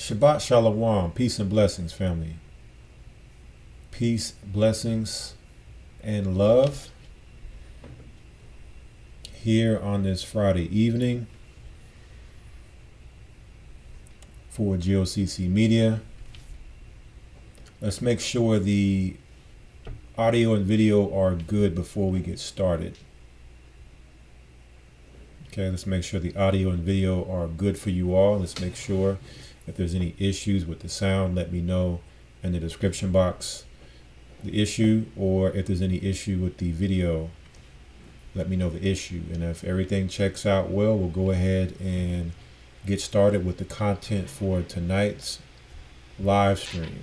Shabbat Shalom, peace and blessings, family. Peace, blessings, and love here on this Friday evening for G.O.C.C Media. Let's make sure the audio and video are good before we get started. Okay, let's make sure the audio and video are good for you all. Let's make sure if there's any issues with the sound, let me know in the description box the issue, or if there's any issue with the video, let me know the issue. And if everything checks out well, we'll go ahead and get started with the content for tonight's live stream.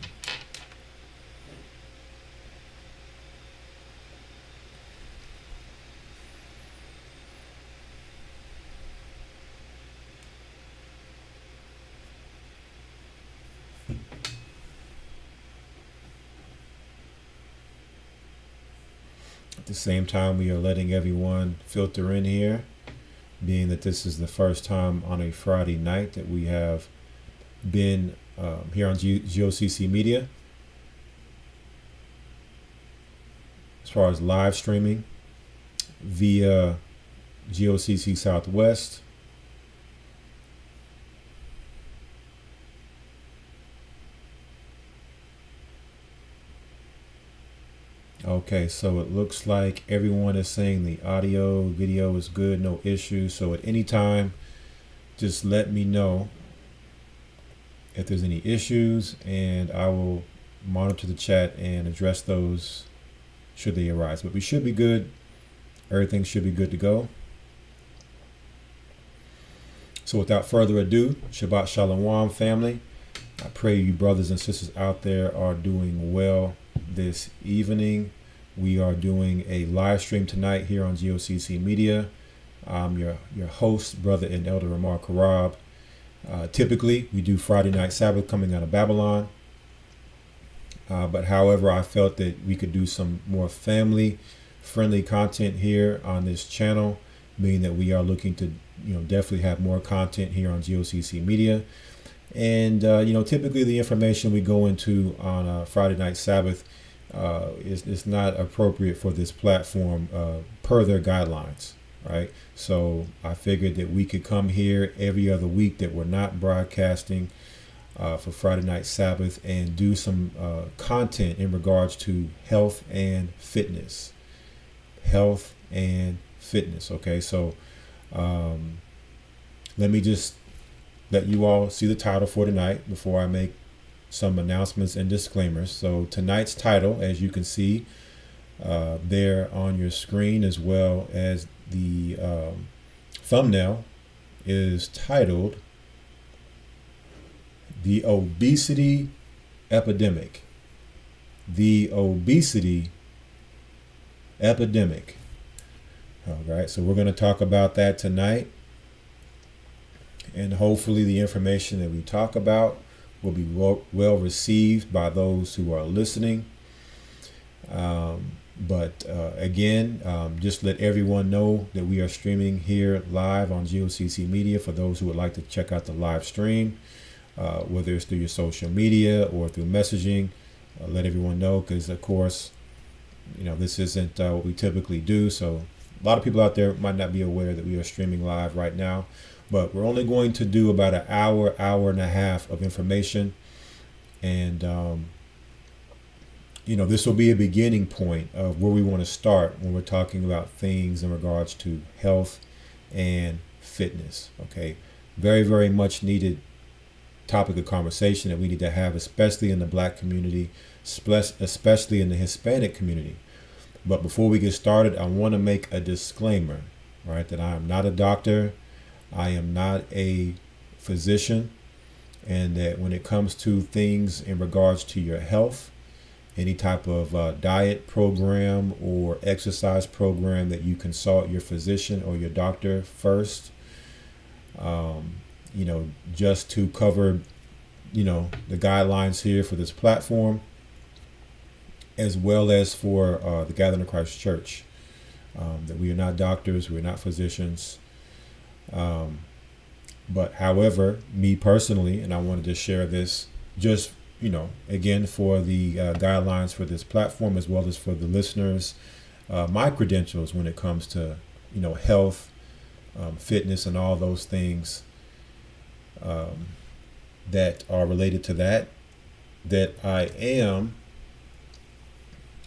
At the same time, we are letting everyone filter in here, being that this is the first time on a Friday night that we have been here on G.O.C.C Media as far as live streaming via G.O.C.C Southwest, Okay, so it looks like everyone is saying the audio, video is good, no issues. So at any time, just let me know if there's any issues, and I will monitor the chat and address those should they arise. But we should be good. Everything should be good to go. So without further ado, Shabbat Shalom, family. I pray you brothers and sisters out there are doing well this evening. We are doing a live stream tonight here on G.O.C.C Media. I'm your host, brother and Elder Rawchaa. Typically, we do Friday Night Sabbath coming out of Babylon. But however, I felt that we could do some more family-friendly content here on this channel, meaning that we are looking to, definitely have more content here on G.O.C.C Media. And, typically the information we go into on Friday Night Sabbath is not appropriate for this platform per their guidelines, right? So I figured that we could come here every other week that we're not broadcasting for Friday Night Sabbath and do some content in regards to health and fitness. Health and fitness, okay? So let me just let you all see the title for tonight before I make some announcements and disclaimers. So tonight's title, as you can see there on your screen, as well as the thumbnail, is titled The Obesity Epidemic. The Obesity Epidemic. All right, so we're going to talk about that tonight. And hopefully the information that we talk about will be well received by those who are listening. But again, just let everyone know that we are streaming here live on G.O.C.C Media for those who would like to check out the live stream, whether it's through your social media or through messaging. Let everyone know, because of course, this isn't what we typically do. So a lot of people out there might not be aware that we are streaming live right now. But we're only going to do about an hour and a half of information. And, this will be a beginning point of where we want to start when we're talking about things in regards to health and fitness. Okay. Very, very much needed topic of conversation that we need to have, especially in the Black community, especially in the Hispanic community. But before we get started, I want to make a disclaimer, right, that I am not a doctor. I am not a physician, and that when it comes to things in regards to your health, any type of diet program or exercise program, that you consult your physician or your doctor first, just to cover, the guidelines here for this platform, as well as for the Gathering of Christ Church, that we are not doctors, we're not physicians. But however, me personally, and I wanted to share this just, again, for the guidelines for this platform, as well as for the listeners, my credentials when it comes to, health, fitness, and all those things that are related to that I am,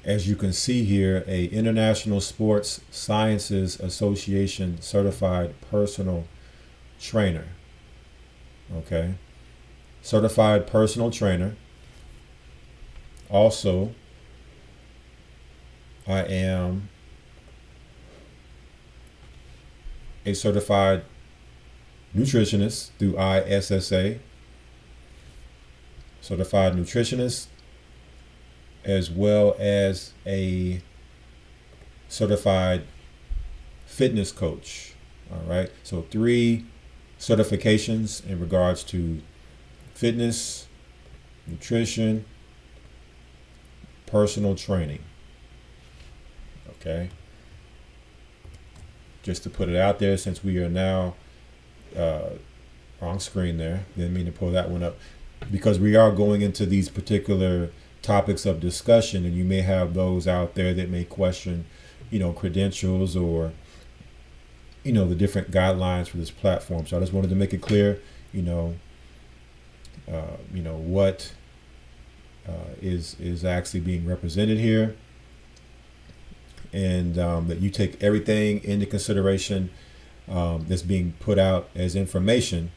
as you can see here, a International Sports Sciences Association certified personal trainer. Okay. Certified personal trainer. Also, I am a certified nutritionist through ISSA. Certified nutritionist, as well as a certified fitness coach. All right. So 3 certifications in regards to fitness, nutrition, personal training. Okay. Just to put it out there, since we are now on screen there, didn't mean to pull that one up, because we are going into these particular topics of discussion, and you may have those out there that may question, credentials or, the different guidelines for this platform. So I just wanted to make it clear, what is actually being represented here, and that you take everything into consideration that's being put out as information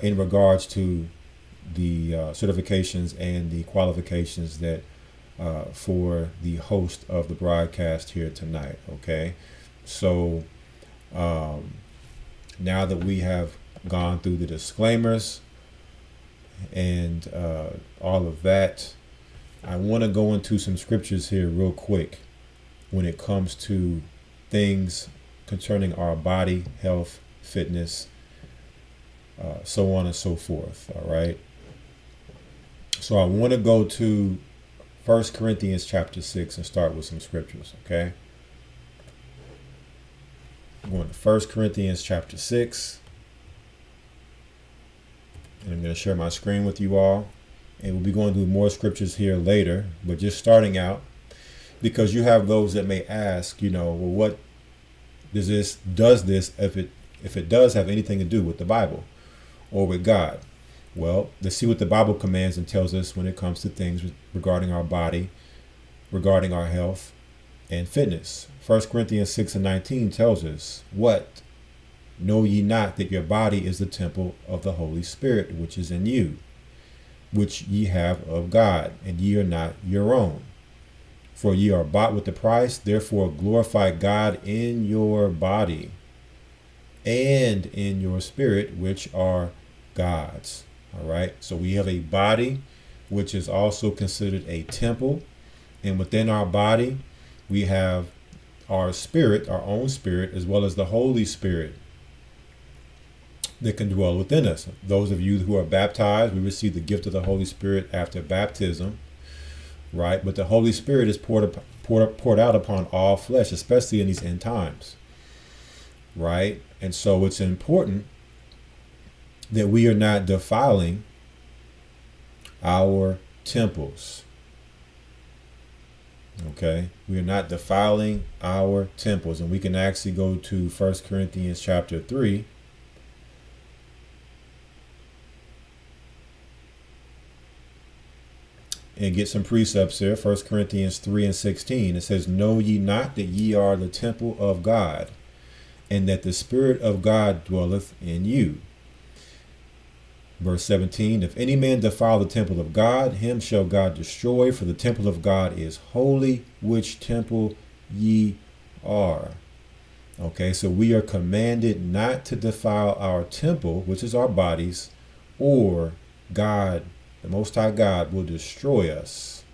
in regards to the certifications and the qualifications that for the host of the broadcast here tonight. Okay, so now that we have gone through the disclaimers and all of that, I want to go into some scriptures here real quick when it comes to things concerning our body, health, fitness, so on and so forth. All right. So I want to go to 1 Corinthians chapter 6 and start with some scriptures. Okay. I'm going to 1 Corinthians chapter 6. And I'm going to share my screen with you all. And we'll be going through more scriptures here later. But just starting out, because you have those that may ask, well, what does this, if it does have anything to do with the Bible or with God? Well, let's see what the Bible commands and tells us when it comes to things regarding our body, regarding our health and fitness. 1 Corinthians 6:19 tells us, what? Know ye not that your body is the temple of the Holy Spirit, which is in you, which ye have of God, and ye are not your own? For ye are bought with a price, therefore glorify God in your body and in your spirit, which are God's. All right. So we have a body, which is also considered a temple. And within our body, we have our spirit, our own spirit, as well as the Holy Spirit that can dwell within us. Those of you who are baptized, we receive the gift of the Holy Spirit after baptism, right? But the Holy Spirit is poured out upon all flesh, especially in these end times, right? And so it's important that we are not defiling our temples. Okay, we are not defiling our temples, and we can actually go to 1 Corinthians chapter 3. And get some precepts here. 1 Corinthians 3:16. It says, know ye not that ye are the temple of God, and that the Spirit of God dwelleth in you? Verse 17, if any man defile the temple of God, him shall God destroy, for the temple of God is holy, which temple ye are. Okay, so we are commanded not to defile our temple, which is our bodies, or God, the Most High God, will destroy us.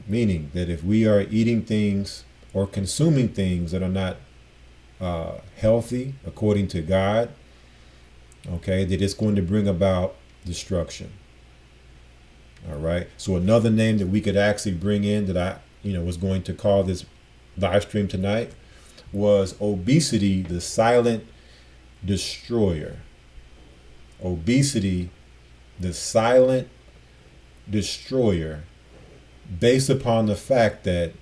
Meaning that if we are eating things or consuming things that are not healthy according to God, okay, that it's going to bring about destruction. All right. So another name that we could actually bring in that I, was going to call this live stream tonight was obesity, the silent destroyer. obesity, the silent destroyer, based upon the fact that,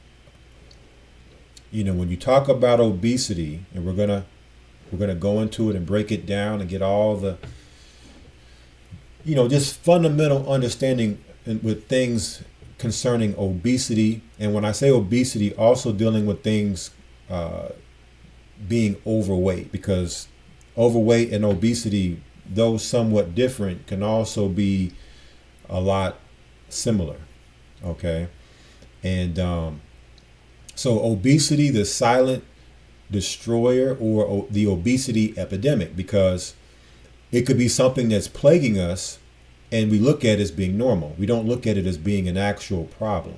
when you talk about obesity, and we're gonna go into it and break it down and get all the, just fundamental understanding with things concerning obesity. And when I say obesity, also dealing with things being overweight, because overweight and obesity, though somewhat different, can also be a lot similar. Okay. And so obesity, the silent destroyer, or the obesity epidemic, because it could be something that's plaguing us and we look at it as being normal. We don't look at it as being an actual problem.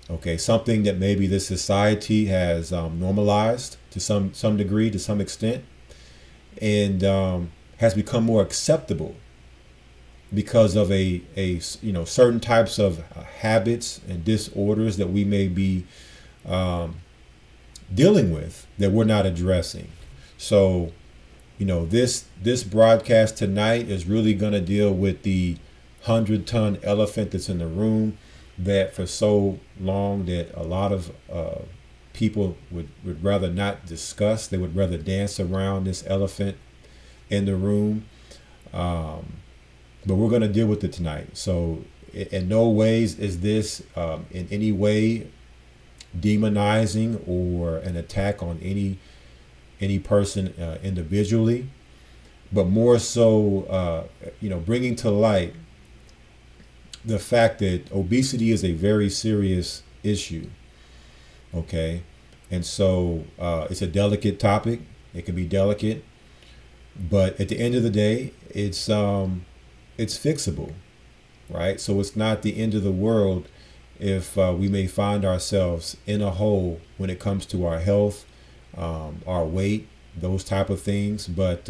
Okay, something that maybe this society has normalized to some degree, to some extent, and has become more acceptable because of a certain types of habits and disorders that we may be dealing with that we're not addressing. So, this broadcast tonight is really going to deal with the 100-ton elephant that's in the room, that for so long that a lot of people would rather not discuss. They would rather dance around this elephant in the room. But we're going to deal with it tonight. So in no ways is this in any way demonizing or an attack on any person individually, but more so, bringing to light the fact that obesity is a very serious issue. Okay. And so it's a delicate topic. It can be delicate, but at the end of the day, it's fixable, right? So it's not the end of the world if we may find ourselves in a hole when it comes to our health, our weight, those type of things. But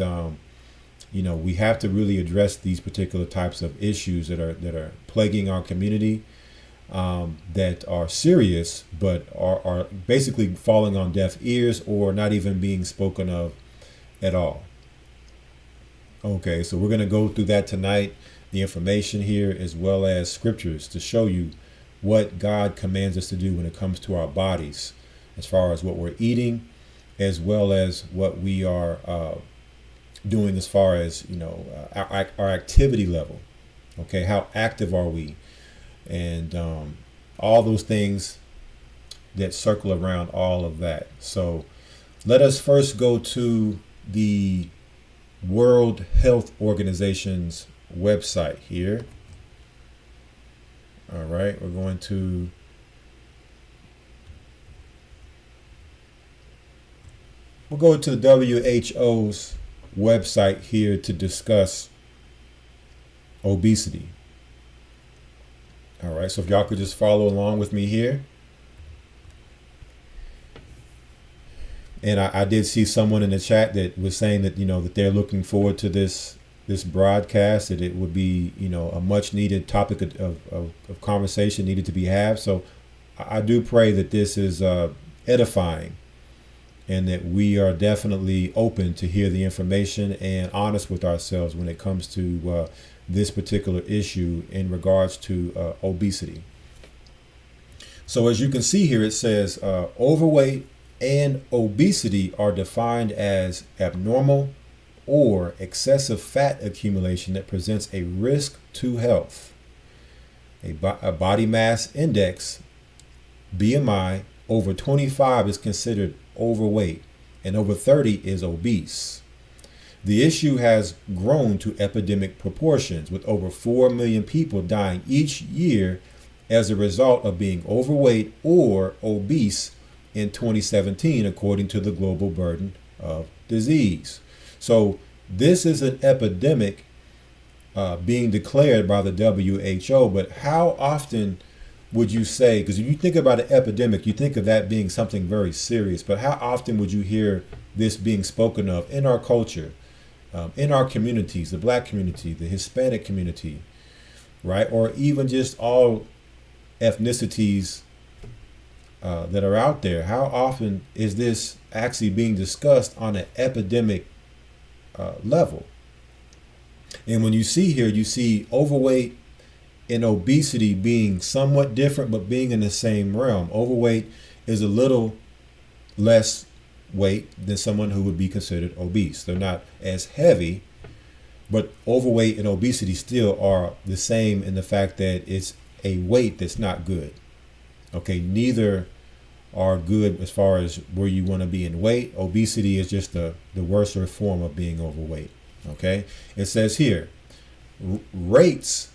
we have to really address these particular types of issues that are plaguing our community, that are serious, but are basically falling on deaf ears or not even being spoken of at all. Okay, so we're going to go through that tonight, the information here, as well as scriptures to show you what God commands us to do when it comes to our bodies, as far as what we're eating, as well as what we are doing as far as, our activity level. Okay, how active are we? And all those things that circle around all of that. So let us first go to the World Health Organization's website here. All right, we're going to we'll go to the WHO's website here to discuss obesity. All right, so if y'all could just follow along with me here. And I did see someone in the chat that was saying that, that they're looking forward to this broadcast, that it would be, a much needed topic of conversation needed to be had. So I do pray that this is edifying, and that we are definitely open to hear the information and honest with ourselves when it comes to this particular issue in regards to obesity. So as you can see here, it says overweight and obesity are defined as abnormal or excessive fat accumulation that presents a risk to health. A body mass index, BMI, over 25 is considered overweight, and over 30 is obese. The issue has grown to epidemic proportions, with over 4 million people dying each year as a result of being overweight or obese in 2017, according to the Global Burden of Disease. So this is an epidemic being declared by the WHO, but how often would you say, because if you think about an epidemic, you think of that being something very serious, but how often would you hear this being spoken of in our culture, in our communities, the Black community, the Hispanic community, right? Or even just all ethnicities that are out there? How often is this actually being discussed on an epidemic level? And when you see here, you see overweight and obesity being somewhat different, but being in the same realm. Overweight is a little less weight than someone who would be considered obese. They're not as heavy, but overweight and obesity still are the same in the fact that it's a weight that's not good. Okay, neither are good as far as where you want to be in weight. Obesity is just the worst form of being overweight. Okay, it says here, rates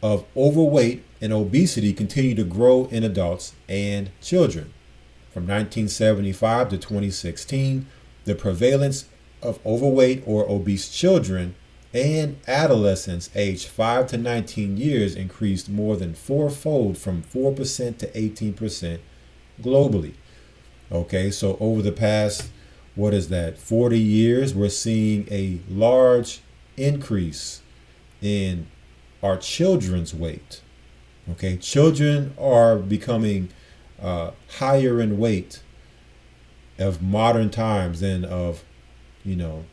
of overweight and obesity continue to grow in adults and children. From 1975 to 2016, the prevalence of overweight or obese children and adolescents aged 5 to 19 years increased more than fourfold, from 4% to 18% globally. Okay, so over the past, 40 years, we're seeing a large increase in our children's weight. Okay, children are becoming higher in weight of modern times than of,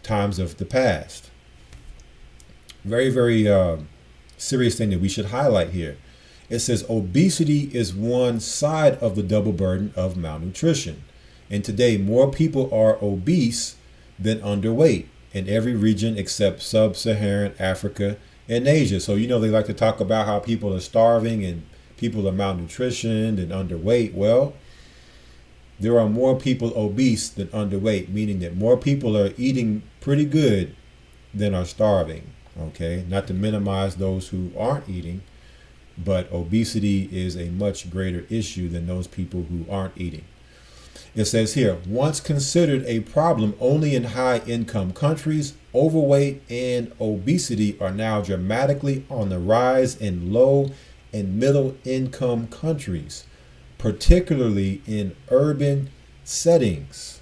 times of the past. Very, very serious thing that we should highlight here. It says obesity is one side of the double burden of malnutrition. And today, more people are obese than underweight in every region except sub-Saharan Africa and Asia. So, they like to talk about how people are starving and people are malnutritioned and underweight. Well, there are more people obese than underweight, meaning that more people are eating pretty good than are starving. Okay, not to minimize those who aren't eating, but obesity is a much greater issue than those people who aren't eating. It says here, once considered a problem only in high-income countries, overweight and obesity are now dramatically on the rise in low and middle-income countries, particularly in urban settings.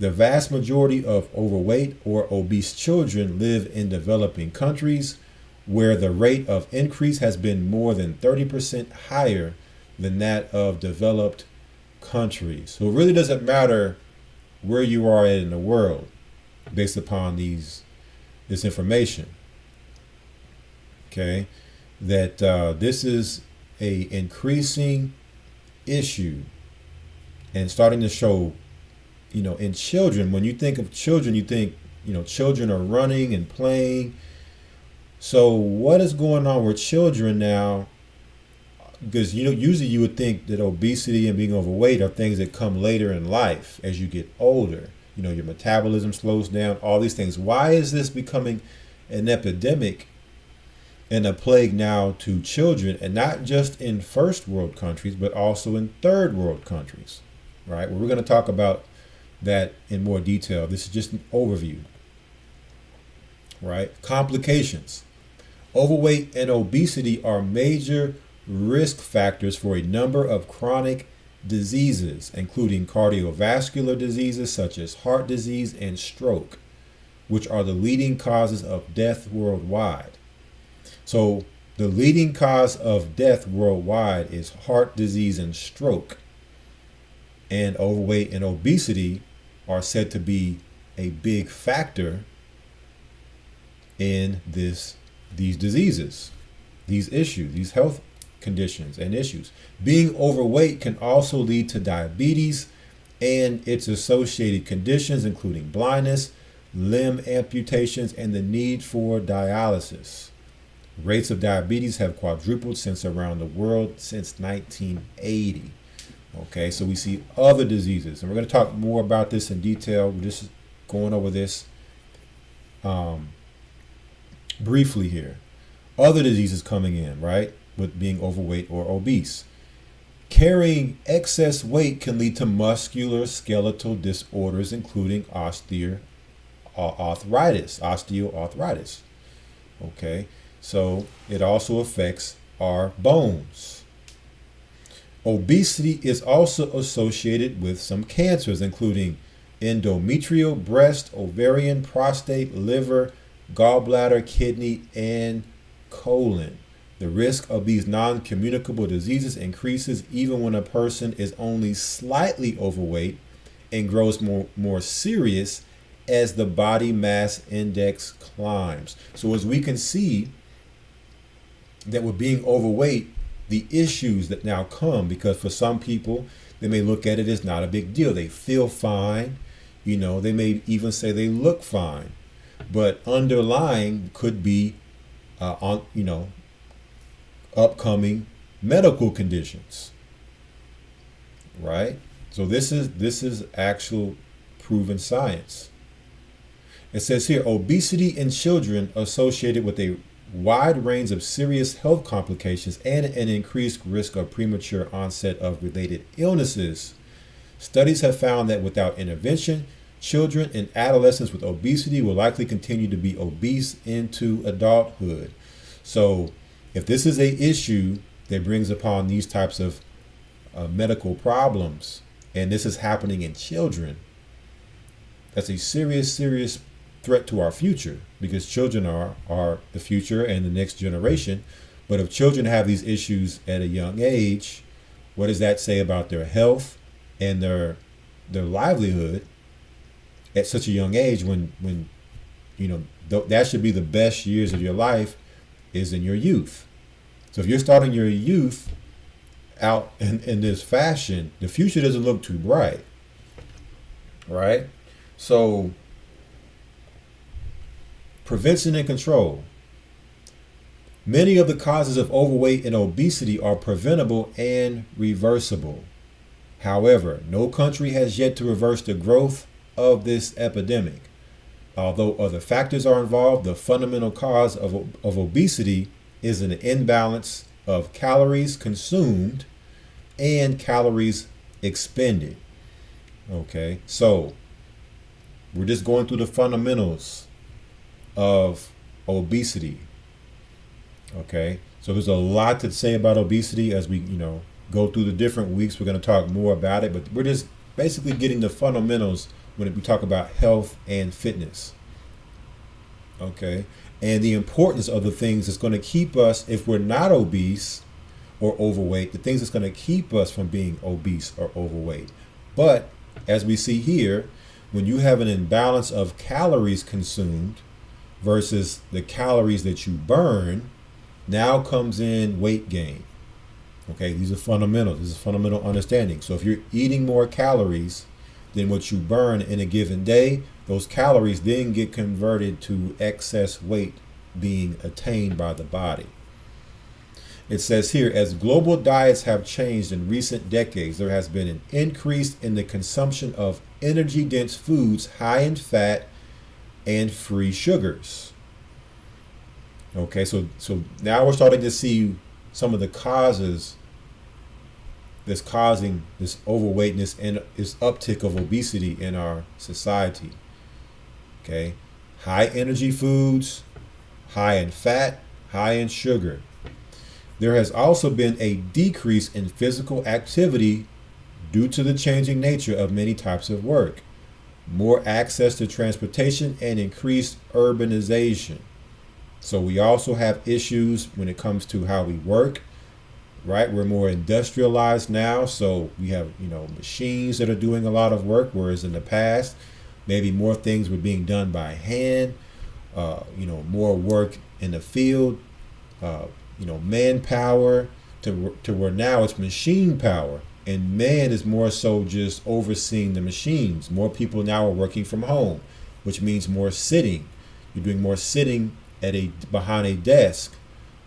The vast majority of overweight or obese children live in developing countries, where the rate of increase has been more than 30% higher than that of developed countries. So it really doesn't matter where you are in the world based upon this information. Okay, that this is a increasing issue and starting to show, in children. When you think of children, you think, children are running and playing. So what is going on with children now? Because, usually you would think that obesity and being overweight are things that come later in life as you get older. Your metabolism slows down, all these things. Why is this becoming an epidemic and a plague now to children, and not just in first world countries, but also in third world countries, right? Well, we're going to talk about that in more detail. This is just an overview, right? Complications. Overweight and obesity are major risk factors for a number of chronic diseases, including cardiovascular diseases such as heart disease and stroke, which are the leading causes of death worldwide. So the leading cause of death worldwide is heart disease and stroke. And overweight and obesity are said to be a big factor in these diseases, these issues, these health conditions and issues. Being overweight can also lead to diabetes and its associated conditions, including blindness, limb amputations, and the need for dialysis. Rates of diabetes have quadrupled since around the world since 1980. Okay, so we see other diseases, and we're going to talk more about this in detail. We're just going over this briefly here. Other diseases coming in, right, with being overweight or obese. Carrying excess weight can lead to musculoskeletal disorders, including osteoarthritis. Okay, so it also affects our bones. Obesity is also associated with some cancers, including endometrial, breast, ovarian, prostate, liver, gallbladder, kidney, and colon. The risk of these non-communicable diseases increases even when a person is only slightly overweight and grows more serious as the body mass index climbs. So as we can see that with being overweight, the issues that now come, because for some people, they may look at it as not a big deal. They feel fine. They may even say they look fine. But underlying could be upcoming medical conditions, right? So this is actual proven science. It says here, obesity in children associated with a wide range of serious health complications and an increased risk of premature onset of related illnesses. Studies have found that without intervention, children and adolescents with obesity will likely continue to be obese into adulthood. So if this is an issue that brings upon these types of medical problems, and this is happening in children, that's a serious threat to our future, because children are the future and the next generation. But if children have these issues at a young age, what does that say about their health and their livelihood at such a young age, when that should be the best years of your life is in your youth. So if you're starting your youth out in this fashion, the future doesn't look too bright, right? So prevention and control. Many of the causes of overweight and obesity are preventable and reversible. However, no country has yet to reverse the growth of this epidemic. Although other factors are involved, the fundamental cause of obesity is an imbalance of calories consumed and calories expended. Okay, so we're just going through the fundamentals of obesity. Okay, so there's a lot to say about obesity as we go through the different weeks. We're going to talk more about it, but we're just basically getting the fundamentals when we talk about health and fitness. Okay, and the importance of the things that's going to keep us, if we're not obese or overweight, the things that's going to keep us from being obese or overweight. But as we see here, when you have an imbalance of calories consumed versus the calories that you burn, now comes in weight gain. Okay, these are fundamentals. This is fundamental understanding. So if you're eating more calories than what you burn in a given day, those calories then get converted to excess weight being attained by the body. It says here, as global diets have changed in recent decades, there has been an increase in the consumption of energy-dense foods high in fat and free sugars. Okay, so now we're starting to see some of the causes that's causing this overweightness and this uptick of obesity in our society. Okay, high energy foods, high in fat, high in sugar. There has also been a decrease in physical activity due to the changing nature of many types of work, more access to transportation, and increased urbanization. So we also have issues when it comes to how we work, right? We're more industrialized now, so we have machines that are doing a lot of work, whereas in the past, maybe more things were being done by hand, more work in the field, manpower, to where now it's machine power, and man is more so just overseeing the machines. More people now are working from home, which means more sitting. You're doing more sitting behind a desk,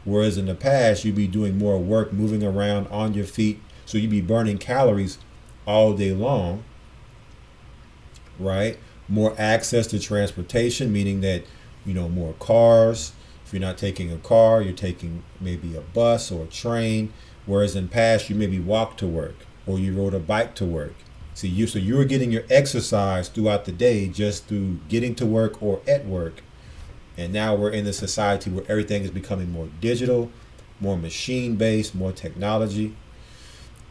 whereas in the past you'd be doing more work moving around on your feet, so you'd be burning calories all day long, right? More access to transportation, meaning that more cars. If you're not taking a car, you're taking maybe a bus or a train, whereas in past you maybe walked to work or you rode a bike to work. So you were getting your exercise throughout the day just through getting to work or at work. And now we're in a society where everything is becoming more digital, more machine-based, more technology,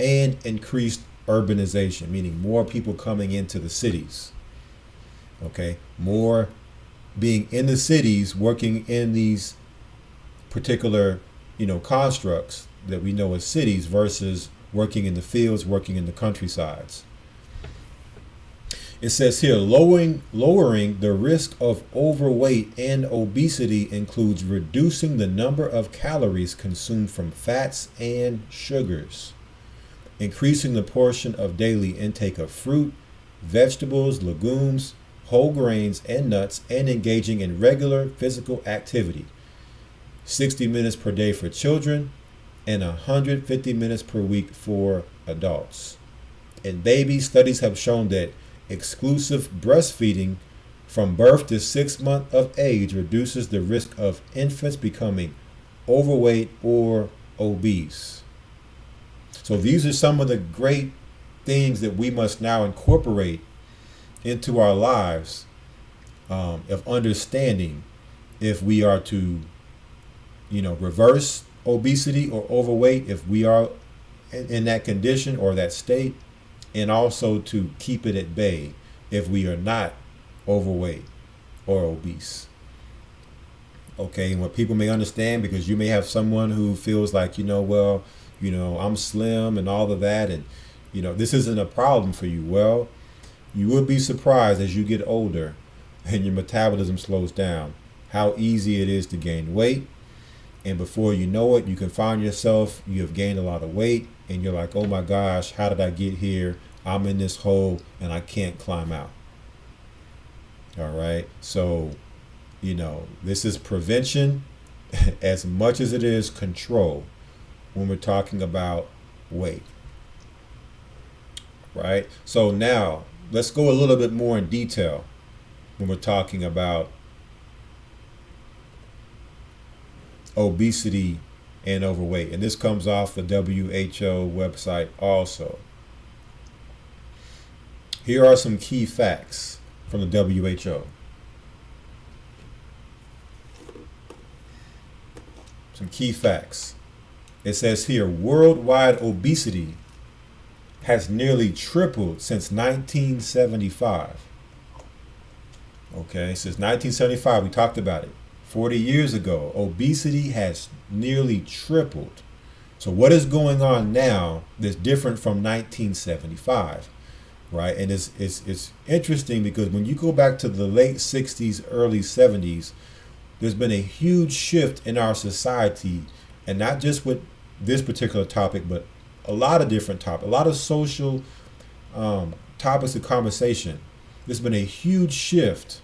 and increased urbanization, meaning more people coming into the cities. Okay, more being in the cities, working in these particular, constructs that we know as cities versus working in the fields, working in the countrysides. It says here, lowering the risk of overweight and obesity includes reducing the number of calories consumed from fats and sugars, increasing the portion of daily intake of fruit, vegetables, legumes, whole grains, and nuts, and engaging in regular physical activity. 60 minutes per day for children and 150 minutes per week for adults. In babies, studies have shown that exclusive breastfeeding from birth to 6 months of age reduces the risk of infants becoming overweight or obese. So these are some of the great things that we must now incorporate into our lives, of understanding if we are to, reverse obesity or overweight, if we are in that condition or that state, and also to keep it at bay if we are not overweight or obese. Okay, and what people may understand, because you may have someone who feels like, I'm slim and all of that, and this isn't a problem for you. Well, you would be surprised as you get older and your metabolism slows down, how easy it is to gain weight. And before you know it, you can find yourself, you have gained a lot of weight, and you're like, oh my gosh, how did I get here? I'm in this hole and I can't climb out. All right. So, this is prevention as much as it is control when we're talking about weight. Right. So now let's go a little bit more in detail when we're talking about obesity and overweight. And this comes off the WHO website also. Here are some key facts from the WHO. Some key facts. It says here, worldwide obesity has nearly tripled since 1975. Okay, since 1975, we talked about it. 40 years ago, obesity has nearly tripled. So what is going on now that's different from 1975, right? And it's interesting because when you go back to the late 60s, early 70s, there's been a huge shift in our society, and not just with this particular topic, but a lot of different topics, a lot of social topics of conversation. There's been a huge shift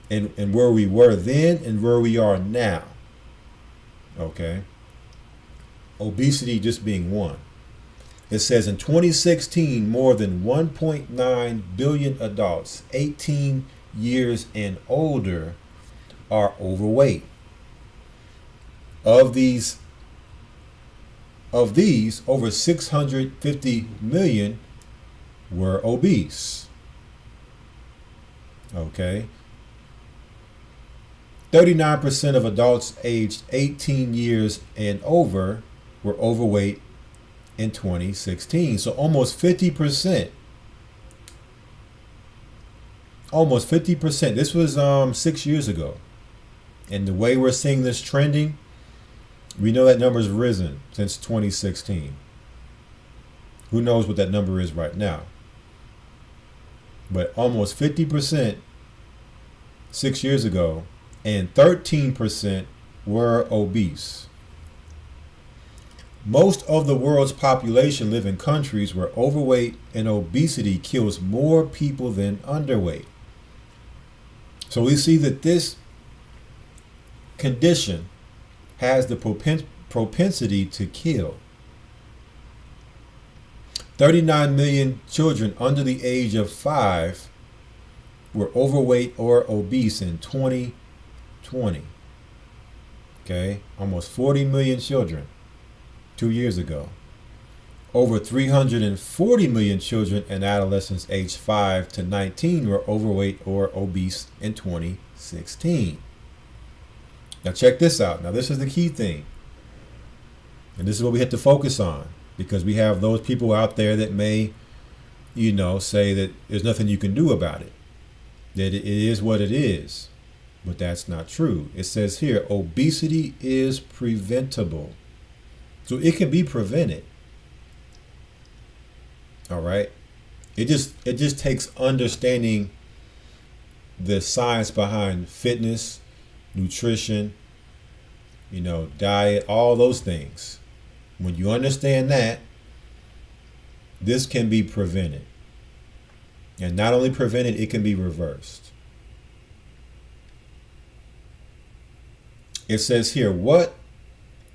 in where we were then and where we are now. Okay. Obesity just being one. It says in 2016, more than 1.9 billion adults 18 years and older are overweight. Of these, over 650 million were obese. Okay. 39% of adults aged 18 years and over were overweight in 2016. So almost 50%. Almost 50%. This was 6 years ago. And the way we're seeing this trending, we know that number's risen since 2016. Who knows what that number is right now? But almost 50% 6 years ago, and 13% were obese. Most of the world's population live in countries where overweight and obesity kills more people than underweight. So we see that this condition has the propensity to kill. 39 million children under the age of 5 were overweight or obese in 2020. Okay, almost 40 million children 2 years ago. Over 340 million children and adolescents aged 5 to 19 were overweight or obese in 2016. Now check this out. Now this is the key thing. And this is what we have to focus on, because we have those people out there that may, say that there's nothing you can do about it. That it is what it is. But that's not true. It says here, obesity is preventable. So it can be prevented. All right. it just takes understanding the science behind fitness, nutrition, diet, all those things. When you understand that, this can be prevented. And not only prevented, it can be reversed. It says here, what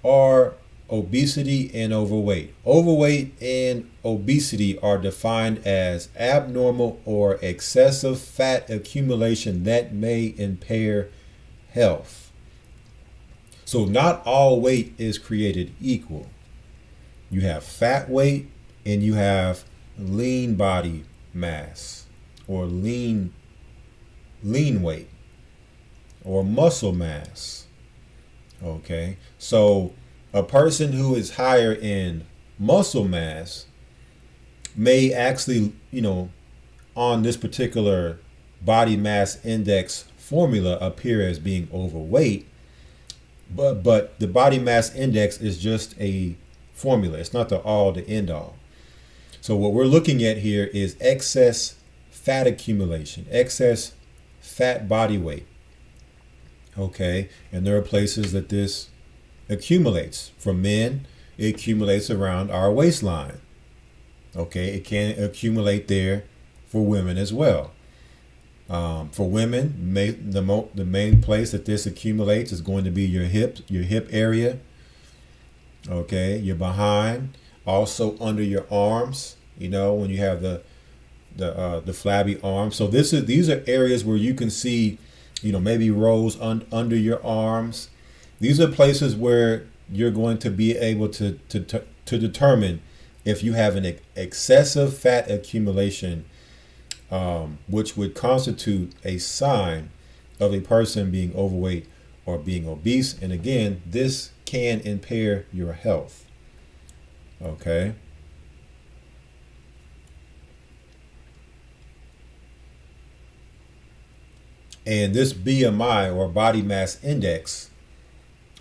are obesity and overweight? Overweight and obesity are defined as abnormal or excessive fat accumulation that may impair health. So not all weight is created equal. You have fat weight and you have lean body mass, or lean weight, or muscle mass. Okay, so a person who is higher in muscle mass may actually, on this particular body mass index formula appear as being overweight, but the body mass index is just a formula. It's not the end all. So what we're looking at here is excess fat accumulation, excess fat body weight. Okay, and there are places that this accumulates. For men, it accumulates around our waistline. Okay, it can accumulate there for women as well. For women, the main place that this accumulates is going to be your hip area. Okay, your behind, also under your arms. When you have the flabby arms. So these are areas where you can see, maybe rows under your arms. These are places where you're going to be able to determine if you have an excessive fat accumulation, which would constitute a sign of a person being overweight or being obese. And again, this can impair your health. Okay. And this BMI, or body mass index,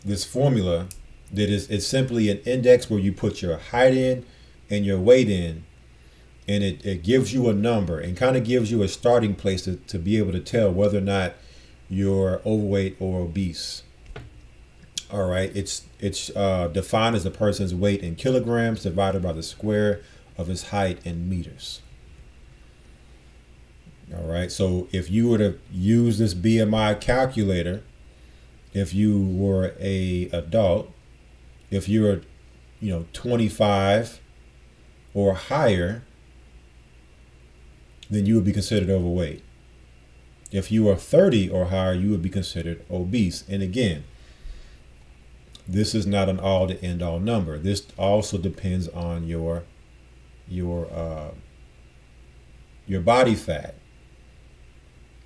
this formula, it's simply an index where you put your height in and your weight in, and it gives you a number and kind of gives you a starting place to be able to tell whether or not you're overweight or obese. All right, it's defined as a person's weight in kilograms divided by the square of his height in meters. All right, so if you were to use this BMI calculator, if you were a adult, if you were 25 or higher, then you would be considered overweight. If you are 30 or higher, you would be considered obese. And again, this is not an all to end all number. This also depends on your body fat.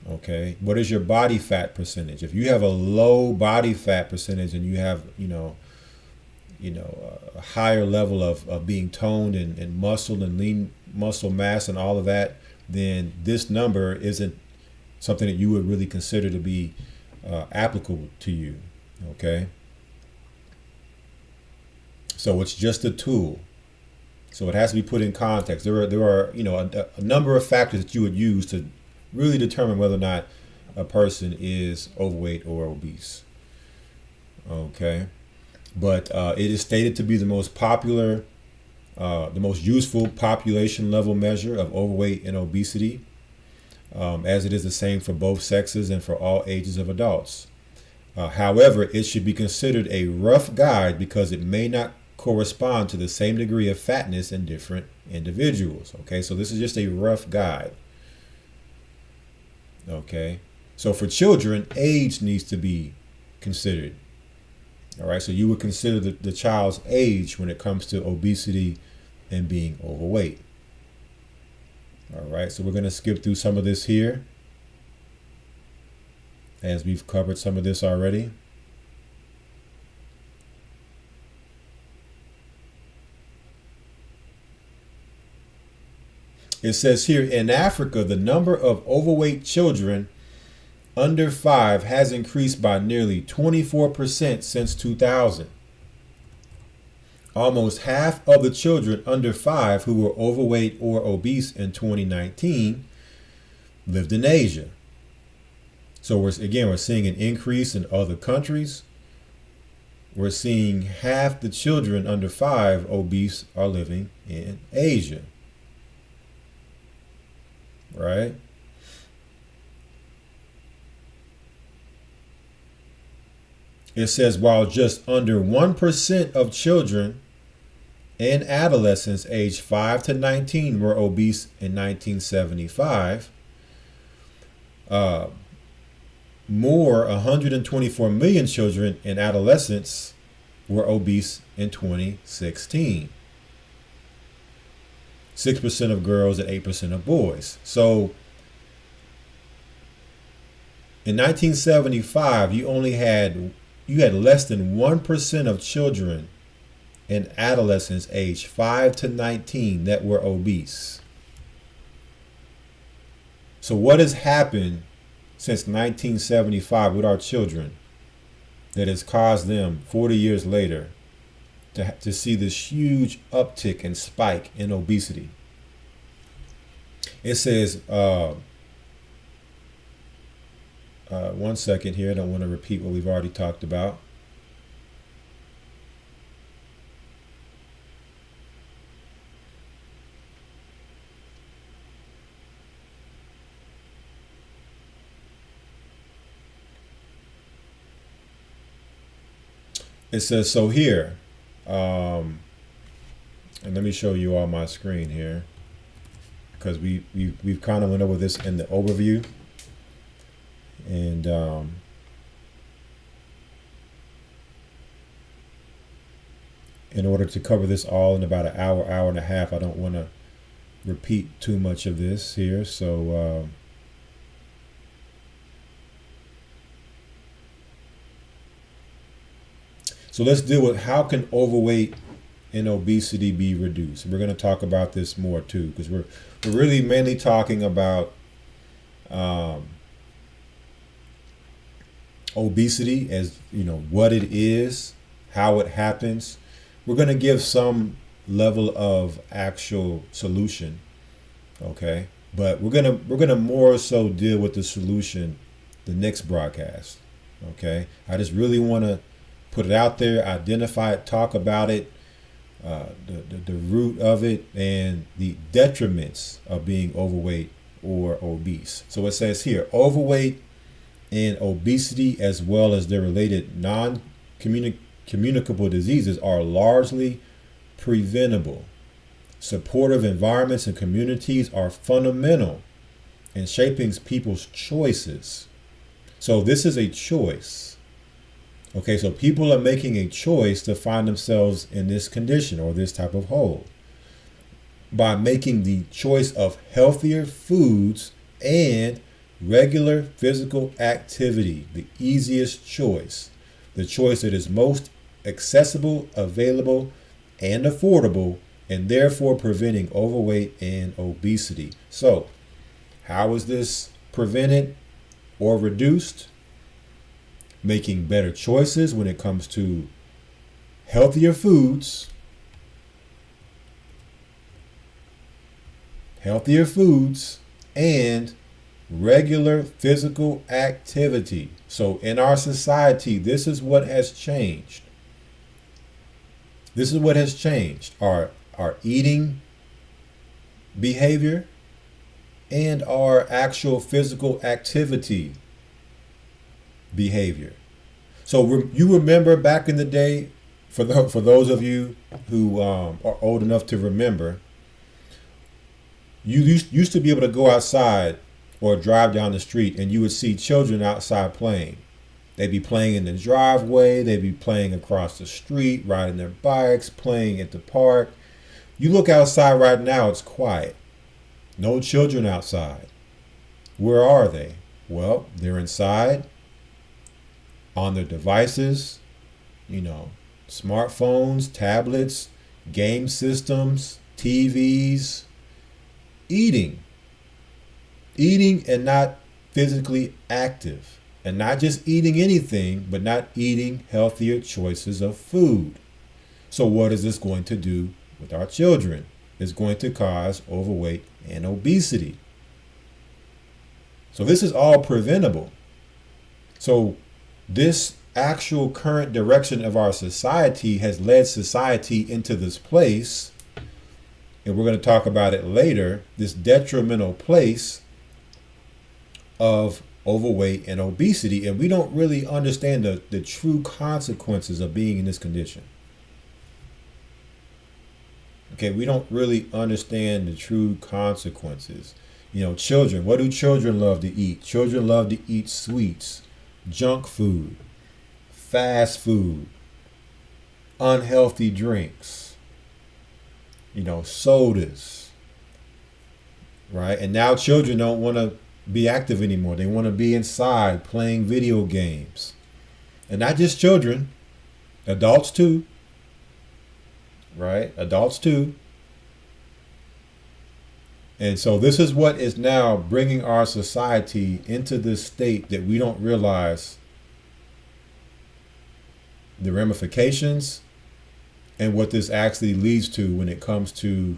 Okay, what is your body fat percentage? If you have a low body fat percentage and you have a higher level of being toned and muscle and lean muscle mass and all of that, then this number isn't something that you would really consider to be applicable to you. Okay, so it's just a tool. So it has to be put in context. There are a number of factors that you would use to really determine whether or not a person is overweight or obese. Okay, but it is stated to be the most popular, the most useful population level measure of overweight and obesity, as it is the same for both sexes and for all ages of adults. However, it should be considered a rough guide because it may not correspond to the same degree of fatness in different individuals. Okay, so this is just a rough guide. Okay, so for children, age needs to be considered. All right, so you would consider the child's age when it comes to obesity and being overweight. All right, so we're going to skip through some of this here, as we've covered some of this already. It says here, in Africa, the number of overweight children under 5 has increased by nearly 24% since 2000. almost half of the children under 5 who were overweight or obese in 2019 lived in Asia. So we're seeing an increase in other countries. We're seeing half the children under 5 obese are living in Asia. Right? It says while just under 1% of children and adolescents aged 5 to 19 were obese in 1975, more 124 million children and adolescents were obese in 2016. 6% of girls and 8% of boys. So in 1975, you had less than 1% of children and adolescents aged 5 to 19 that were obese. So what has happened since 1975 with our children that has caused them 40 years later to see this huge uptick and spike in obesity? It says, one second here, I don't want to repeat what we've already talked about. It says, so here, and let me show you on my screen here, because we've kind of went over this in the overview. And in order to cover this all in about an hour and a half, I don't want to repeat too much of this here. So let's deal with how can overweight and obesity be reduced. We're going to talk about this more too, because we're really mainly talking about obesity as, what it is, how it happens. We're going to give some level of actual solution, okay? But we're gonna more so deal with the solution the next broadcast, okay? I just really want to put it out there, identify it, talk about it, the root of it, and the detriments of being overweight or obese. So it says here, overweight and obesity, as well as their related non-communicable diseases, are largely preventable. Supportive environments and communities are fundamental in shaping people's choices. So this is a choice. Okay, so people are making a choice to find themselves in this condition or this type of hole by making the choice of healthier foods and regular physical activity, the easiest choice, the choice that is most accessible, available, and affordable, and therefore preventing overweight and obesity. So, how is this prevented or reduced? Making better choices when it comes to healthier foods, and regular physical activity. So in our society, this is what has changed. This is what has changed. Our eating behavior and our actual physical activity behavior. So you remember back in the day, for those of you who are old enough to remember, you used to be able to go outside or drive down the street and you would see children outside playing. They'd be playing in the driveway, they'd be playing across the street, riding their bikes, playing at the park. You look outside right now, it's quiet. No children outside. Where are they? Well, they're inside on their devices, smartphones, tablets, game systems, TVs, eating and not physically active, and not just eating anything, but not eating healthier choices of food. So what is this going to do with our children? It's going to cause overweight and obesity. So this is all preventable. So this actual current direction of our society has led society into this place, and we're going to talk about it later, this detrimental place of overweight and obesity, and we don't really understand the true consequences of being in this condition. Okay, we don't really understand the true consequences. Children, what do children love to eat? Children love to eat sweets, junk food, fast food, unhealthy drinks, sodas, right? And now children don't want to be active anymore. They want to be inside playing video games. And not just children, adults too, right? Adults too. And so this is what is now bringing our society into this state that we don't realize the ramifications and what this actually leads to when it comes to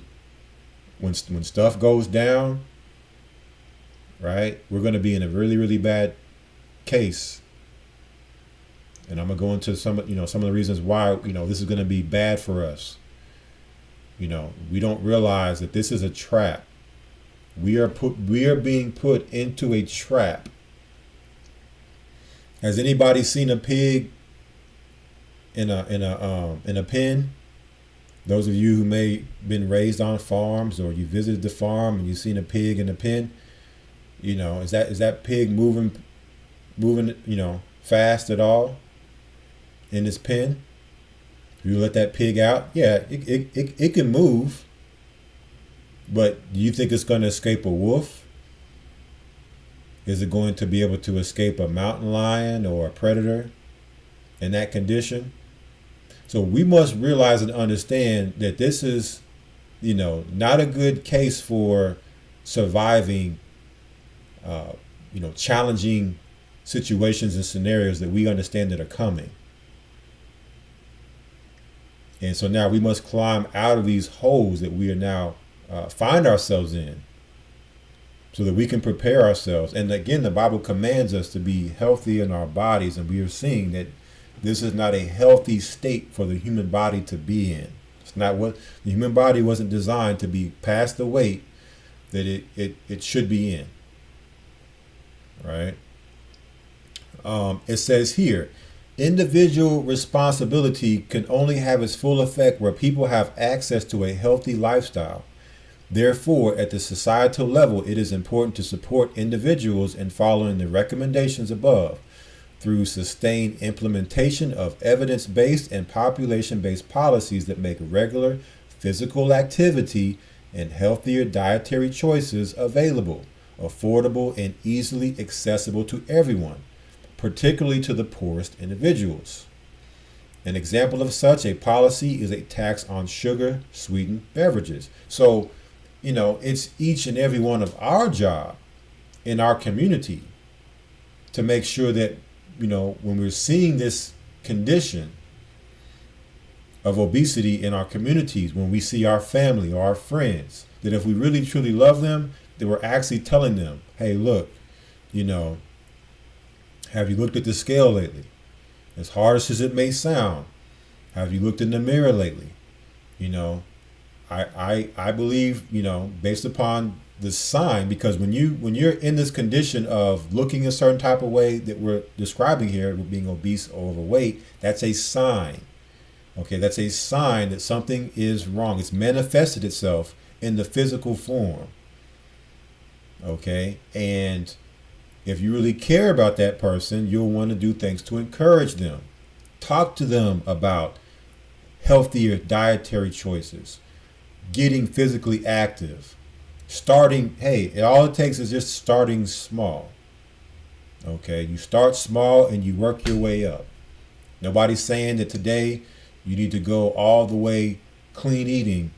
when stuff goes down, right? We're going to be in a really, really bad case. And I'm going to go into some of the reasons why, this is going to be bad for us. We don't realize that this is a trap. We are being put into a trap. Has anybody seen a pig in a pen? Those of you who may been raised on farms, or you visited the farm and you've seen a pig in a pen, is that pig moving, fast at all in this pen? If you let that pig out, yeah, it can move. But do you think it's going to escape a wolf? Is it going to be able to escape a mountain lion or a predator in that condition? So we must realize and understand that this is, not a good case for surviving, challenging situations and scenarios that we understand that are coming. And so now we must climb out of these holes that we are now find ourselves in, so that we can prepare ourselves. And again, the Bible commands us to be healthy in our bodies, and we are seeing that this is not a healthy state for the human body to be in. It's not what the human body wasn't designed to be past the weight that it should be in. Right? It says here, individual responsibility can only have its full effect where people have access to a healthy lifestyle. Therefore, at the societal level, it is important to support individuals in following the recommendations above through sustained implementation of evidence-based and population-based policies that make regular physical activity and healthier dietary choices available, affordable, and easily accessible to everyone, particularly to the poorest individuals. An example of such a policy is a tax on sugar-sweetened beverages. So, it's each and every one of our job in our community to make sure that, when we're seeing this condition of obesity in our communities, when we see our family or our friends, that if we really truly love them, that we're actually telling them, hey, look, have you looked at the scale lately? As harsh as it may sound, have you looked in the mirror lately? I believe, based upon the sign, because when you're in this condition of looking a certain type of way that we're describing here, with being obese or overweight, that's a sign. Okay, that's a sign that something is wrong. It's manifested itself in the physical form. Okay, and if you really care about that person, you'll want to do things to encourage them. Talk to them about healthier dietary choices, getting physically active, starting, all it takes is just starting small. Okay, you start small and you work your way up. Nobody's saying that today you need to go all the way clean eating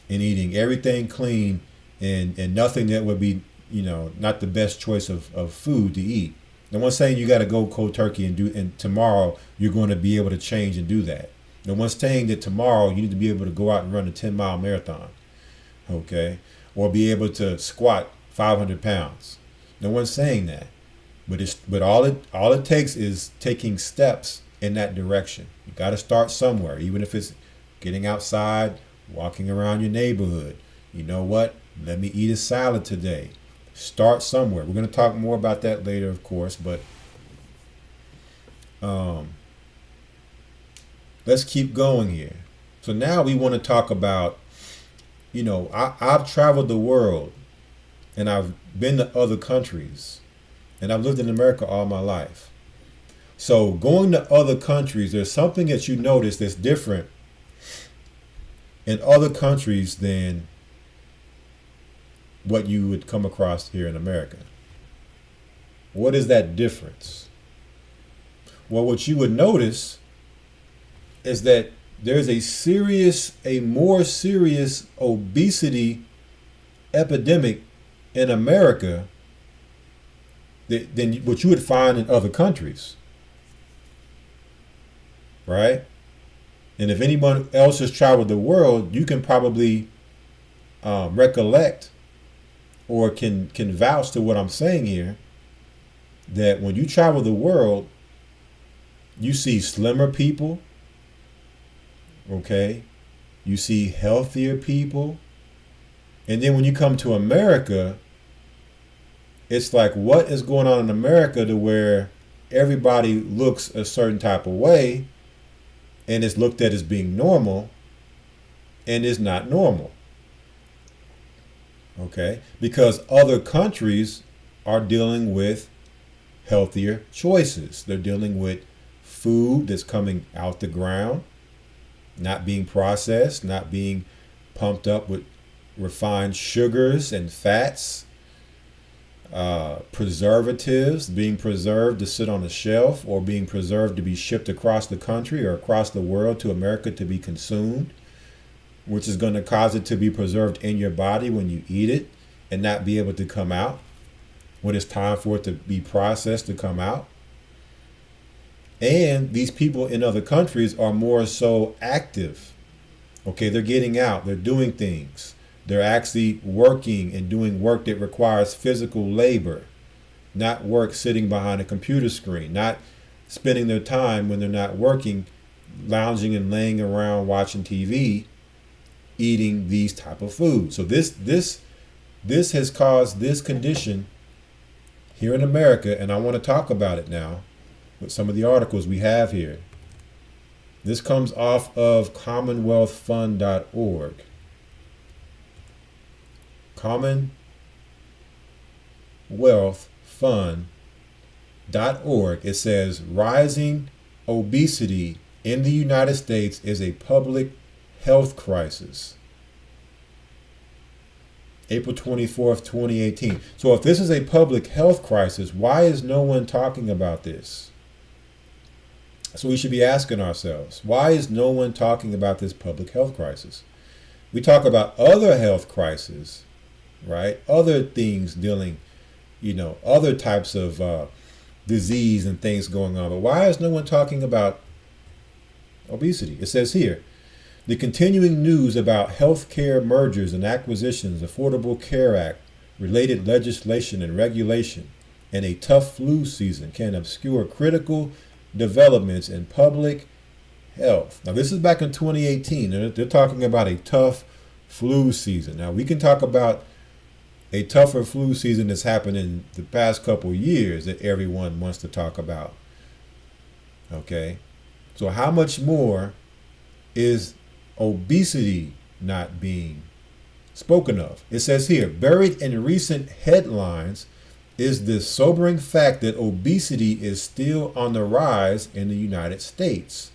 and eating everything clean and nothing that would be, not the best choice of food to eat. No one's saying you got to go cold turkey and tomorrow you're going to be able to change and do that. No one's saying that tomorrow you need to be able to go out and run a 10-mile marathon, okay? Or be able to squat 500 pounds. No one's saying that. But all it takes is taking steps in that direction. You got to start somewhere, even if it's getting outside, walking around your neighborhood. You know what? Let me eat a salad today. Start somewhere. We're going to talk more about that later, of course, but let's keep going here. So now we want to talk about, I've traveled the world and I've been to other countries and I've lived in America all my life. So going to other countries, there's something that you notice that's different in other countries than what you would come across here in America. What is that difference? Well, what you would notice is that there's a more serious obesity epidemic in America than what you would find in other countries. Right? And if anyone else has traveled the world, you can probably recollect or can vouch to what I'm saying here, that when you travel the world, you see slimmer people, okay? You see healthier people. And then when you come to America, it's like, what is going on in America to where everybody looks a certain type of way and it's looked at as being normal and is not normal? Okay? Because other countries are dealing with healthier choices. They're dealing with food that's coming out the ground, not being processed, not being pumped up with refined sugars and fats, preservatives, being preserved to sit on a shelf or being preserved to be shipped across the country or across the world to America to be consumed, which is going to cause it to be preserved in your body when you eat it and not be able to come out when it's time for it to be processed to come out. And these people in other countries are more so active. Okay, they're getting out, they're doing things. They're actually working and doing work that requires physical labor, not work sitting behind a computer screen, not spending their time when they're not working, lounging and laying around watching TV, eating these type of foods. So this has caused this condition here in America, and I want to talk about it now with some of the articles we have here. This comes off of commonwealthfund.org. commonwealthfund.org. It says rising obesity in the United States is a public health crisis. April 24th, 2018. So if this is a public health crisis, why is no one talking about this? So we should be asking ourselves, why is no one talking about this public health crisis? We talk about other health crises, right? Other things dealing, other types of disease and things going on. But why is no one talking about obesity? It says here, the continuing news about healthcare mergers and acquisitions, Affordable Care Act, related legislation and regulation, and a tough flu season can obscure critical developments in public health. Now, this is back in 2018. They're talking about a tough flu season. Now, we can talk about a tougher flu season that's happened in the past couple of years that everyone wants to talk about. Okay? So how much more is obesity not being spoken of? It says here, buried in recent headlines is the sobering fact that obesity is still on the rise in the United States.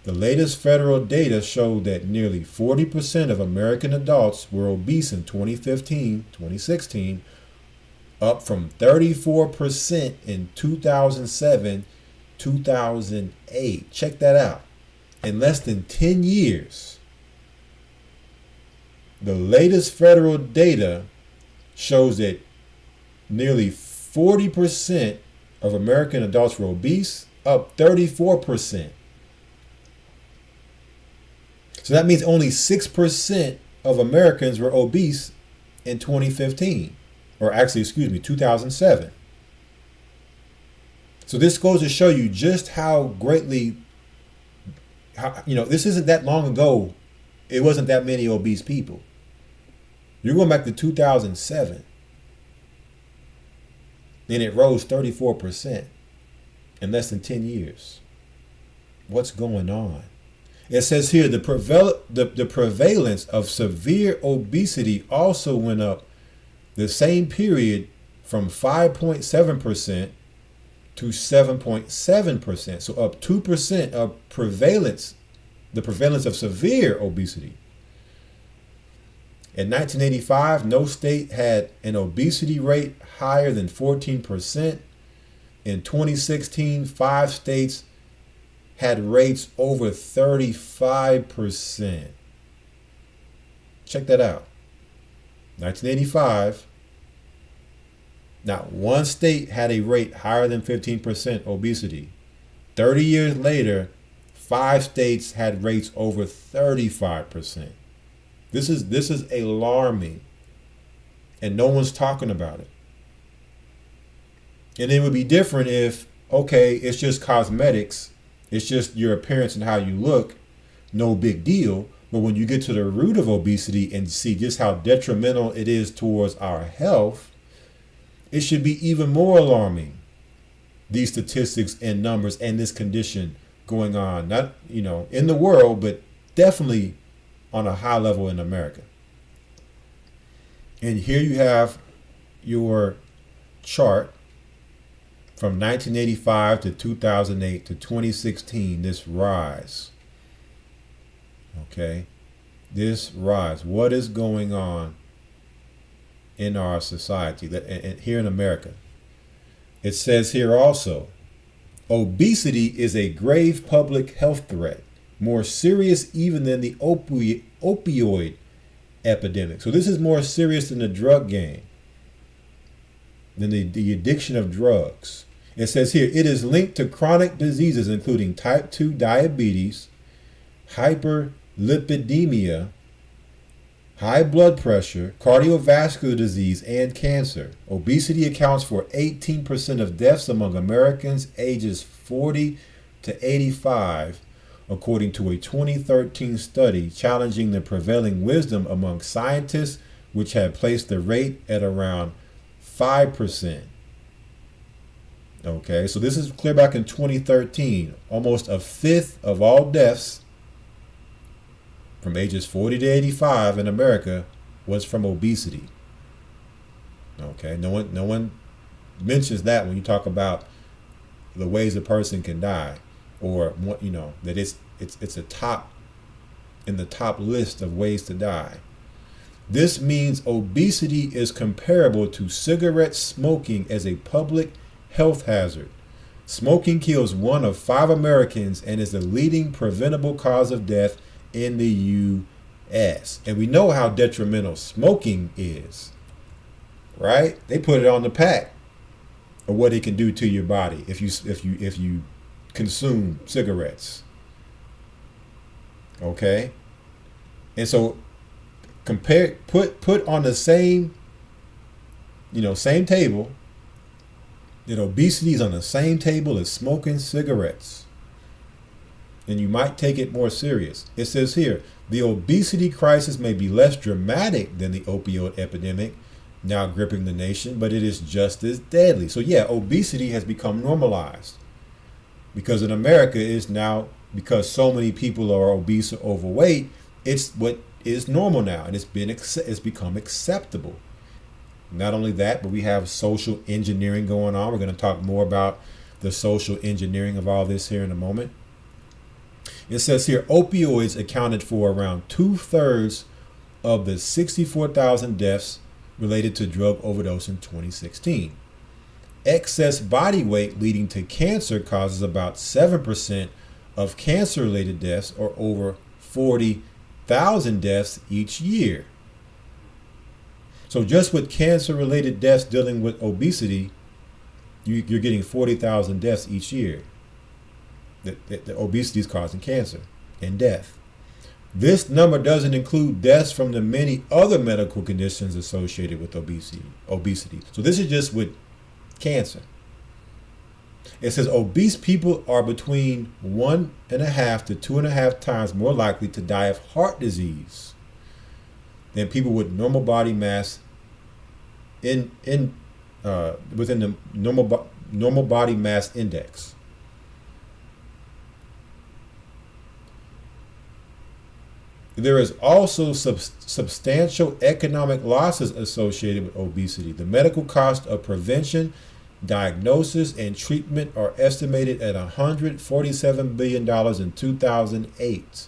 The latest federal data showed that nearly 40% of American adults were obese in 2016, up from 34% in 2007, 2008. Check that out. In less than 10 years, the latest federal data shows that nearly 40% of American adults were obese, up 34%. So that means only 6% of Americans were obese in 2015, or actually, 2007. So this goes to show you just how greatly, this isn't that long ago. It wasn't that many obese people. You're going back to 2007. And it rose 34% in less than 10 years. What's going on? It says here the prevalence of severe obesity also went up the same period from 5.7% to 7.7%. So up 2% of the prevalence of severe obesity. In 1985, no state had an obesity rate higher than 14%. In 2016, 5 states had rates over 35%. Check that out. 1985, not one state had a rate higher than 15% obesity. 30 years later, 5 states had rates over 35%. This is alarming, and no one's talking about it. And it would be different if, okay, it's just cosmetics, it's just your appearance and how you look, no big deal. But when you get to the root of obesity and see just how detrimental it is towards our health, it should be even more alarming. These statistics and numbers and this condition going on, not, in the world, but definitely on a high level in America. And here you have your chart from 1985 to 2008 to 2016, this rise. Okay, this rise. What is going on in our society, here in America? It says here also, obesity is a grave public health threat, more serious even than the opioid epidemic. So this is more serious than the drug game, than the addiction of drugs. It says here, it is linked to chronic diseases including type 2 diabetes, hyperlipidemia, high blood pressure, cardiovascular disease, and cancer. Obesity accounts for 18% of deaths among Americans ages 40 to 85, according to a 2013 study challenging the prevailing wisdom among scientists, which had placed the rate at around 5%. Okay, so this is clear back in 2013. Almost a fifth of all deaths from ages 40 to 85 in America was from obesity. Okay, no one mentions that when you talk about the ways a person can die, or that it's in the top list of ways to die. This means obesity is comparable to cigarette smoking as a public health hazard. Smoking kills 1 of 5 Americans and is the leading preventable cause of death in the U.S. And we know how detrimental smoking is, right? They put it on the pack of what it can do to your body if you consume cigarettes. Okay? And so put on the same table, that obesity is on the same table as smoking cigarettes, and you might take it more serious. It says here, the obesity crisis may be less dramatic than the opioid epidemic now gripping the nation, but it is just as deadly. So yeah, obesity has become normalized because in America is now, because so many people are obese or overweight, it's what is normal now, and it's become acceptable. Not only that, but we have social engineering going on. We're going to talk more about the social engineering of all this here in a moment. It says here, opioids accounted for around 2/3 of the 64,000 deaths related to drug overdose in 2016. Excess body weight leading to cancer causes about 7% of cancer-related deaths, or over 40,000 deaths each year. So just with cancer-related deaths dealing with obesity, you're getting 40,000 deaths each year. The obesity is causing cancer and death. This number doesn't include deaths from the many other medical conditions associated with obesity. So this is just with cancer. It says obese people are between 1.5 to 2.5 times more likely to die of heart disease than people with normal body mass within the normal body mass index. There is also substantial economic losses associated with obesity. The medical cost of prevention, diagnosis, and treatment are estimated at $147 billion in 2008.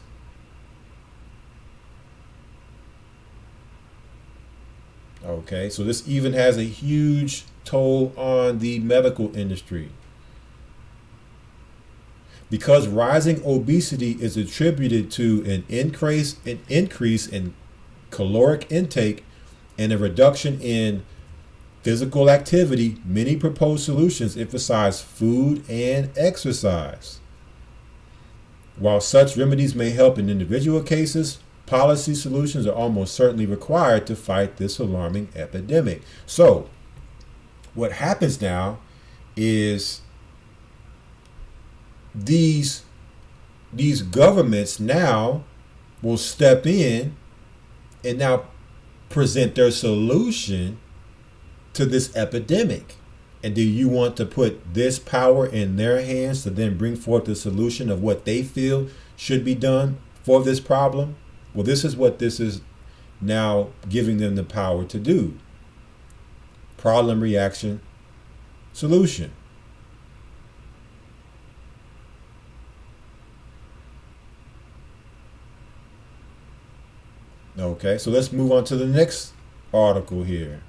Okay, so this even has a huge toll on the medical industry. Because rising obesity is attributed to an increase in caloric intake and a reduction in physical activity, many proposed solutions emphasize food and exercise. While such remedies may help in individual cases, policy solutions are almost certainly required to fight this alarming epidemic. So, what happens now is these governments now will step in and now present their solution to this epidemic. And do you want to put this power in their hands to then bring forth the solution of what they feel should be done for this problem? Well, this is what this is now giving them the power to do. Problem, reaction, solution. Okay, so let's move on to the next article here.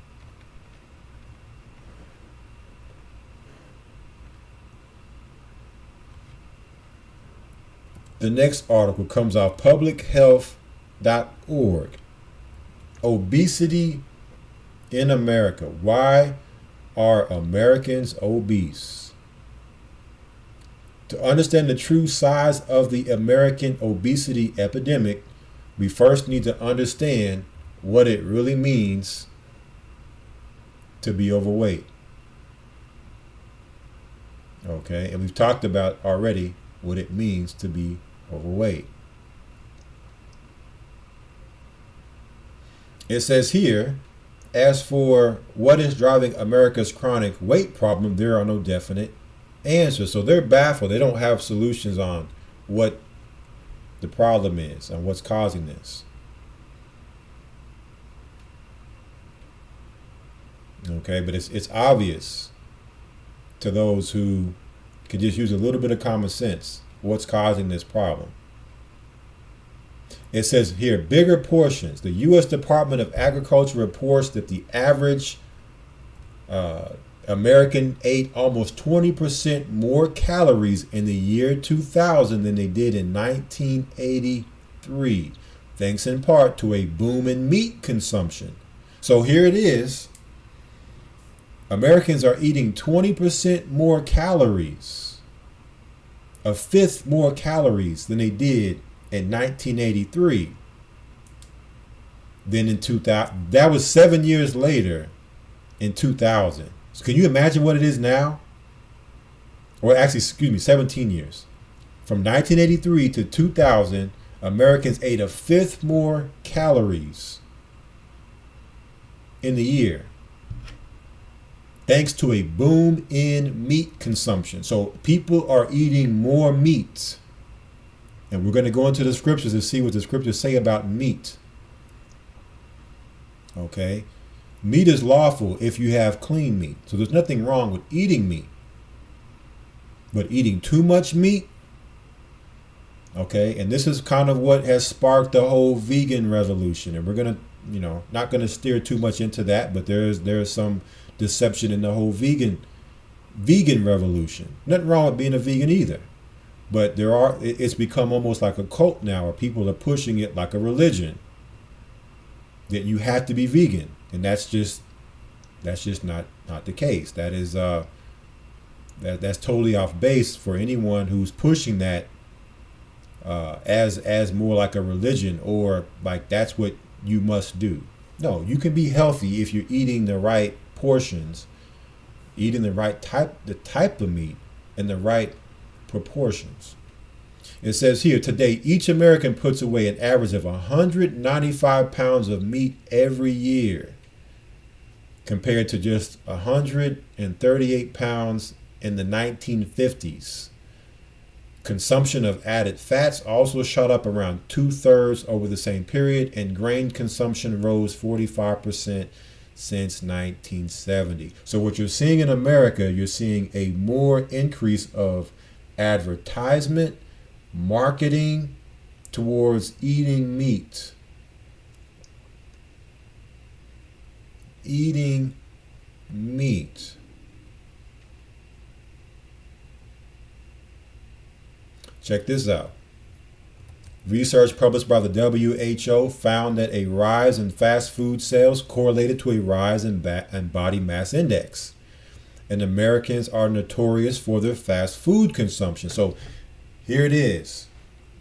The next article comes off publichealth.org. Obesity in America. Why are Americans obese? To understand the true size of the American obesity epidemic, we first need to understand what it really means to be overweight. Okay, and we've talked about already what it means to be overweight. It says here, as for what is driving America's chronic weight problem, there are no definite answers. So they're baffled. They don't have solutions on what the problem is and what's causing this. Okay, but it's obvious to those who could just use a little bit of common sense what's causing this problem. It says here, bigger portions. The U.S. Department of Agriculture reports that the average American ate almost 20% more calories in the year 2000 than they did in 1983, thanks in part to a boom in meat consumption. So here it is. Americans are eating 20% more calories, a fifth more calories than they did in 1983 than in 2000. That was 7 years later in 2000. So can you imagine what it is now? Or actually, 17 years. From 1983 to 2000, Americans ate a fifth more calories in the year, thanks to a boom in meat consumption. So people are eating more meat. And we're going to go into the scriptures and see what the scriptures say about meat. Okay? Meat is lawful if you have clean meat. So there's nothing wrong with eating meat. But eating too much meat, okay, and this is kind of what has sparked the whole vegan revolution. And we're going to, not going to steer too much into that, but there's some deception in the whole vegan revolution. Nothing wrong with being a vegan either. But it's become almost like a cult now, where people are pushing it like a religion, that you have to be vegan. And that's just not the case. That is that's totally off base for anyone who's pushing that as more like a religion, or like that's what you must do. No, you can be healthy if you're eating the right portions, eating the type of meat, in the right proportions. It says here, today each American puts away an average of 195 pounds of meat every year, compared to just 138 pounds in the 1950s. Consumption of added fats also shot up around 2/3 over the same period, and grain consumption rose 45% since 1970. So what you're seeing in America, you're seeing a more increase of advertisement, marketing towards eating meat. Eating meat. Check this out. Research published by the WHO found that a rise in fast food sales correlated to a rise in body mass index. And Americans are notorious for their fast food consumption. So here it is.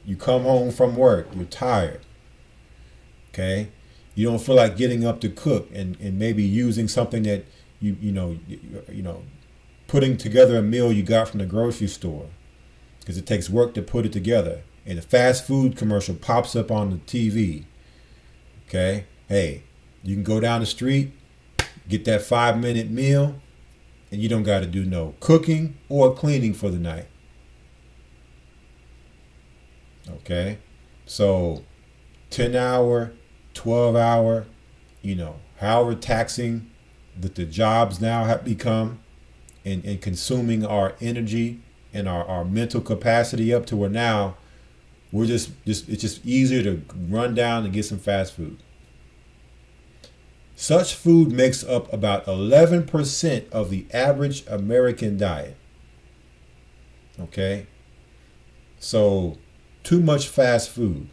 You come home from work, you're tired. Okay? You don't feel like getting up to cook and maybe using something that you know, putting together a meal you got from the grocery store, because it takes work to put it together. And a fast food commercial pops up on the TV. Okay? Hey, you can go down the street, get that 5-minute meal, and you don't got to do no cooking or cleaning for the night. Okay? So 10-hour, 12-hour, however taxing that the jobs now have become, and consuming our energy and our mental capacity up to where now it's just easier to run down and get some fast food. Such food makes up about 11% of the average American diet. Okay? So, too much fast food.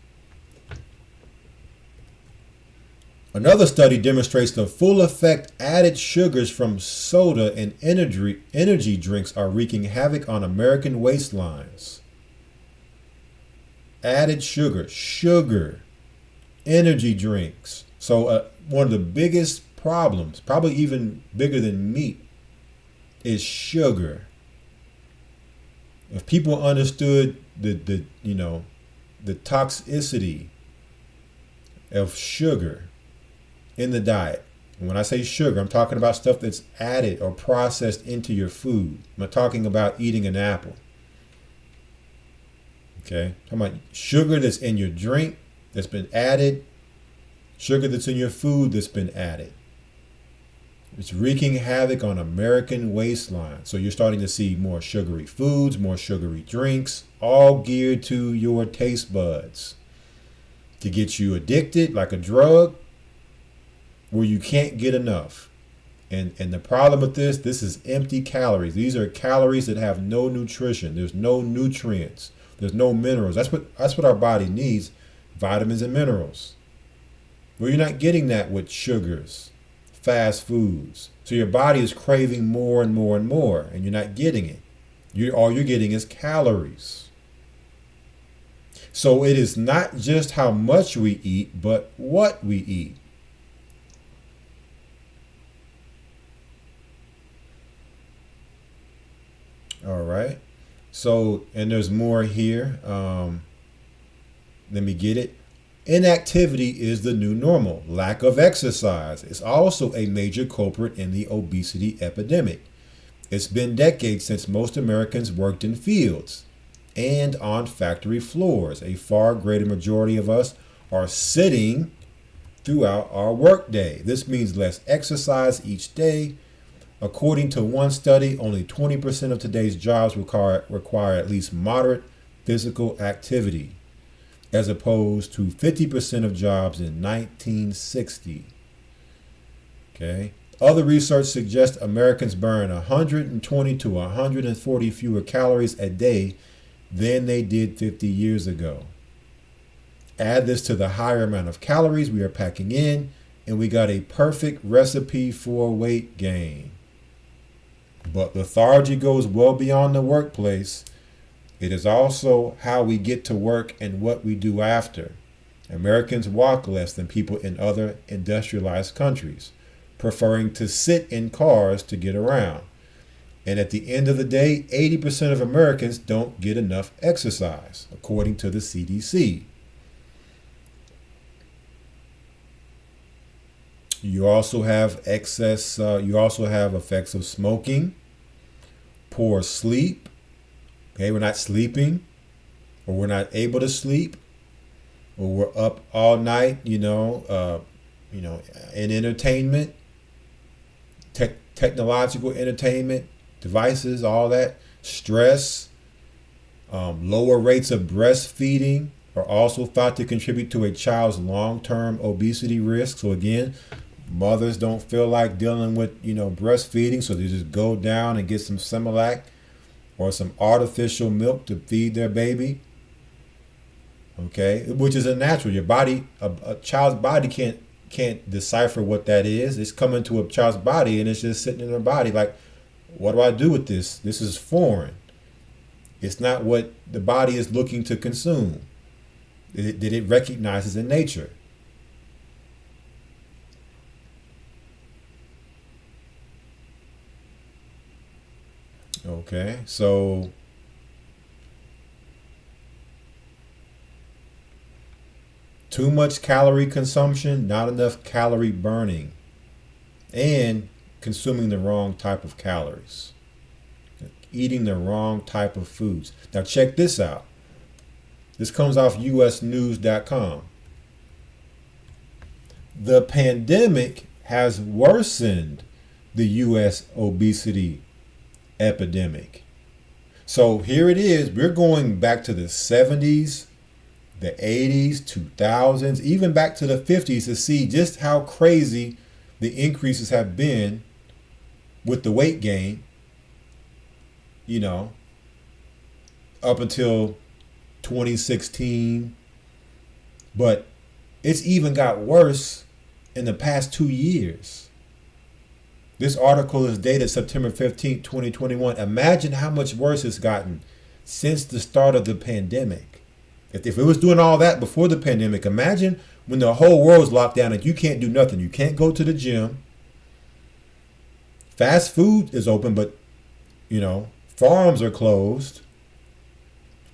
Another study demonstrates the full effect added sugars from soda and energy drinks are wreaking havoc on American waistlines. Added sugar, energy drinks. So one of the biggest problems, probably even bigger than meat, is sugar. If people understood the toxicity of sugar in the diet. And when I say sugar, I'm talking about stuff that's added or processed into your food. I'm not talking about eating an apple. Okay? I'm talking about sugar that's in your drink that's been added, sugar that's in your food that's been added. It's wreaking havoc on American waistlines. So you're starting to see more sugary foods, more sugary drinks, all geared to your taste buds to get you addicted like a drug, where you can't get enough. And the problem with this is empty calories. These are calories that have no nutrition. There's no nutrients. There's no minerals. That's what our body needs, vitamins and minerals. Well, you're not getting that with sugars, fast foods. So your body is craving more and more and more, and you're not getting it. All you're getting is calories. So it is not just how much we eat, but what we eat. All right. So, and there's more here. Let me get it. Inactivity is the new normal. Lack of exercise is also a major culprit in the obesity epidemic. It's been decades since most Americans worked in fields and on factory floors. A far greater majority of us are sitting throughout our workday. This means less exercise each day. According to one study, only 20% of today's jobs require at least moderate physical activity, as opposed to 50% of jobs in 1960. Okay. Other research suggests Americans burn 120 to 140 fewer calories a day than they did 50 years ago. Add this to the higher amount of calories we are packing in, and we got a perfect recipe for weight gain. But lethargy goes well beyond the workplace. It is also how we get to work and what we do after. Americans walk less than people in other industrialized countries, preferring to sit in cars to get around. And at the end of the day, 80% of Americans don't get enough exercise, according to the CDC. You also have effects of smoking, poor sleep. Okay, we're not sleeping, or we're not able to sleep, or we're up all night, in entertainment, technological entertainment, devices, all that. Stress, lower rates of breastfeeding are also thought to contribute to a child's long-term obesity risk. So again, mothers don't feel like dealing with, breastfeeding, so they just go down and get some Similac or some artificial milk to feed their baby. Okay, which is unnatural. Your body, a child's body can't decipher what that is. It's coming to a child's body and it's just sitting in their body like, what do I do with this? This is foreign. It's not what the body is looking to consume. That it recognizes in nature. Okay, so too much calorie consumption, not enough calorie burning, and consuming the wrong type of calories, eating the wrong type of foods. Now check this out. This comes off usnews.com. The pandemic has worsened the U.S. obesity epidemic. So here it is. We're going back to the 70s, the 80s, 2000s, even back to the 50s to see just how crazy the increases have been with the weight gain, up until 2016. But it's even got worse in the past 2 years. This article is dated September 15th, 2021. Imagine how much worse it's gotten since the start of the pandemic. If it was doing all that before the pandemic, imagine when the whole world's locked down and you can't do nothing. You can't go to the gym. Fast food is open, but, farms are closed.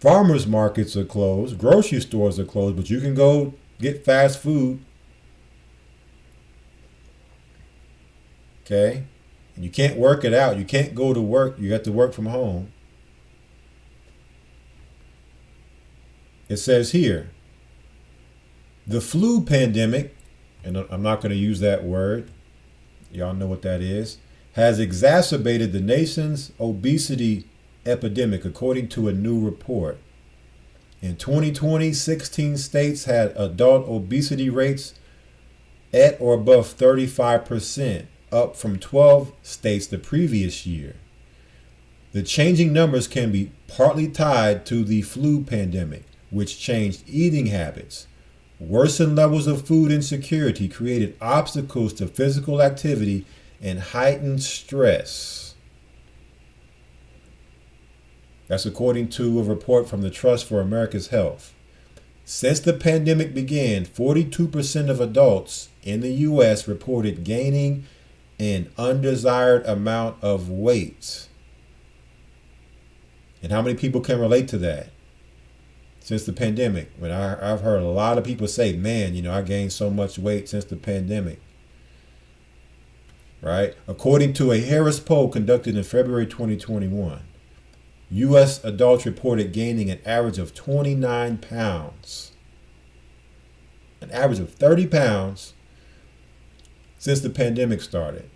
Farmers markets are closed. Grocery stores are closed, but you can go get fast food. Okay? And you can't work it out. You can't go to work. You have to work from home. It says here, the flu pandemic, and I'm not going to use that word. Y'all know what that is, has exacerbated the nation's obesity epidemic, according to a new report. In 2020, 16 states had adult obesity rates at or above 35%, up from 12 states the previous year. The changing numbers can be partly tied to the flu pandemic, which changed eating habits. Worsened levels of food insecurity created obstacles to physical activity and heightened stress. That's according to a report from the Trust for America's Health. Since the pandemic began, 42% of adults in the U.S. reported gaining an undesired amount of weight. And how many people can relate to that? Since the pandemic, when I've heard a lot of people say, man, I gained so much weight since the pandemic. Right? According to a Harris poll conducted in February 2021, U.S. adults reported gaining an average of 29 pounds. An average of 30 pounds since the pandemic started.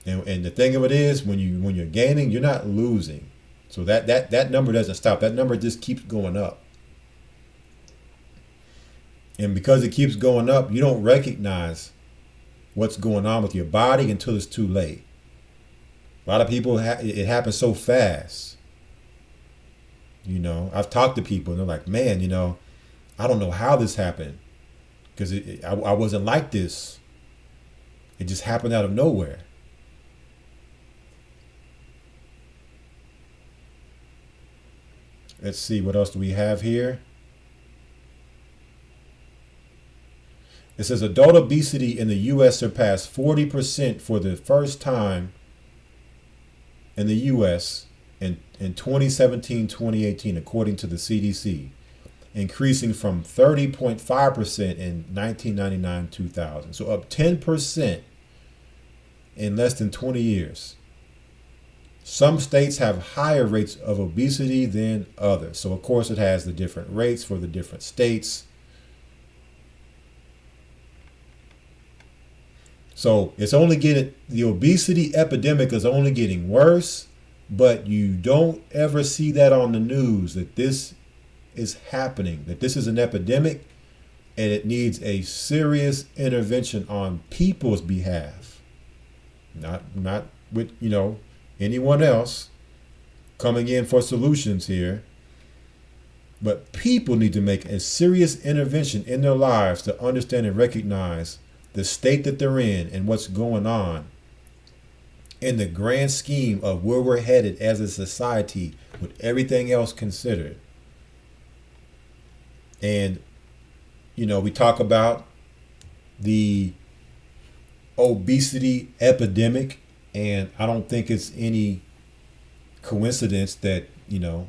And the thing of it is, when you're gaining, you're not losing. So that number doesn't stop. That number just keeps going up. And because it keeps going up, you don't recognize what's going on with your body until it's too late. A lot of people, it happens so fast. I've talked to people and they're like, man, I don't know how this happened. Because I wasn't like this. It just happened out of nowhere. Let's see, what else do we have here? It says adult obesity in the U.S. surpassed 40% for the first time in the U.S. in 2017-2018, according to the CDC, increasing from 30.5% in 1999-2000. So up 10% in less than 20 years. Some states have higher rates of obesity than others. So of course it has the different rates for the different states. So it's only getting, the obesity epidemic is only getting worse, but you don't ever see that on the news, that this is happening, that this is an epidemic and it needs a serious intervention on people's behalf. Not with, anyone else coming in for solutions here. But people need to make a serious intervention in their lives to understand and recognize the state that they're in and what's going on in the grand scheme of where we're headed as a society with everything else considered. And, we talk about the obesity epidemic, and I don't think it's any coincidence that, Elder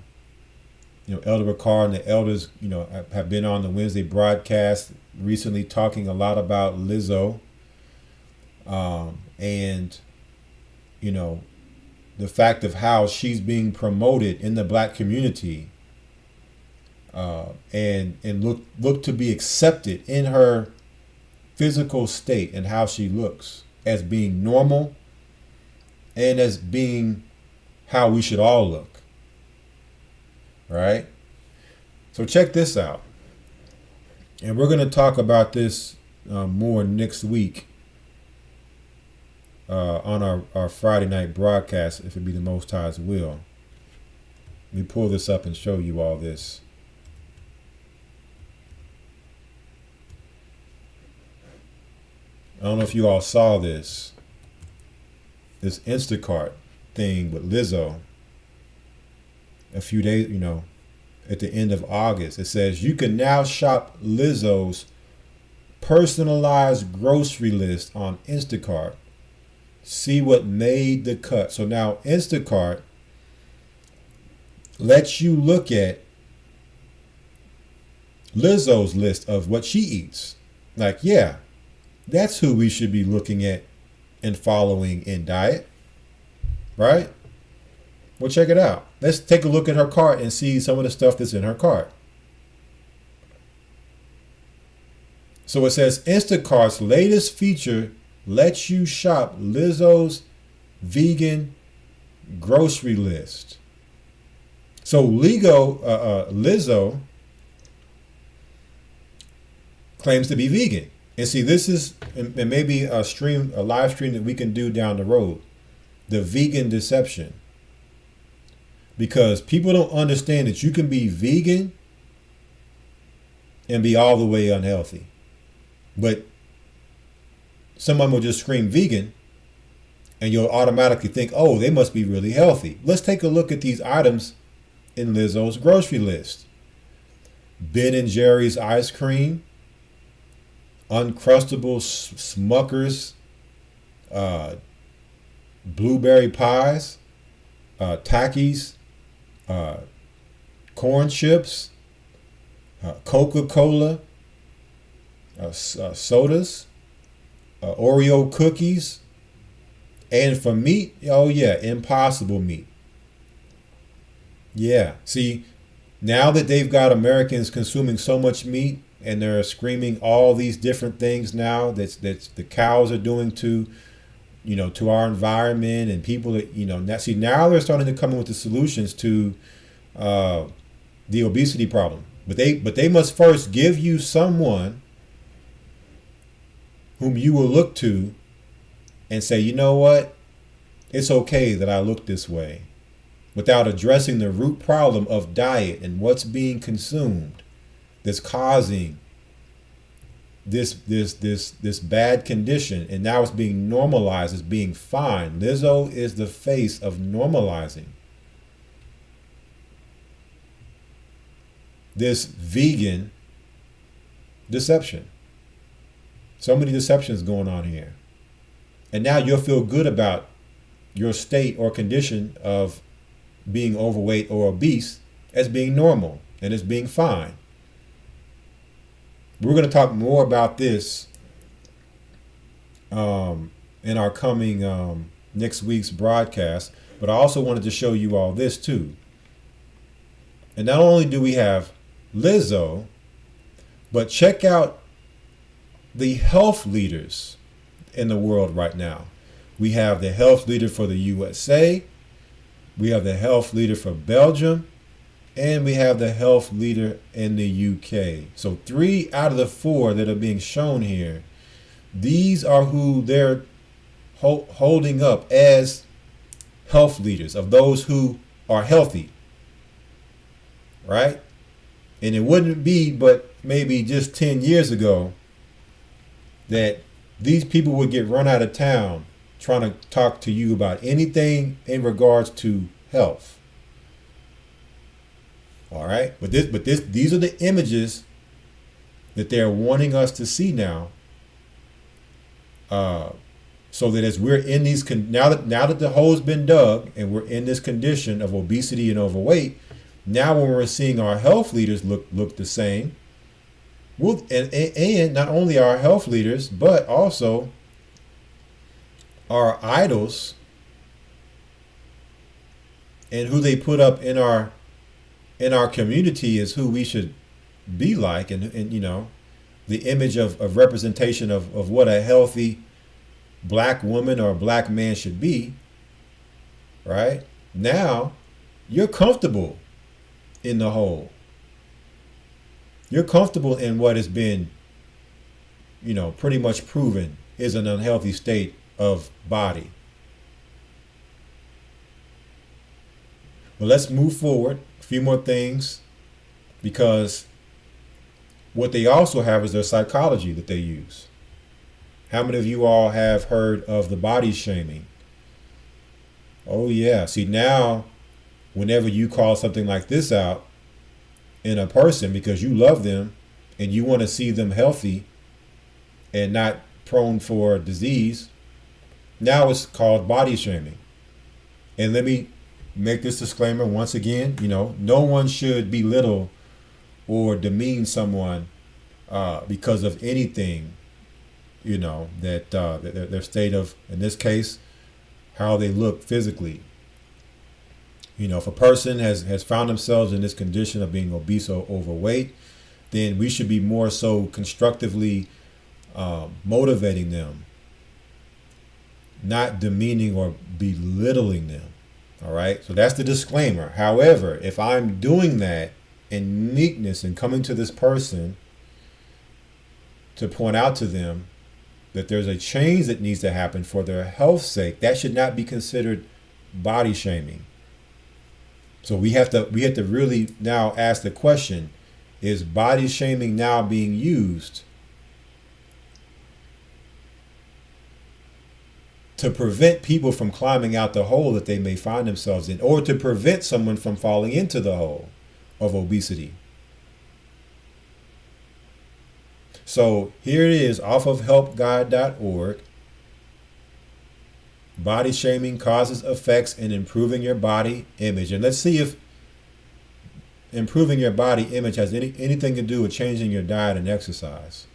Rawchaa and the elders, have been on the Wednesday broadcast recently talking a lot about Lizzo, and, the fact of how she's being promoted in the black community, and look to be accepted in her physical state and how she looks as being normal and as being how we should all look. Right? So check this out. And we're going to talk about this more next week on our Friday night broadcast, if it be the Most High's will. Let me pull this up and show you all this. I don't know if you all saw this Instacart thing with Lizzo a few days, at the end of August. It says you can now shop Lizzo's personalized grocery list on Instacart. See what made the cut. So now Instacart lets you look at Lizzo's list of what she eats. Like, yeah, that's who we should be looking at and following in diet, right? Well, check it out. Let's take a look at her cart and see some of the stuff that's in her cart. So it says Instacart's latest feature lets you shop Lizzo's vegan grocery list. So Lizzo claims to be vegan. And see, this is, and maybe a live stream that we can do down the road, the vegan deception. Because people don't understand that you can be vegan and be all the way unhealthy. But someone will just scream vegan and you'll automatically think, oh, they must be really healthy. Let's take a look at these items in Lizzo's grocery list. Ben & Jerry's ice cream, Uncrustables Smuckers, blueberry pies, Takis, corn chips, Coca-Cola, sodas, Oreo cookies, and for meat, oh yeah, Impossible meat. Yeah, see, now that they've got Americans consuming so much meat and they're screaming all these different things now that's the cows are doing to, to our environment and people that, now they're starting to come in with the solutions to the obesity problem. But they must first give you someone whom you will look to and say, you know what? It's okay that I look this way, without addressing the root problem of diet and what's being consumed that's causing this bad condition. And now it's being normalized as being fine. Lizzo is the face of normalizing. this vegan deception. So many deceptions going on here. And now you'll feel good about your state or condition of being overweight or obese as being normal and as being fine. We're going to talk more about this in our coming next week's broadcast, but I also wanted to show you all this too. And not only do we have Lizzo, but check out the health leaders in the world right now. We have the health leader for the USA, we have the health leader for Belgium, and we have the health leader in the UK. So 3 out of the 4 that are being shown here, these are who they're holding up as health leaders of those who are healthy, right? And it wouldn't be but maybe just 10 years ago that these people would get run out of town trying to talk to you about anything in regards to health. All right, these are the images that they're wanting us to see now, so that as we're in these now that the hole's been dug and we're in this condition of obesity and overweight, now when we're seeing our health leaders look the same, and not only our health leaders, but also our idols and who they put up in our community is who we should be like, and you know, the image of representation of what a healthy black woman or a black man should be, right? Now you're comfortable in the hole. You're comfortable in what has been, you know, pretty much proven is an unhealthy state of body. Well, let's move forward. A few more things, because what they also have is their psychology that they use. How many of you all have heard of the body shaming? Oh yeah. See, now whenever you call something like this out in a person because you love them and you want to see them healthy and not prone for disease, now it's called body shaming. And let me make this disclaimer once again, you know, no one should belittle or demean someone because of anything, you know, that their state of, in this case, how they look physically. You know, if a person has found themselves in this condition of being obese or overweight, then we should be more so constructively motivating them, not demeaning or belittling them. All right, so that's the disclaimer. However, if I'm doing that in meekness and coming to this person to point out to them that there's a change that needs to happen for their health's sake, that should not be considered body shaming. So we have to really now ask the question, is body shaming now being used to prevent people from climbing out the hole that they may find themselves in, or to prevent someone from falling into the hole of obesity? So here it is off of helpguide.org. Body shaming causes effects in improving your body image. And let's see if improving your body image has anything to do with changing your diet and exercise,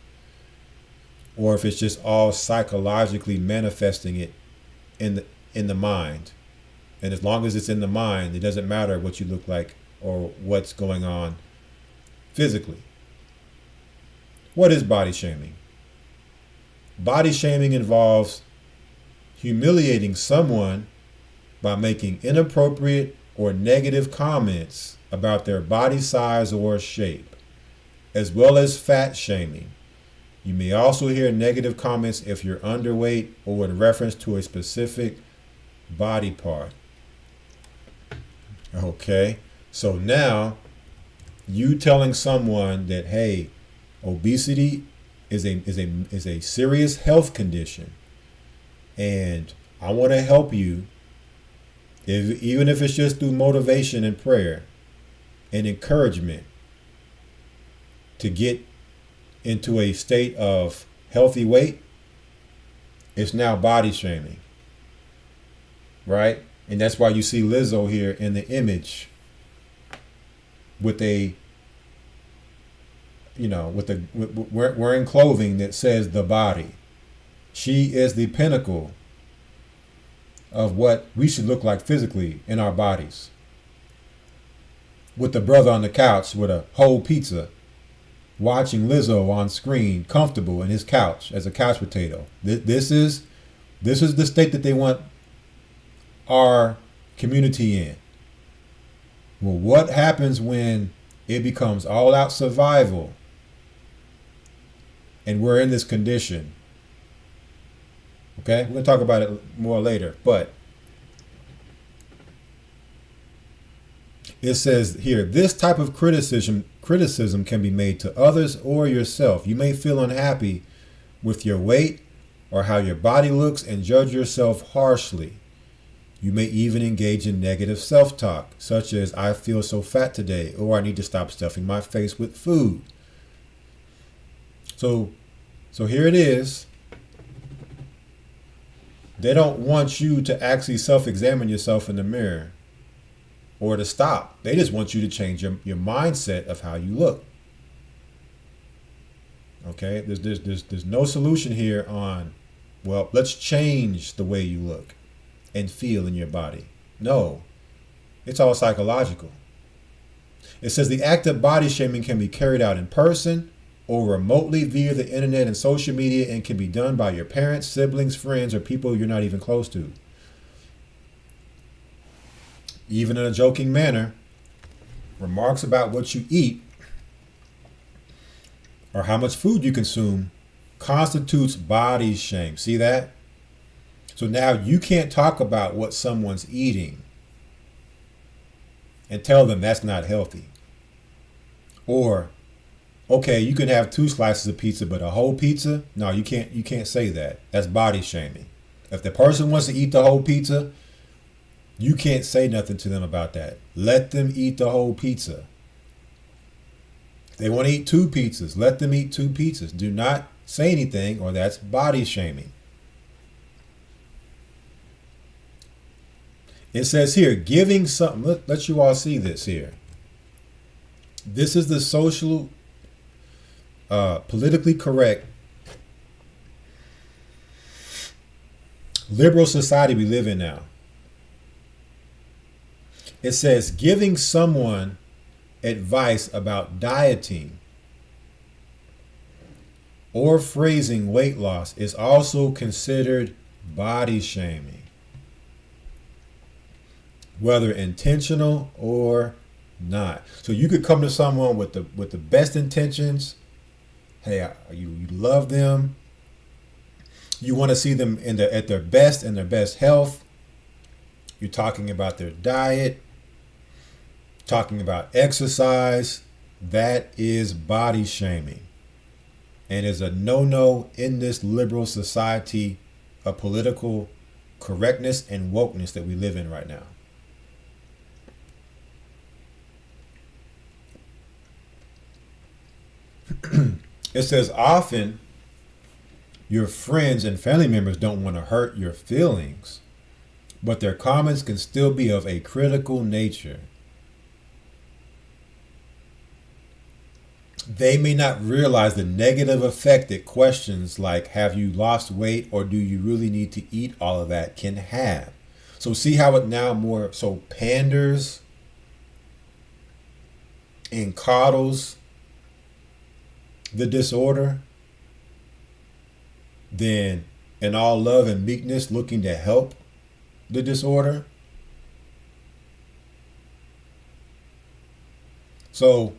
or if it's just all psychologically manifesting it in the mind. And as long as it's in the mind, it doesn't matter what you look like or what's going on physically. What is body shaming? Body shaming involves humiliating someone by making inappropriate or negative comments about their body size or shape, as well as fat shaming. You may also hear negative comments if you're underweight or in reference to a specific body part. Okay, so now you telling someone that, hey, obesity is a serious health condition, and I want to help you, even if it's just through motivation and prayer and encouragement, to get into a state of healthy weight, it's now body shaming, right? And that's why you see Lizzo here in the image with wearing clothing that says the body. She is the pinnacle of what we should look like physically in our bodies. With the brother on the couch with a whole pizza, watching Lizzo on screen, comfortable in his couch as a couch potato. This is the state that they want our community in. Well, what happens when it becomes all out survival and we're in this condition? Okay, we're going to talk about it more later, but it says here, this type of criticism can be made to others or yourself. You may feel unhappy with your weight or how your body looks and judge yourself harshly. You may even engage in negative self-talk, such as, I feel so fat today, or I need to stop stuffing my face with food. So here it is. They don't want you to actually self-examine yourself in the mirror or to stop. They just want you to change your mindset of how you look. Okay? There's no solution here on, well, let's change the way you look and feel in your body. No. It's all psychological. It says the act of body shaming can be carried out in person or remotely via the internet and social media, and can be done by your parents, siblings, friends, or people you're not even close to. Even in a joking manner, remarks about what you eat or how much food you consume constitutes body shame. See that? So now you can't talk about what someone's eating and tell them that's not healthy. Or, okay, you can have 2 slices of pizza, but a whole pizza? No, you can't say that. That's body shaming. If the person wants to eat the whole pizza, you can't say nothing to them about that. Let them eat the whole pizza. If they want to eat 2 pizzas, let them eat 2 pizzas. Do not say anything, or that's body shaming. It says here, giving something, let you all see this here. This is the social, politically correct, liberal society we live in now. It says giving someone advice about dieting or phrasing weight loss is also considered body shaming, whether intentional or not. So you could come to someone with the best intentions. Hey, you love them. You want to see them at their best and their best health. You're talking about their diet, talking about exercise. That is body shaming, and is a no-no in this liberal society of political correctness and wokeness that we live in right now. It says often your friends and family members don't want to hurt your feelings, but their comments can still be of a critical nature. They may not realize the negative effect that questions like, have you lost weight, or do you really need to eat all of that, can have. So see how it now more so panders and coddles the disorder than in all love and meekness looking to help the disorder. So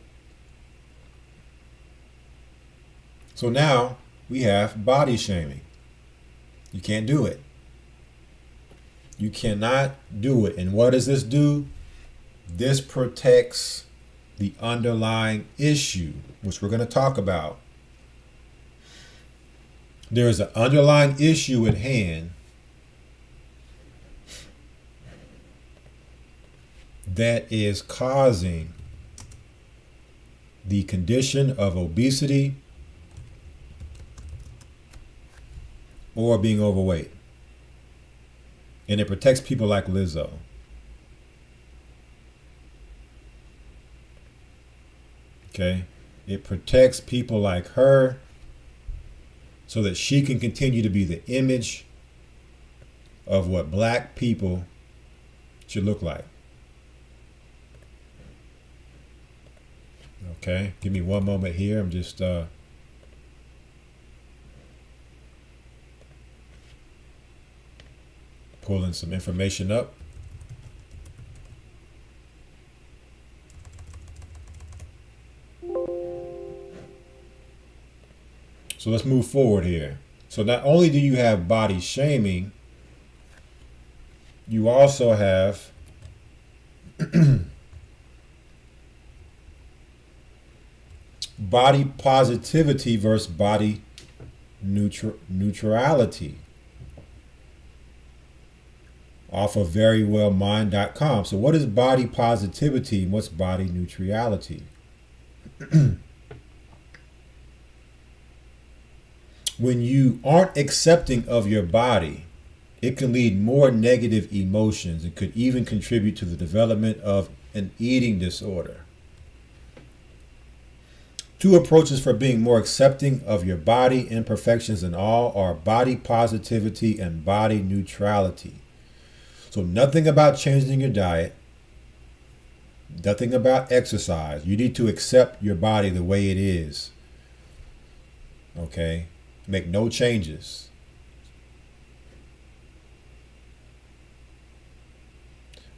now we have body shaming. You can't do it. You cannot do it. And what does this do? This protects the underlying issue, which we're going to talk about. There is an underlying issue at hand that is causing the condition of obesity or being overweight. And it protects people like Lizzo. Okay? It protects people like her so that she can continue to be the image of what black people should look like. Okay, give me one moment here. I'm just pulling some information up. So let's move forward here. So not only do you have body shaming, you also have body positivity versus body neutrality off of verywellmind.com. So what is body positivity and what's body neutrality? When you aren't accepting of your body, it can lead more negative emotions and could even contribute to the development of an eating disorder. Two approaches for being more accepting of your body imperfections and all are body positivity and body neutrality. So nothing about changing your diet, nothing about exercise. You need to accept your body the way it is. Okay? Make no changes.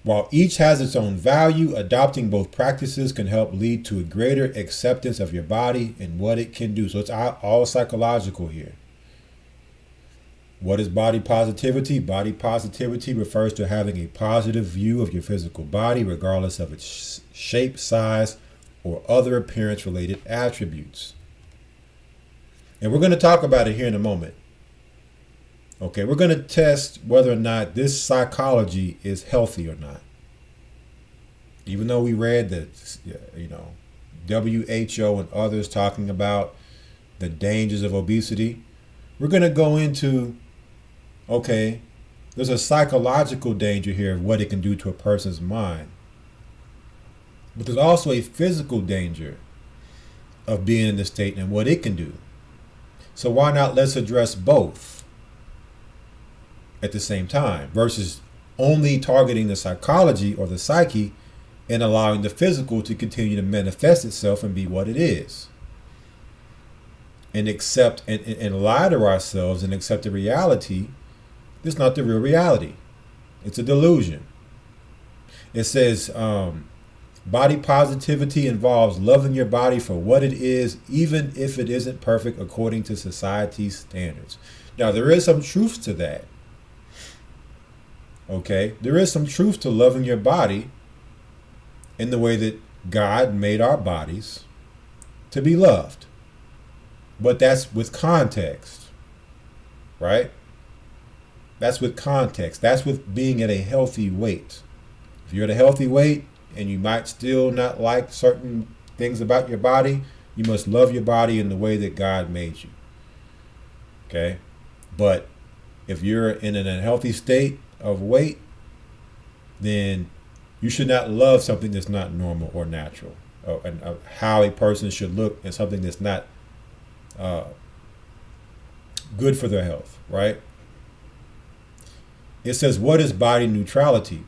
While each has its own value, adopting both practices can help lead to a greater acceptance of your body and what it can do. So it's all psychological here. What is body positivity? Body positivity refers to having a positive view of your physical body, regardless of its shape, size, or other appearance-related attributes. And we're going to talk about it here in a moment. Okay, we're going to test whether or not this psychology is healthy or not. Even though we read that, WHO and others talking about the dangers of obesity, we're going to go into, okay, there's a psychological danger here of what it can do to a person's mind. But there's also a physical danger of being in this state and what it can do. So why not let's address both at the same time versus only targeting the psychology or the psyche and allowing the physical to continue to manifest itself and be what it is. And accept and lie to ourselves and accept the reality that's not the real reality. It's a delusion. It says body positivity involves loving your body for what it is, even if it isn't perfect according to society's standards. Now, there is some truth to that. Okay? There is some truth to loving your body in the way that God made our bodies to be loved. But that's with context, right? That's with context. That's with being at a healthy weight. If you're at a healthy weight and you might still not like certain things about your body, you must love your body in the way that God made you. Okay? But if you're in an unhealthy state of weight, then you should not love something that's not normal or natural, and how a person should look and something that's not good for their health, right? It says, what is body neutrality?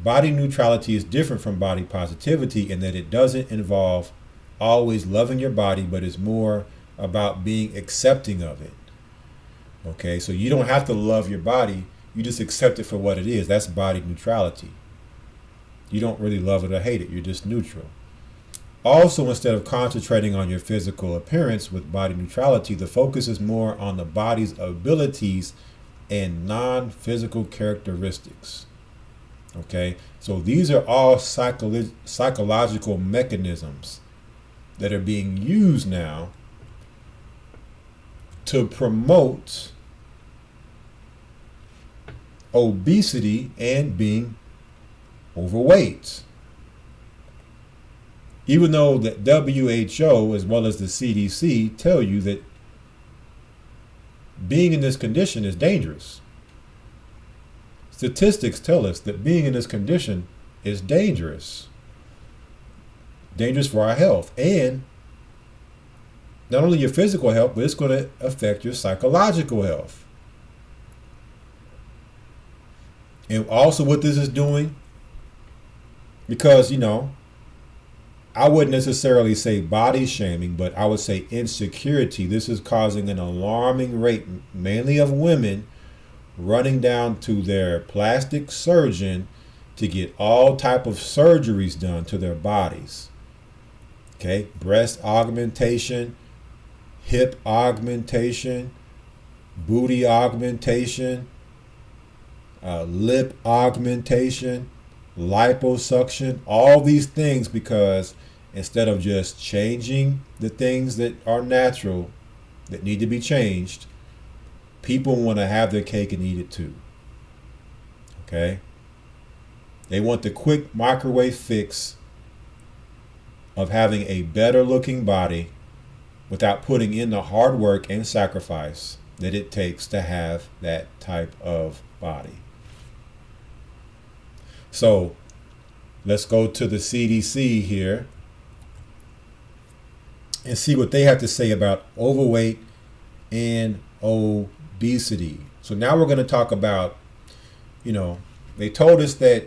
Body neutrality is different from body positivity in that it doesn't involve always loving your body, but is more about being accepting of it. Okay, so you don't have to love your body, you just accept it for what it is. That's body neutrality. You don't really love it or hate it, you're just neutral. Also, instead of concentrating on your physical appearance with body neutrality, the focus is more on the body's abilities and non-physical characteristics. Okay, so these are all psychological mechanisms that are being used now to promote obesity and being overweight. Even though the WHO as well as the CDC tell you that being in this condition is dangerous. Statistics tell us that being in this condition is dangerous. Dangerous for our health. And not only your physical health, but it's going to affect your psychological health. And also what this is doing, because, I wouldn't necessarily say body shaming, but I would say insecurity. This is causing an alarming rate, mainly of women, running down to their plastic surgeon to get all type of surgeries done to their bodies. Okay, breast augmentation, hip augmentation, booty augmentation, lip augmentation, liposuction, all these things, because instead of just changing the things that are natural that need to be changed, people want to have their cake and eat it too. Okay? They want the quick microwave fix of having a better looking body without putting in the hard work and sacrifice that it takes to have that type of body. So let's go to the CDC here and see what they have to say about overweight and obesity. So now we're going to talk about, they told us that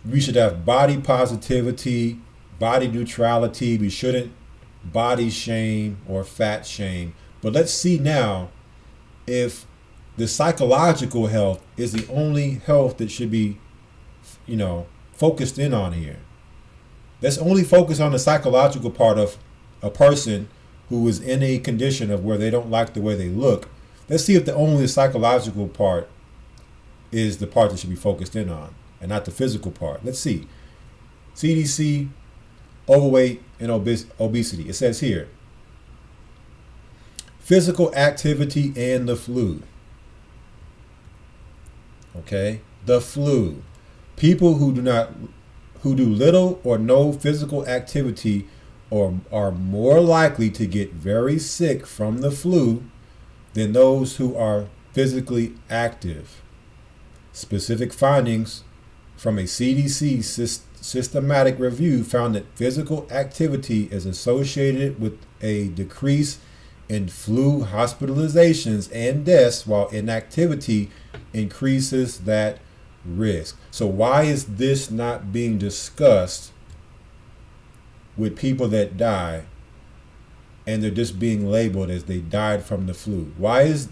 we should have body positivity, body neutrality. We shouldn't body shame or fat shame. But let's see now if the psychological health is the only health that should be, focused in on here. Let's only focus on the psychological part of a person who is in a condition of where they don't like the way they look. Let's see if the only psychological part is the part that should be focused in on and not the physical part. Let's see. CDC, overweight, and obesity. It says here, physical activity and the flu. Okay, the flu. People who do little or no physical activity are more likely to get very sick from the flu than those who are physically active. Specific findings from a CDC systematic review found that physical activity is associated with a decrease in flu hospitalizations and deaths, while inactivity increases that risk. So why is this not being discussed with people that die and they're just being labeled as they died from the flu? Why is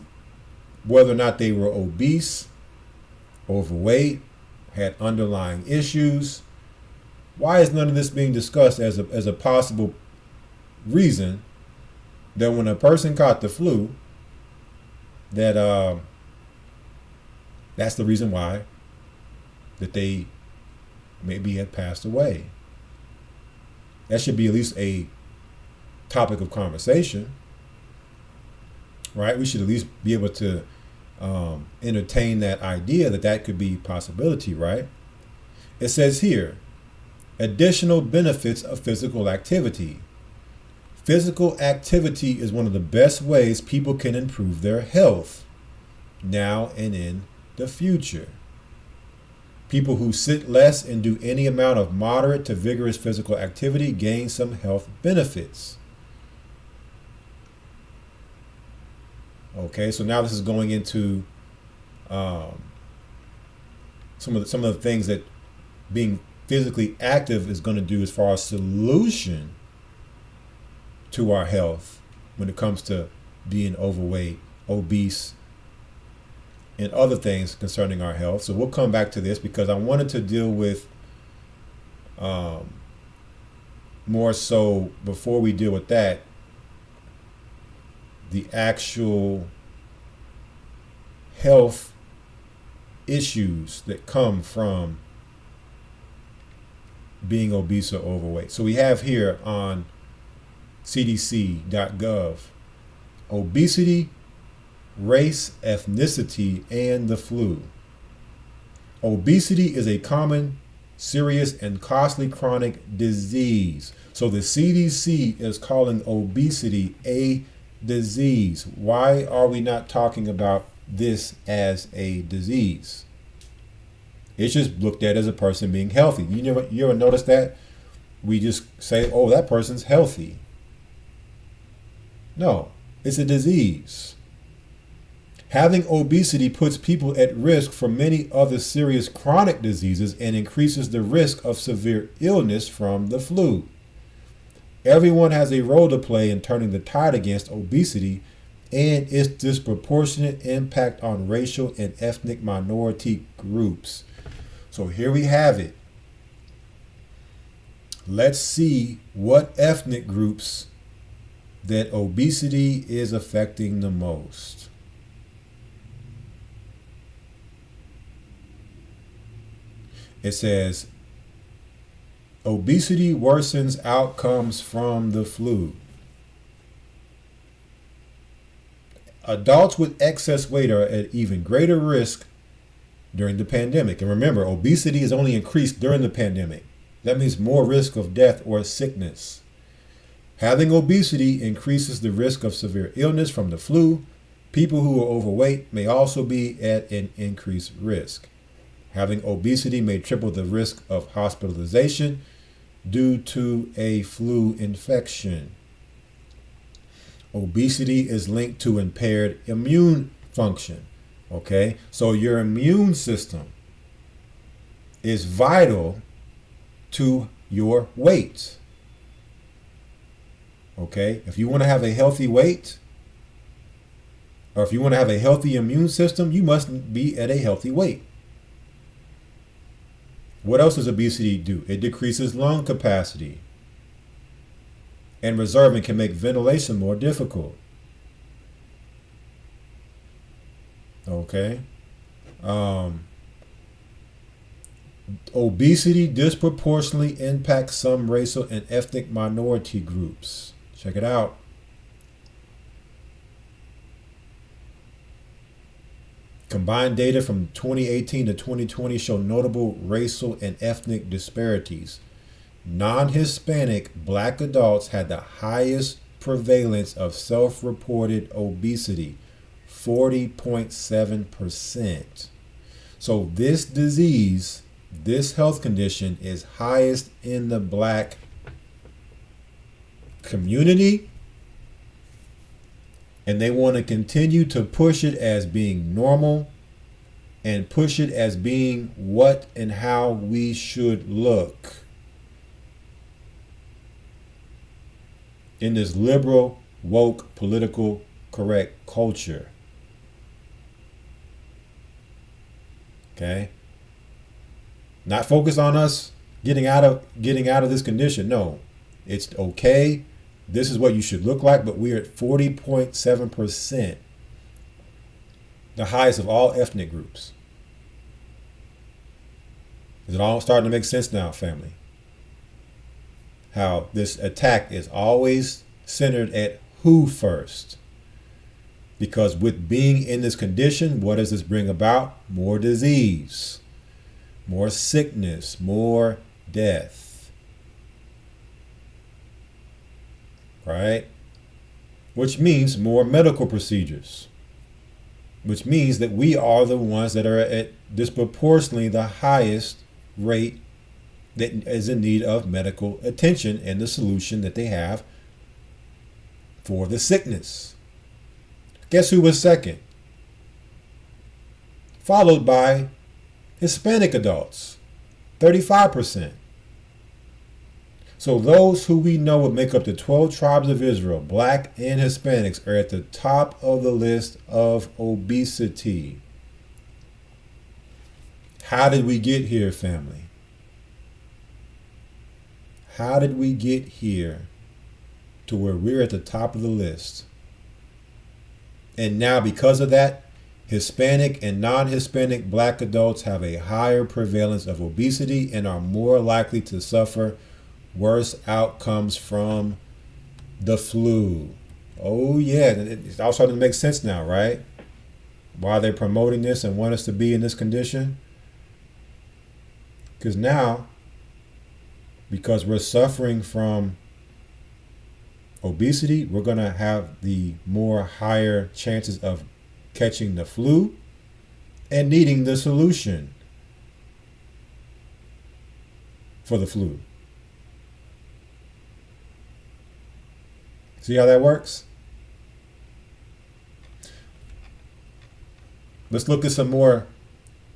whether or not they were obese, overweight, had underlying issues, why is none of this being discussed as a possible reason that when a person caught the flu, that that's the reason why that they maybe had passed away? That should be at least a topic of conversation, right? We should at least be able to entertain that idea that could be a possibility, right? It says here, additional benefits of physical activity. Physical activity is one of the best ways people can improve their health now and in the future. People who sit less and do any amount of moderate to vigorous physical activity gain some health benefits. Okay, so now this is going into some of the things that being physically active is going to do as far as solution to our health when it comes to being overweight, obese, and other things concerning our health. So we'll come back to this because I wanted to deal with more so, before we deal with that, the actual health issues that come from being obese or overweight. So we have here on cdc.gov, obesity, race, ethnicity, and the flu. Obesity is a common serious and costly chronic disease. So the CDC is calling obesity a disease. Why are we not talking about this as a disease? It's just looked at as a person being healthy. You ever notice that? We just say, oh, that person's healthy. No, it's a disease. Having obesity puts people at risk for many other serious chronic diseases and increases the risk of severe illness from the flu. Everyone has a role to play in turning the tide against obesity and its disproportionate impact on racial and ethnic minority groups. So here we have it. Let's see what ethnic groups that obesity is affecting the most. It says, obesity worsens outcomes from the flu. Adults with excess weight are at even greater risk during the pandemic. And remember, obesity is only increased during the pandemic. That means more risk of death or sickness. Having obesity increases the risk of severe illness from the flu. People who are overweight may also be at an increased risk. Having obesity may triple the risk of hospitalization due to a flu infection. Obesity is linked to impaired immune function. Okay, so your immune system is vital to your weight. Okay, if you want to have a healthy weight, or if you want to have a healthy immune system, you must be at a healthy weight. What else does obesity do? It decreases lung capacity, and reserving can make ventilation more difficult. Okay. Obesity disproportionately impacts some racial and ethnic minority groups. Check it out. Combined data from 2018 to 2020 show notable racial and ethnic disparities. Non-Hispanic Black adults had the highest prevalence of self-reported obesity, 40.7%. So this disease, this health condition is highest in the Black community, and they want to continue to push it as being normal and push it as being what and how we should look in this liberal, woke, political correct culture. Okay? Not focused on us getting out of this condition. No. It's okay. This is what you should look like, but we're at 40.7%. The highest of all ethnic groups. Is it all starting to make sense now, family? How this attack is always centered at who first? Because with being in this condition, what does this bring about? More disease, more sickness, more death. Right? Which means more medical procedures. Which means that we are the ones that are at disproportionately the highest rate that is in need of medical attention and the solution that they have for the sickness. Guess who was second? Followed by Hispanic adults, 35%. So those who we know would make up the 12 tribes of Israel, Black and Hispanics, are at the top of the list of obesity. How did we get here, family? How did we get here to where we're at the top of the list? And now because of that, Hispanic and non-Hispanic Black adults have a higher prevalence of obesity and are more likely to suffer worse outcomes from the flu. Oh yeah, it's all starting to make sense now, right? Why they're promoting this and want us to be in this condition. Because now, because we're suffering from obesity, we're going to have the more higher chances of catching the flu and needing the solution for the flu. See how that works? Let's look at some more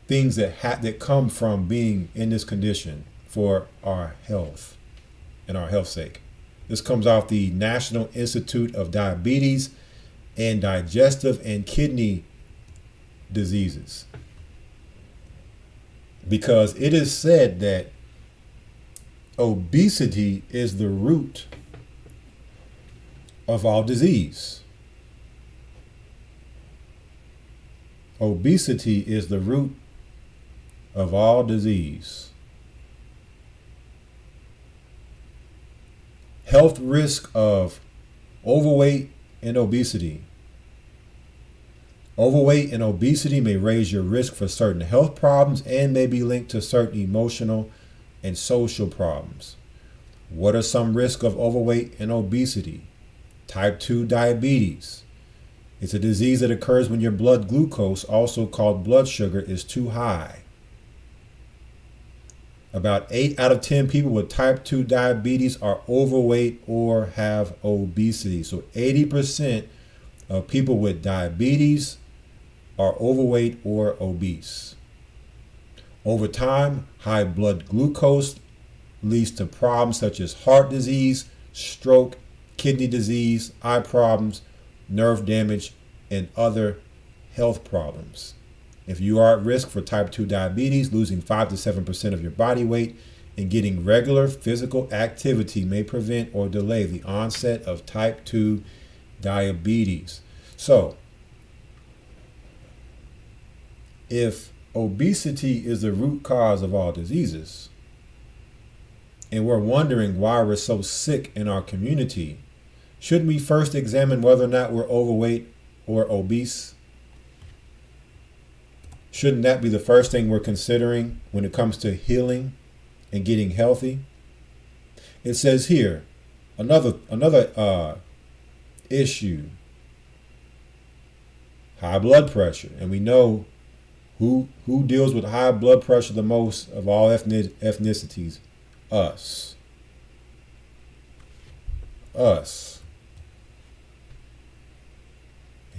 things that come from being in this condition for our health and our health's sake. This comes off the National Institute of Diabetes and Digestive and Kidney Diseases. Because it is said that obesity is the root of all disease. Obesity is the root of all disease. Health risk of overweight and obesity. Overweight and obesity may raise your risk for certain health problems and may be linked to certain emotional and social problems. What are some risks of overweight and obesity? Type 2 diabetes. It's a disease that occurs when your blood glucose, also called blood sugar, is too high. About 8 out of 10 people with type 2 diabetes are overweight or have obesity. So 80% of people with diabetes are overweight or obese. Over time, high blood glucose leads to problems such as heart disease, stroke, kidney disease, eye problems, nerve damage, and other health problems. If you are at risk for type 2 diabetes, losing 5 to 7% of your body weight and getting regular physical activity may prevent or delay the onset of type 2 diabetes. So, if obesity is the root cause of all diseases, and we're wondering why we're so sick in our community, shouldn't we first examine whether or not we're overweight or obese? Shouldn't that be the first thing we're considering when it comes to healing and getting healthy? It says here, another issue, high blood pressure. And we know who deals with high blood pressure the most of all ethnicities? Us. Us.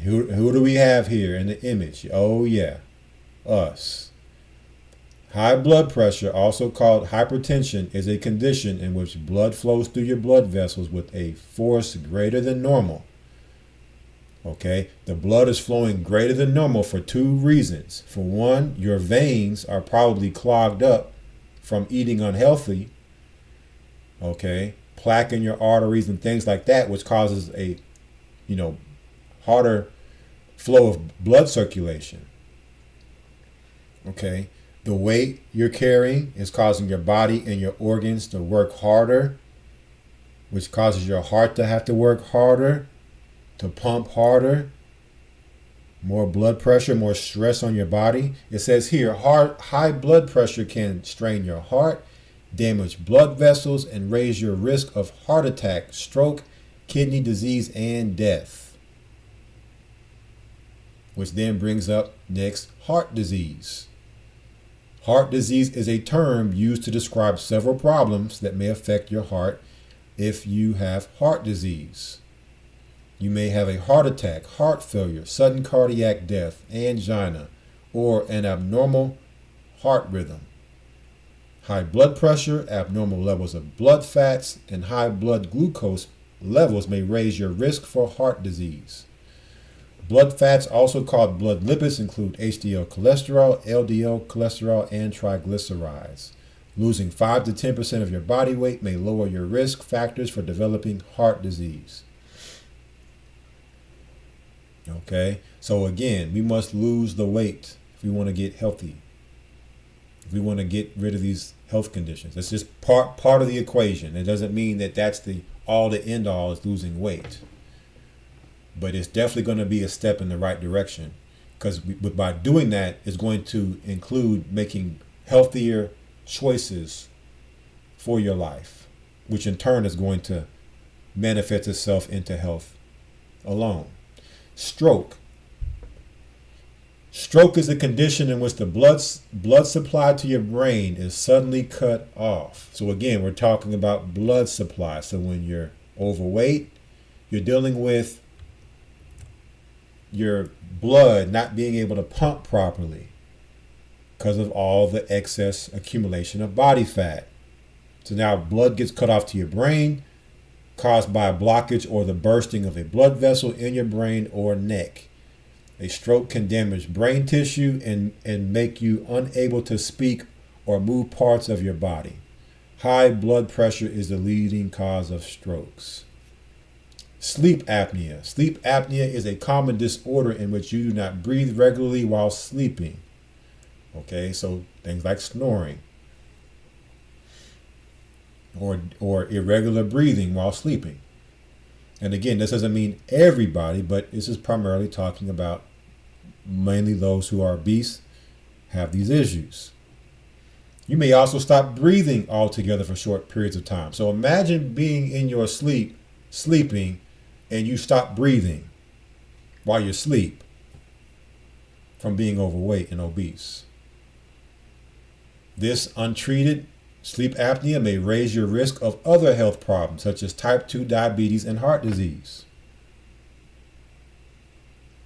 Who do we have here in the image? Oh yeah, us. High blood pressure, also called hypertension, is a condition in which blood flows through your blood vessels with a force greater than normal. Okay, the blood is flowing greater than normal for two reasons. For one, your veins are probably clogged up from eating unhealthy. Okay, plaque in your arteries and things like that, which causes a, harder flow of blood circulation. Okay, the weight you're carrying is causing your body and your organs to work harder, which causes your heart to have to work harder, to pump harder, more blood pressure, more stress on your body. It says here, high blood pressure can strain your heart, damage blood vessels, and raise your risk of heart attack, stroke, kidney disease, and death. Which then brings up next, heart disease. Heart disease is a term used to describe several problems that may affect your heart if you have heart disease. You may have a heart attack, heart failure, sudden cardiac death, angina, or an abnormal heart rhythm. High blood pressure, abnormal levels of blood fats, and high blood glucose levels may raise your risk for heart disease. Blood fats, also called blood lipids, include HDL cholesterol, LDL cholesterol, and triglycerides. Losing 5 to 10% of your body weight may lower your risk factors for developing heart disease. Okay, so again, we must lose the weight if we want to get healthy. If we want to get rid of these health conditions. That's just part of the equation. It doesn't mean that that's the end all is losing weight. But it's definitely going to be a step in the right direction, because by doing that, it's going to include making healthier choices for your life, which in turn is going to manifest itself into health alone. Stroke. Stroke is a condition in which the blood supply to your brain is suddenly cut off. So again, we're talking about blood supply. So when you're overweight, you're dealing with your blood not being able to pump properly because of all the excess accumulation of body fat. So now blood gets cut off to your brain, caused by a blockage or the bursting of a blood vessel in your brain or neck. A stroke can damage brain tissue and make you unable to speak or move parts of your body. High blood pressure is the leading cause of strokes. Sleep apnea. Sleep apnea is a common disorder in which you do not breathe regularly while sleeping. Okay, so things like snoring or irregular breathing while sleeping. And again, this doesn't mean everybody, but this is primarily talking about mainly those who are obese have these issues. You may also stop breathing altogether for short periods of time. So imagine being in your sleeping, and you stop breathing while you sleep from being overweight and obese. This untreated sleep apnea may raise your risk of other health problems such as type 2 diabetes and heart disease.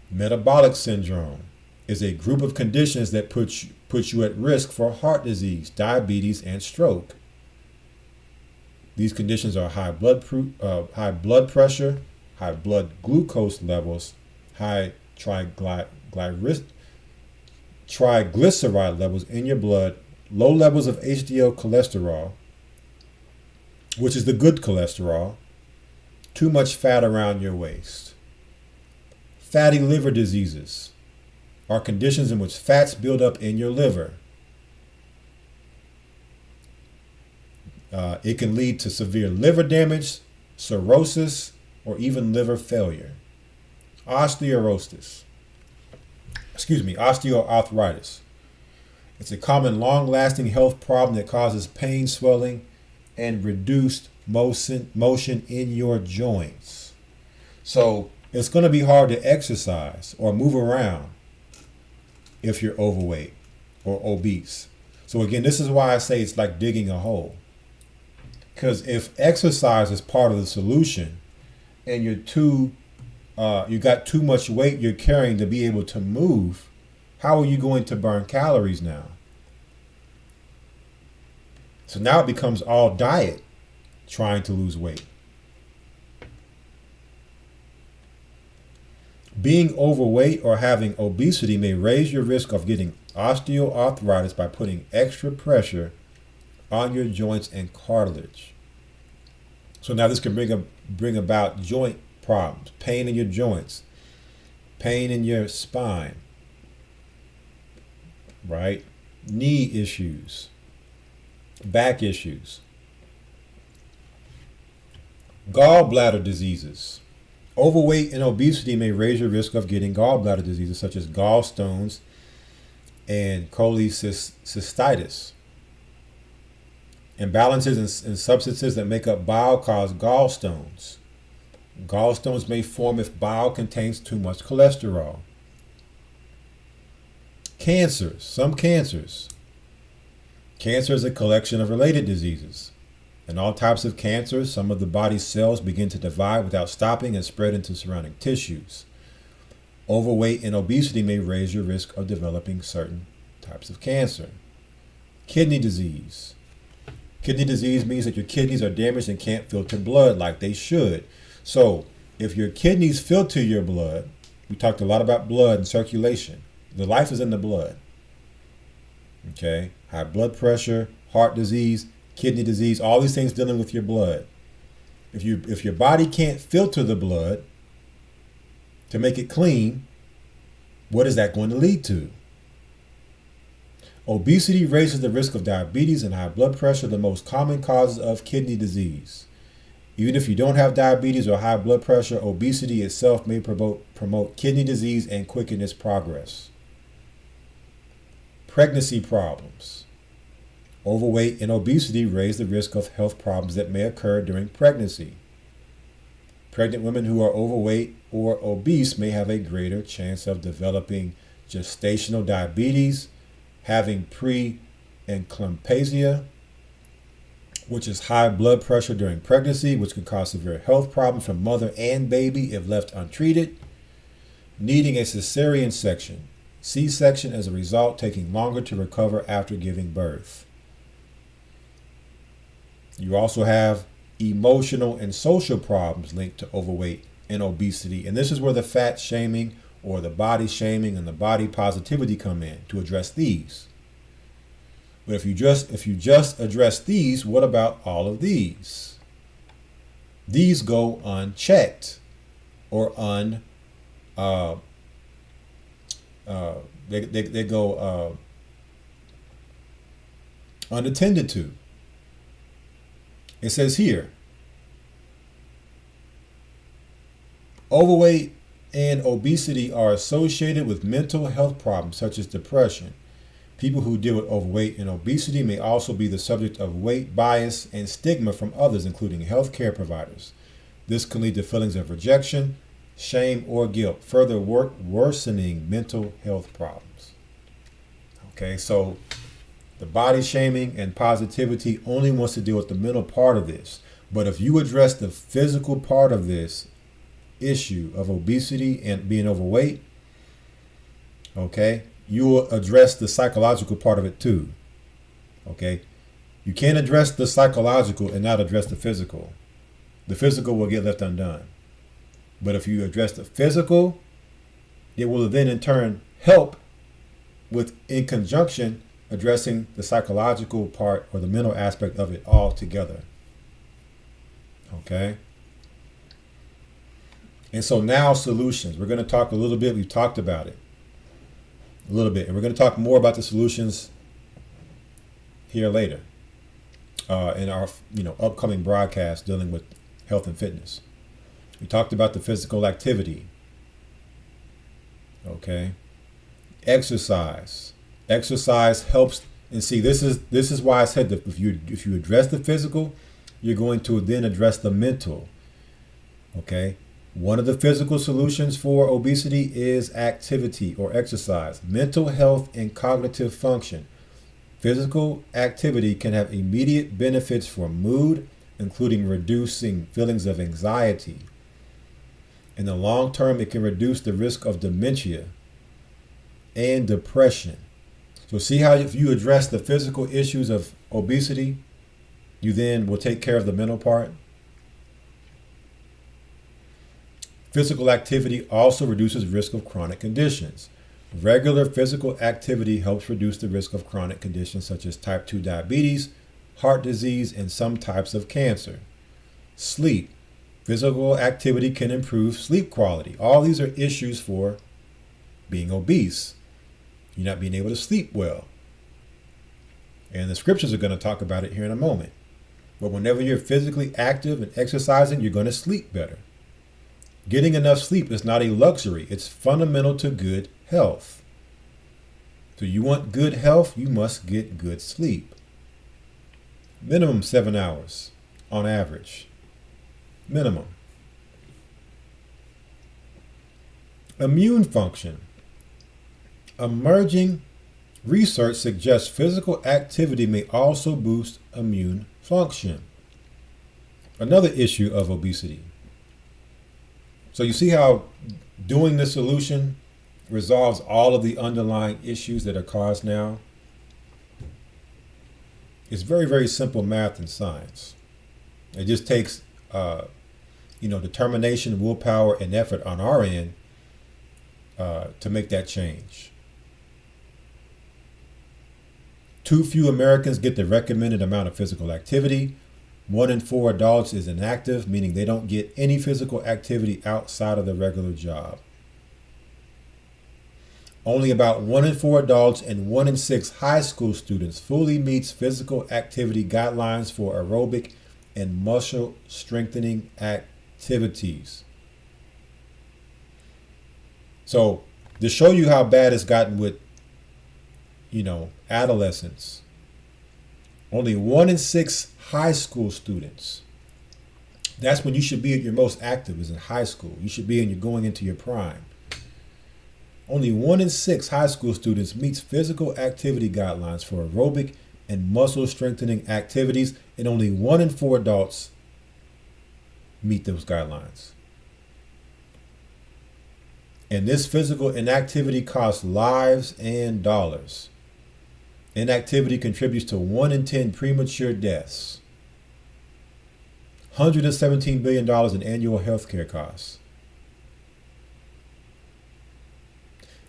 Metabolic syndrome is a group of conditions that puts you at risk for heart disease, diabetes, and stroke. These conditions are high blood pressure, high blood glucose levels, high triglyceride levels in your blood, low levels of HDL cholesterol, which is the good cholesterol, too much fat around your waist. Fatty liver diseases are conditions in which fats build up in your liver. It can lead to severe liver damage, cirrhosis, or even liver failure. Osteoarthritis. It's a common long-lasting health problem that causes pain, swelling, and reduced motion in your joints. So it's going to be hard to exercise or move around if you're overweight or obese. So again, this is why I say it's like digging a hole. Because if exercise is part of the solution and you got too much weight you're carrying to be able to move, how are you going to burn calories now? So now it becomes all diet, trying to lose weight. Being overweight or having obesity may raise your risk of getting osteoarthritis by putting extra pressure on your joints and cartilage. So now this can bring about joint problems, pain in your joints, pain in your spine, right? Knee issues, back issues, gallbladder diseases. Overweight and obesity may raise your risk of getting gallbladder diseases such as gallstones and cholecystitis. Imbalances in substances that make up bile cause gallstones. Gallstones may form if bile contains too much cholesterol. Cancers, some cancers. Cancer is a collection of related diseases. In all types of cancers, some of the body's cells begin to divide without stopping and spread into surrounding tissues. Overweight and obesity may raise your risk of developing certain types of cancer. Kidney disease. Kidney disease means that your kidneys are damaged and can't filter blood like they should. So if your kidneys filter your blood, we talked a lot about blood and circulation. The life is in the blood. Okay? High blood pressure, heart disease, kidney disease, all these things dealing with your blood. If your body can't filter the blood to make it clean, what is that going to lead to? Obesity raises the risk of diabetes and high blood pressure, the most common causes of kidney disease. Even if you don't have diabetes or high blood pressure, obesity itself may promote kidney disease and quicken its progress. Pregnancy problems. Overweight and obesity raise the risk of health problems that may occur during pregnancy. Pregnant women who are overweight or obese may have a greater chance of developing gestational diabetes, having pre-eclampsia, which is high blood pressure during pregnancy, which can cause severe health problems for mother and baby if left untreated, needing a cesarean section, C-section as a result, taking longer to recover after giving birth. You also have emotional and social problems linked to overweight and obesity. And this is where the fat shaming or the body shaming and the body positivity come in to address these. But if you just address these, what about all of these? These go unchecked or they go unattended to. It says here, overweight and obesity are associated with mental health problems such as depression. People who deal with overweight and obesity may also be the subject of weight bias and stigma from others, including healthcare providers. This can lead to feelings of rejection, shame, or guilt, further worsening mental health problems. Okay, so the body shaming and positivity only wants to deal with the mental part of this. But if you address the physical part of this issue of obesity and being overweight, okay, you will address the psychological part of it too. Okay, you can't address the psychological and not address the physical. The physical will get left undone. But if you address the physical, it will then in turn help with, in conjunction, addressing the psychological part or the mental aspect of it all together. Okay? And so now solutions. We're going to talk a little bit. We've talked about it a little bit. And we're going to talk more about the solutions here later in our upcoming broadcast dealing with health and fitness. We talked about the physical activity. Okay? Exercise. Exercise helps, and see, this is why I said that if you address the physical, you're going to then address the mental. Okay? One of the physical solutions for obesity is activity or exercise, mental health and cognitive function. Physical activity can have immediate benefits for mood, including reducing feelings of anxiety. In the long term, it can reduce the risk of dementia and depression. So see how if you address the physical issues of obesity, you then will take care of the mental part. Physical activity also reduces risk of chronic conditions. Regular physical activity helps reduce the risk of chronic conditions such as type 2 diabetes, heart disease, and some types of cancer. Sleep. Physical activity can improve sleep quality. All these are issues for being obese. You're not being able to sleep well. And the scriptures are going to talk about it here in a moment. But whenever you're physically active and exercising, you're going to sleep better. Getting enough sleep is not a luxury. It's fundamental to good health. So you want good health, you must get good sleep. Minimum 7 hours on average. Minimum. Immune function. Emerging research suggests physical activity may also boost immune function. Another issue of obesity. So you see how doing the solution resolves all of the underlying issues that are caused now? It's very, very simple math and science. It just takes determination, willpower, and effort on our end to make that change. Too few Americans get the recommended amount of physical activity. 1 in 4 adults is inactive, meaning they don't get any physical activity outside of the regular job. Only about 1 in 4 adults and 1 in 6 high school students fully meets physical activity guidelines for aerobic and muscle strengthening activities. So to show you how bad it's gotten with, adolescents, Only 1 in 6 high school students. That's when you should be at your most active, is in high school. You should be in, you're going into your prime. Only 1 in 6 high school students meets physical activity guidelines for aerobic and muscle strengthening activities, and only 1 in 4 adults meet those guidelines. And this physical inactivity costs lives and dollars. Inactivity contributes to 1 in 10 premature deaths. $117 billion in annual healthcare costs.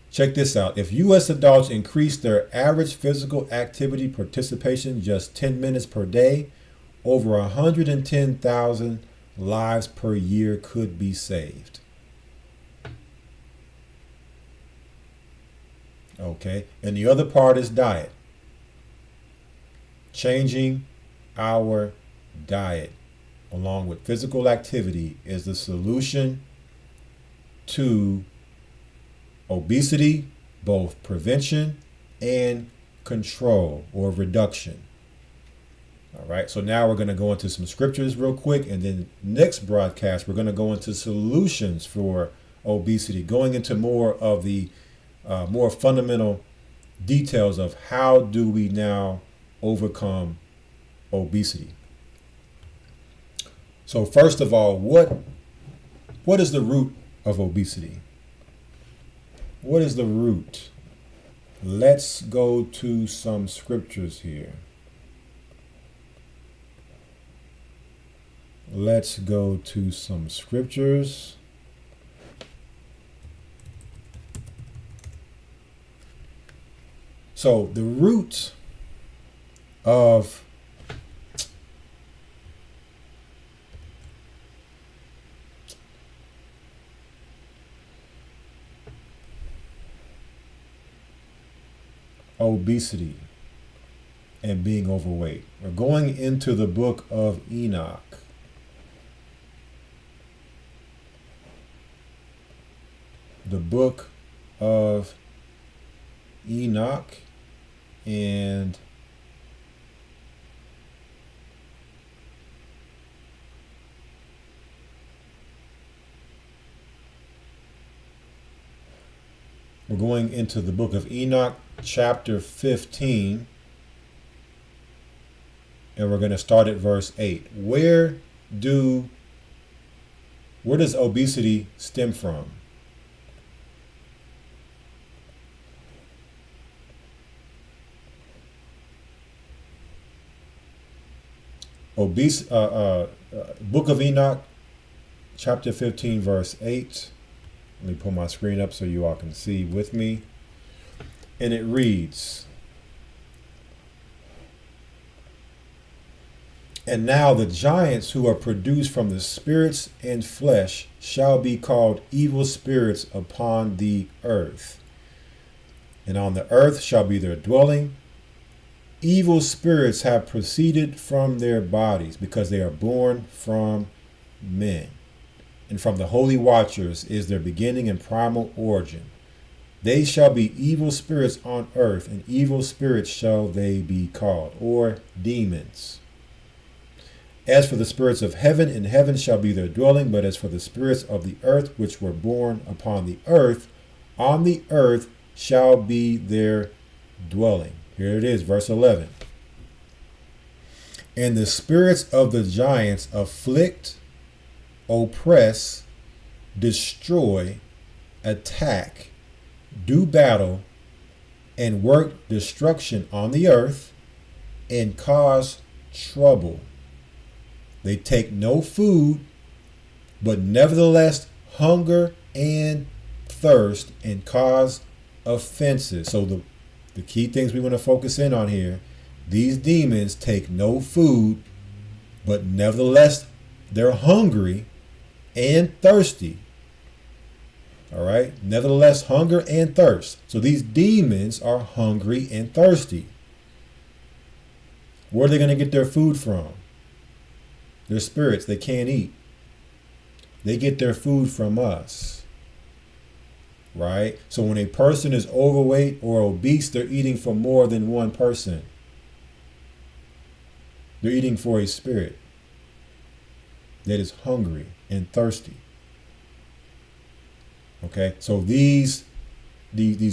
Check this out. If U.S. adults increase their average physical activity participation just 10 minutes per day, over 110,000 lives per year could be saved. Okay, and the other part is diet. Changing our diet along with physical activity is the solution to obesity, both prevention and control or reduction. All right, so now we're going to go into some scriptures real quick, and then next broadcast we're going to go into solutions for obesity, going into more of the more fundamental details of how do we now overcome obesity. So first of all, what is the root of obesity? What is the root? Let's go to some scriptures here. Let's go to some scriptures. So the root of obesity and being overweight. We're going into the book of Enoch. The book of Enoch, and we're going into the book of Enoch, chapter 15, and we're going to start at verse 8. Where does obesity stem from? Book of Enoch, chapter 15, verse 8. Let me pull my screen up so you all can see with me. And it reads, "And now the giants who are produced from the spirits and flesh shall be called evil spirits upon the earth. And on the earth shall be their dwelling. Evil spirits have proceeded from their bodies, because they are born from men. And from the holy watchers is their beginning and primal origin. They shall be evil spirits on earth, and evil spirits shall they be called," or demons. "As for the spirits of heaven, in heaven shall be their dwelling. But as for the spirits of the earth, which were born upon the earth, on the earth shall be their dwelling." Here it is, verse 11. "And the spirits of the giants afflict, oppress, destroy, attack, do battle, and work destruction on the earth, and cause trouble. They take no food, but nevertheless hunger and thirst, and cause offenses." So the key things we want to focus in on here: these demons take no food, but nevertheless they're hungry and thirsty. All right, nevertheless hunger and thirst. So these demons are hungry and thirsty. Where are they going to get their food from? Their spirits, they can't eat. They get their food from us. Right? So when a person is overweight or obese, they're eating for more than one person. They're eating for a spirit that is hungry and thirsty. Okay, so these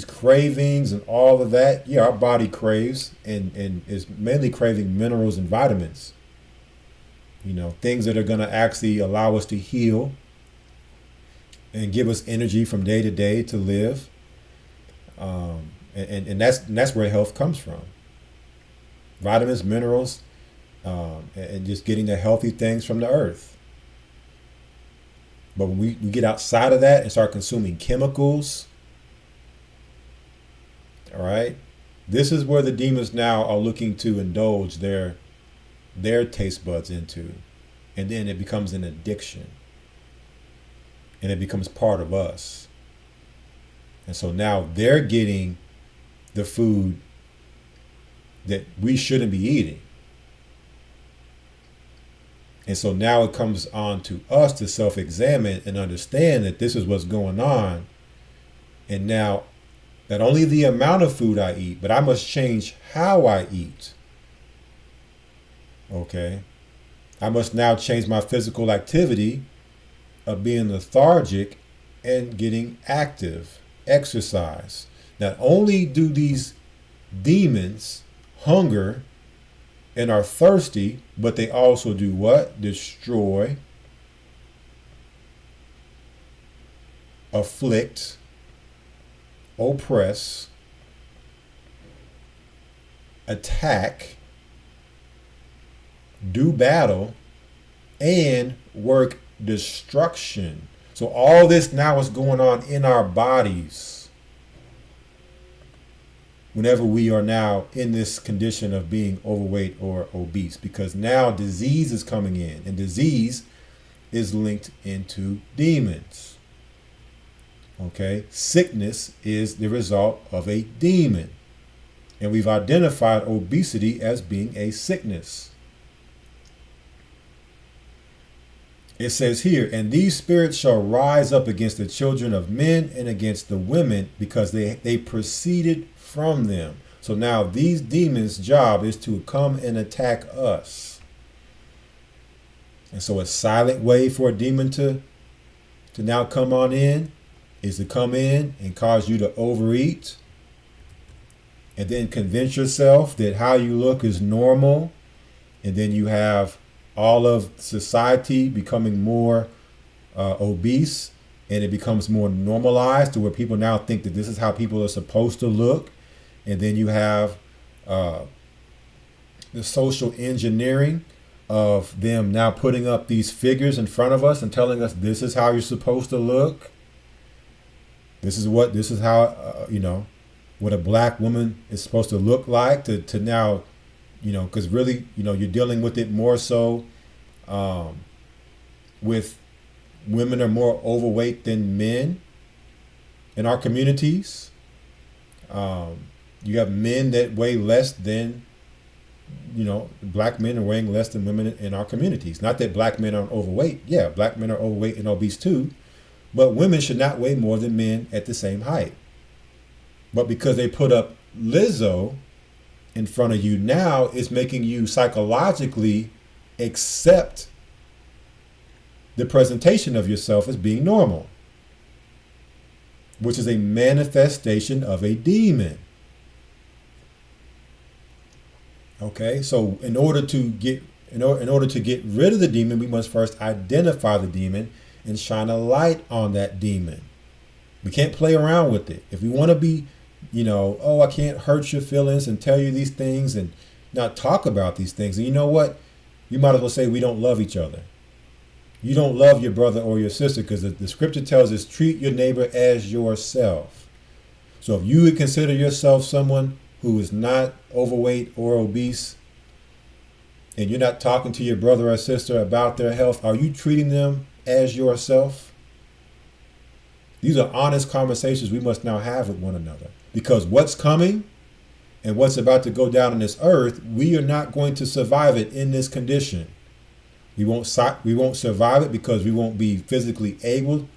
cravings and all of that, yeah, our body craves and is mainly craving minerals and vitamins. Things that are going to actually allow us to heal and give us energy from day to day to live. And that's where health comes from. Vitamins, minerals, and just getting the healthy things from the earth. But when we get outside of that and start consuming chemicals, all right, this is where the demons now are looking to indulge their taste buds into. And then it becomes an addiction. And it becomes part of us. And so now they're getting the food that we shouldn't be eating. And so now it comes on to us to self-examine and understand that this is what's going on. And now, not only the amount of food I eat, but I must change how I eat. Okay? I must now change my physical activity of being lethargic and getting active, exercise. Not only do these demons hunger and are thirsty, but they also do what? Destroy, afflict, oppress, attack, do battle, and work destruction. So all this now is going on in our bodies whenever we are now in this condition of being overweight or obese, because now disease is coming in, and disease is linked into demons. Okay, sickness is the result of a demon, and we've identified obesity as being a sickness. It says here, and these spirits shall rise up against the children of men and against the women, because they proceeded from them. So now these demons' job is to come and attack us. And so a silent way for a demon to now come on in is to come in and cause you to overeat, and then convince yourself that how you look is normal, and then you have all of society becoming more obese, and it becomes more normalized to where people now think that this is how people are supposed to look. And then you have the social engineering of them now putting up these figures in front of us and telling us this is how you're supposed to look. This is how what a black woman is supposed to look like, to now, because really, you're dealing with it more so with women are more overweight than men in our communities. You have men that weigh less than, black men are weighing less than women in our communities. Not that black men aren't overweight. Yeah, black men are overweight and obese too. But women should not weigh more than men at the same height. But because they put up Lizzo in front of you now, it's making you psychologically accept the presentation of yourself as being normal, which is a manifestation of a demon. Okay, so in order to get rid of the demon, we must first identify the demon and shine a light on that demon. We can't play around with it. If we want to be, I can't hurt your feelings and tell you these things and not talk about these things. And you know what? You might as well say we don't love each other. You don't love your brother or your sister, because the scripture tells us treat your neighbor as yourself. So if you would consider yourself someone who is not overweight or obese, and you're not talking to your brother or sister about their health, are you treating them as yourself? These are honest conversations we must now have with one another, because what's coming and what's about to go down on this earth, we are not going to survive it in this condition. We won't survive it because we won't be physically able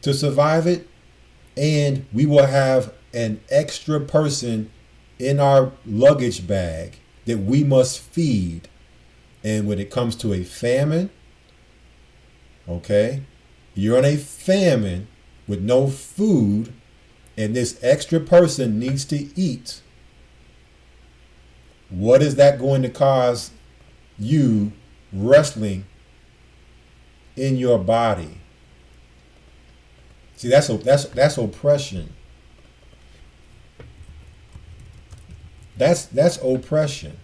to survive it, and we will have an extra person in our luggage bag that we must feed. And when it comes to a famine, okay, you're on a famine with no food, and this extra person needs to eat. What is that going to cause you wrestling in your body? See, that's oppression. That's oppression.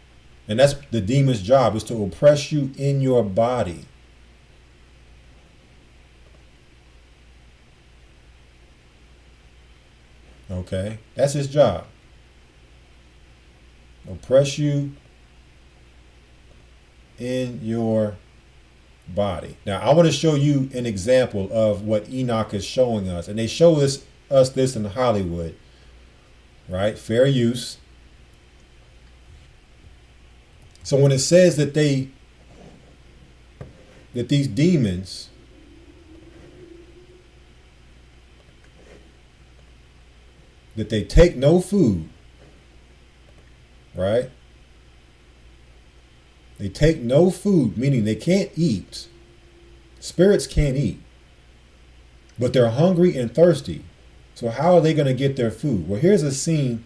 And that's the demon's job, is to oppress you in your body. Okay? That's his job. Oppress you in your body. Now, I want to show you an example of what Enoch is showing us. And they show us this in Hollywood, right? Fair use. So when it says that these demons that they take no food, right? They take no food, meaning they can't eat. Spirits can't eat, but they're hungry and thirsty. So how are they going to get their food? Well, here's a scene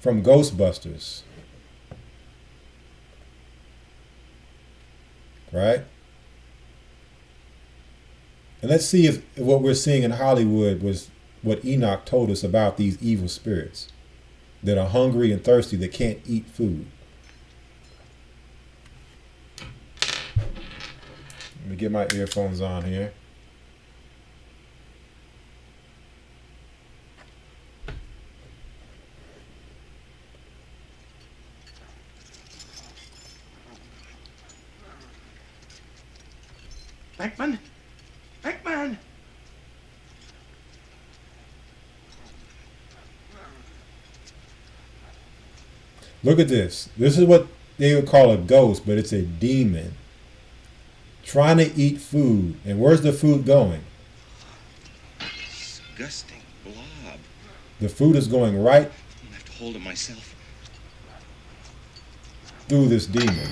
from Ghostbusters. Right? And let's see if what we're seeing in Hollywood was what Enoch told us about these evil spirits that are hungry and thirsty, that can't eat food. Let me get my earphones on here. Beckman? Beckman! Look at this. This is what they would call a ghost, but it's a demon trying to eat food. And where's the food going? Disgusting blob. The food is going right I have to hold it myself. through this demon.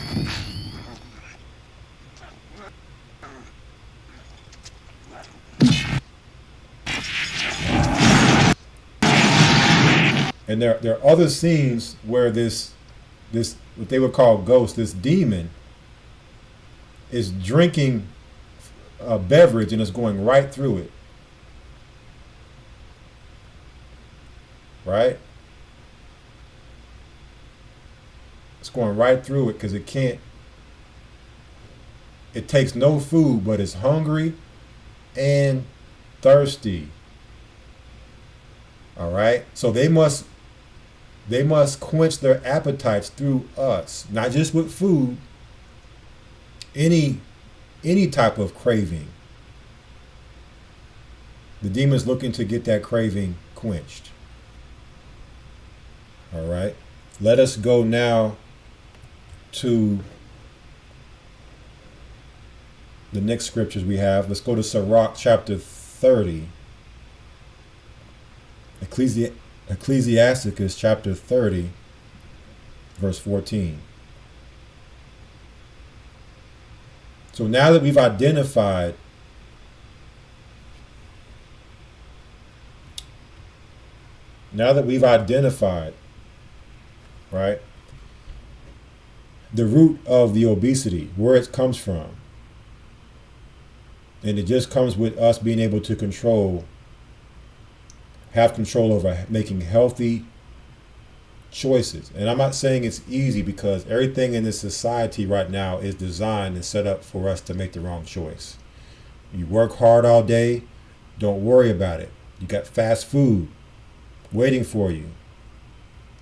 And there are other scenes where this what they would call ghost, this demon, is drinking a beverage and is going right through it. Right? It's going right through it because it takes no food, but it's hungry and thirsty. All right? So they must quench their appetites through us, not just with food, any type of craving. The demon's looking to get that craving quenched. All right. Let us go now to the next scriptures we have. Let's go to Sirach chapter 30. Ecclesiasticus chapter 30, verse 14. So now that we've identified right, the root of the obesity, where it comes from, and it just comes with us being able to have control over making healthy choices. And I'm not saying it's easy, because everything in this society right now is designed and set up for us to make the wrong choice. You work hard all day, don't worry about it. You got fast food waiting for you,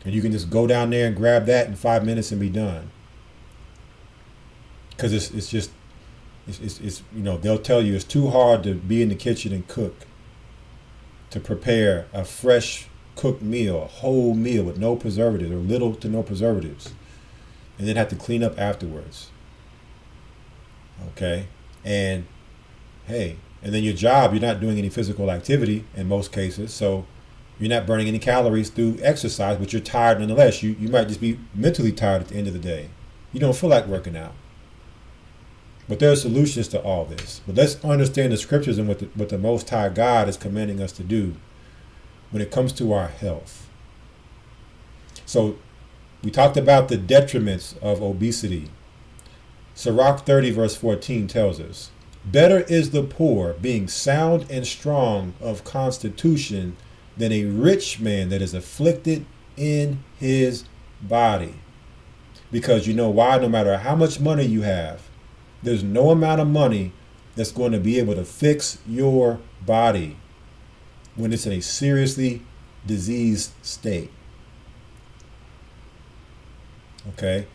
and you can just go down there and grab that in 5 minutes and be done. Because it's they'll tell you it's too hard to be in the kitchen and cook, to prepare a fresh cooked meal, a whole meal with no preservatives or little to no preservatives, and then have to clean up afterwards. Okay? And hey, and then your job, you're not doing any physical activity in most cases, so you're not burning any calories through exercise, but you're tired nonetheless. You might just be mentally tired at the end of the day. You don't feel like working out. But there are solutions to all this. But let's understand the scriptures and what the Most High God is commanding us to do when it comes to our health. So we talked about the detriments of obesity. Sirach 30 verse 14 tells us, better is the poor being sound and strong of constitution than a rich man that is afflicted in his body. Because you know why? No matter how much money you have, there's no amount of money that's going to be able to fix your body when it's in a seriously diseased state. Okay?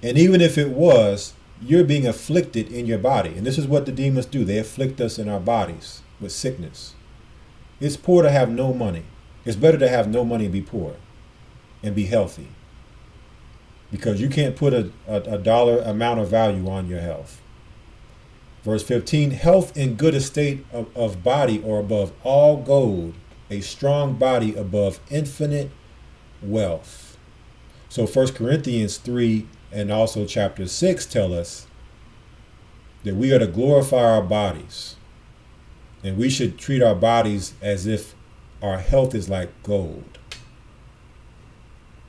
And even if it was, you're being afflicted in your body. And this is what the demons do. They afflict us in our bodies with sickness. It's poor to have no money. It's better to have no money and be poor and be healthy. Because you can't put a dollar amount of value on your health. Verse 15, health in good estate of body are above all gold, a strong body above infinite wealth. So 1 Corinthians 3 and also chapter 6 tell us that we are to glorify our bodies. And we should treat our bodies as if our health is like gold.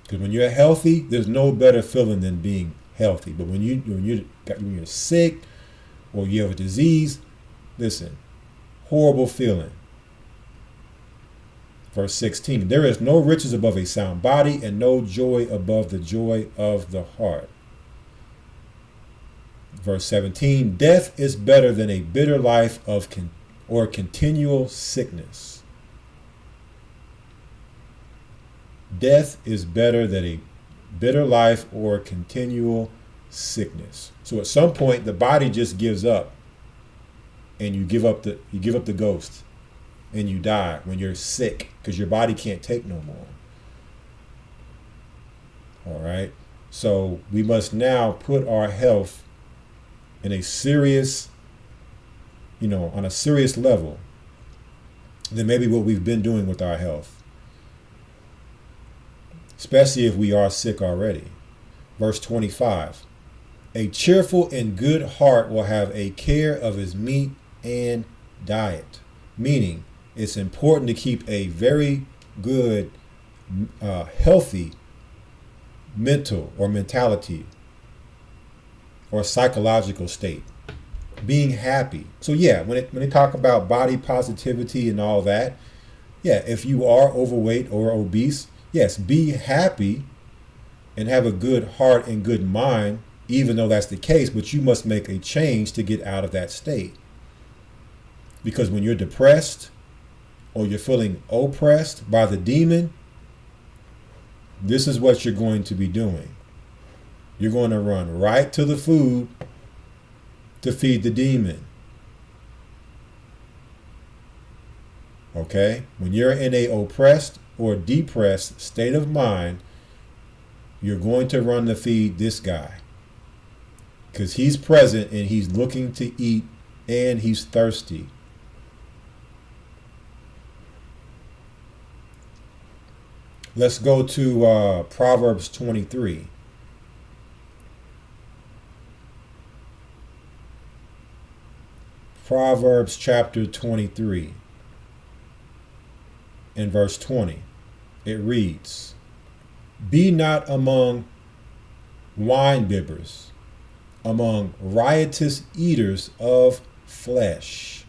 Because when you're healthy, there's no better feeling than being healthy. But when you're sick or you have a disease, listen, horrible feeling. Verse 16, there is no riches above a sound body and no joy above the joy of the heart. Verse 17, death is better than a bitter life of continual sickness. Death is better than a bitter life or continual sickness. So at some point the body just gives up and you give up the ghost and you die when you're sick because your body can't take no more. All right. So we must now put our health in a serious, on a serious level than maybe what we've been doing with our health. Especially if we are sick already. Verse 25, a cheerful and good heart will have a care of his meat and diet. Meaning, it's important to keep a very good, healthy mental or mentality or psychological state. Being happy. So yeah, when they talk about body positivity and all that, yeah, if you are overweight or obese, yes, be happy and have a good heart and good mind, even though that's the case, but you must make a change to get out of that state. Because when you're depressed or you're feeling oppressed by the demon, this is what you're going to be doing. You're going to run right to the food to feed the demon. Okay? When you're in a oppressed or depressed state of mind, you're going to run to feed this guy. Because he's present and he's looking to eat and he's thirsty. Let's go to Proverbs 23. Proverbs chapter 23 and verse 20. It reads, be not among winebibbers, among riotous eaters of flesh.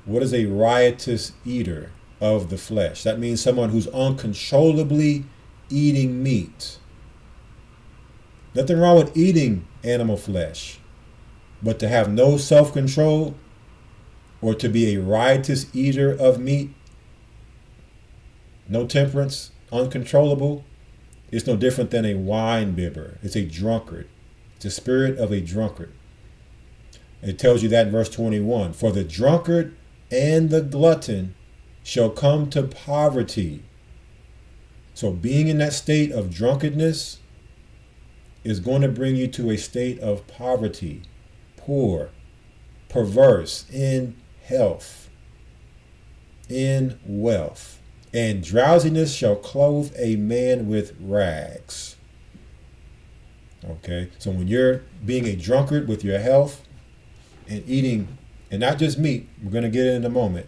What is a riotous eater of the flesh? That means someone who's uncontrollably eating meat. Nothing wrong with eating animal flesh, but to have no self-control or to be a riotous eater of meat, no temperance, uncontrollable, it's no different than a wine bibber. It's a drunkard. It's a spirit of a drunkard. It tells you that in verse 21. For the drunkard and the glutton shall come to poverty. So being in that state of drunkenness is going to bring you to a state of poverty, poor, perverse in health, in wealth. And drowsiness shall clothe a man with rags. Okay, so when you're being a drunkard with your health and eating, and not just meat, we're going to get it in a moment,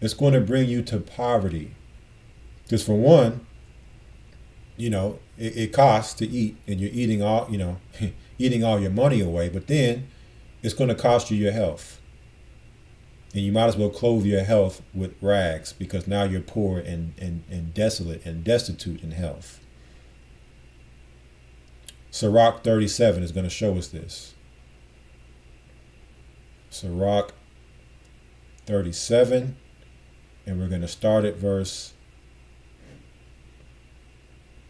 it's going to bring you to poverty. Because for one, it costs to eat, and you're eating all, eating all your money away, but then it's going to cost you your health. And you might as well clothe your health with rags, because now you're poor and desolate and destitute in health. Sirach 37 is going to show us this. Sirach 37, and we're going to start at verse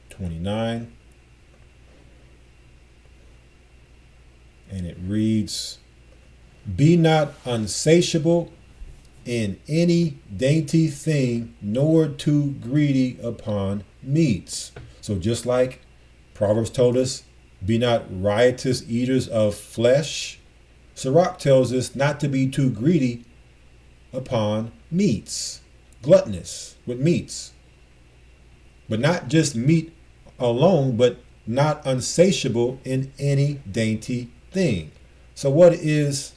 29. And it reads, "Be not unsatiable in any dainty thing, nor too greedy upon meats." So just like Proverbs told us, be not riotous eaters of flesh, Sirach tells us not to be too greedy upon meats, gluttonous with meats. But not just meat alone, but not unsatiable in any dainty thing. So what is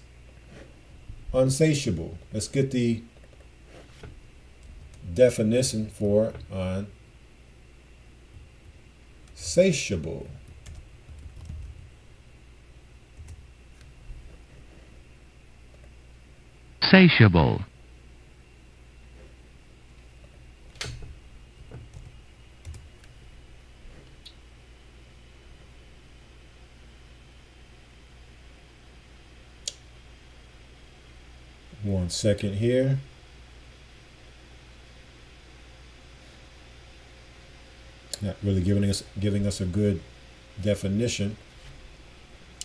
unsatiable? Let's get the definition for unsatiable. Satiable. One second here. Not really giving us a good definition.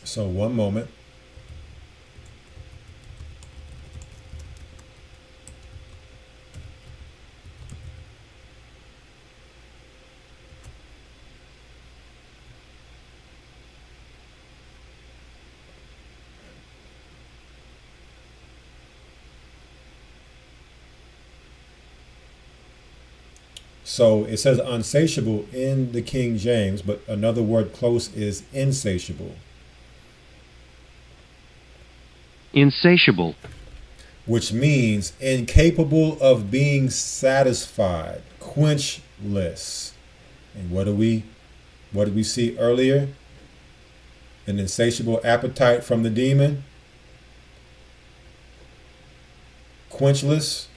So one moment. So it says unsatiable in the King James, but another word close is insatiable. Insatiable. Which means incapable of being satisfied, quenchless. And what did we see earlier? An insatiable appetite from the demon. Quenchless.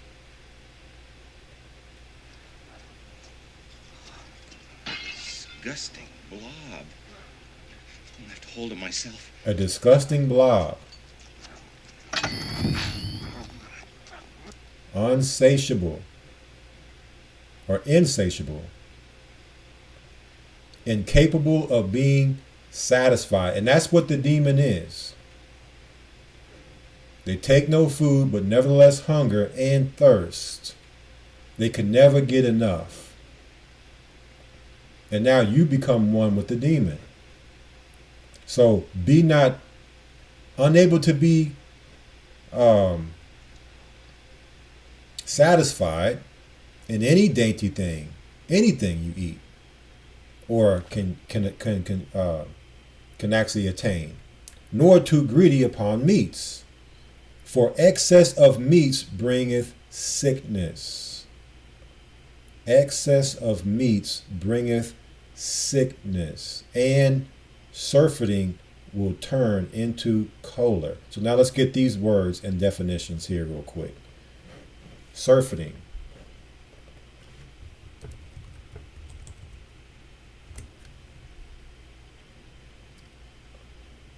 Disgusting blob. Left hold of myself. A disgusting blob. Unsatiable or insatiable. Incapable of being satisfied. And that's what the demon is. They take no food, but nevertheless hunger and thirst. They can never get enough. And now you become one with the demon. So be not unable to be satisfied in any dainty thing, anything you eat, or can actually attain, nor too greedy upon meats. For excess of meats bringeth sickness. Excess of meats bringeth sickness, and surfeiting will turn into choler. So now let's get these words and definitions here real quick. Surfeiting.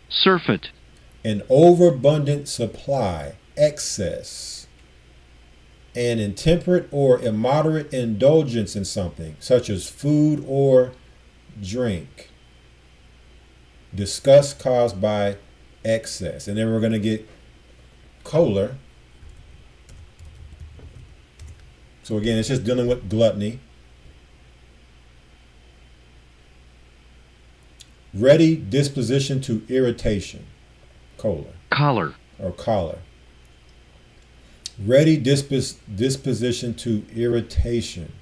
Surfeit. An overabundant supply, excess. An intemperate or immoderate indulgence in something, such as food or drink. Disgust caused by excess. And then we're going to get choler. So again, it's just dealing with gluttony. Ready disposition to irritation. Choler. Choler. Or choler. Ready disposition to irritation.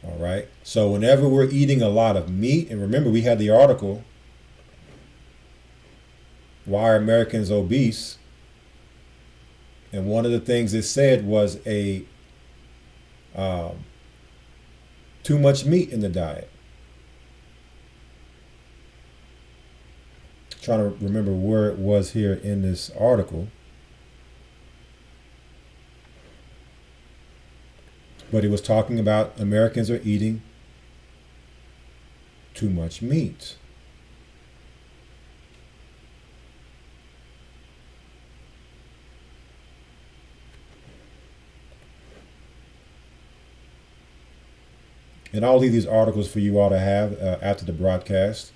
All right. So whenever we're eating a lot of meat, and remember we had the article, Why Are Americans Obese? And one of the things it said was too much meat in the diet. Trying to remember where it was here in this article. But it was talking about Americans are eating too much meat. And I'll leave these articles for you all to have after the broadcast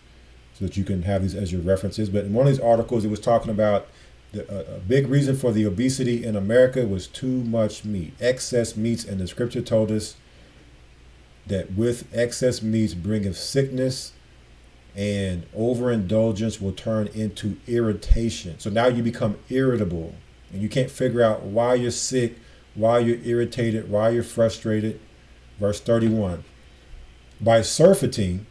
so that you can have these as your references. But in one of these articles, it was talking about a big reason for the obesity in America was too much meat, excess meats. And the scripture told us that with excess meats bringeth sickness, and overindulgence will turn into irritation. So now you become irritable and you can't figure out why you're sick, why you're irritated, why you're frustrated. Verse 31. By surfeiting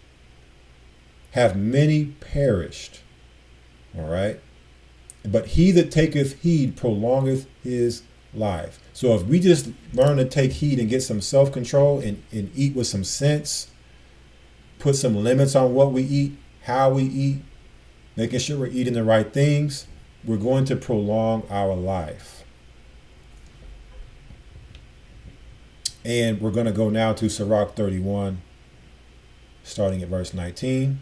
have many perished. All right. But he that taketh heed prolongeth his life. So if we just learn to take heed and get some self-control and eat with some sense, put some limits on what we eat, how we eat, making sure we're eating the right things, we're going to prolong our life. And we're going to go now to Sirach 31, starting at verse 19.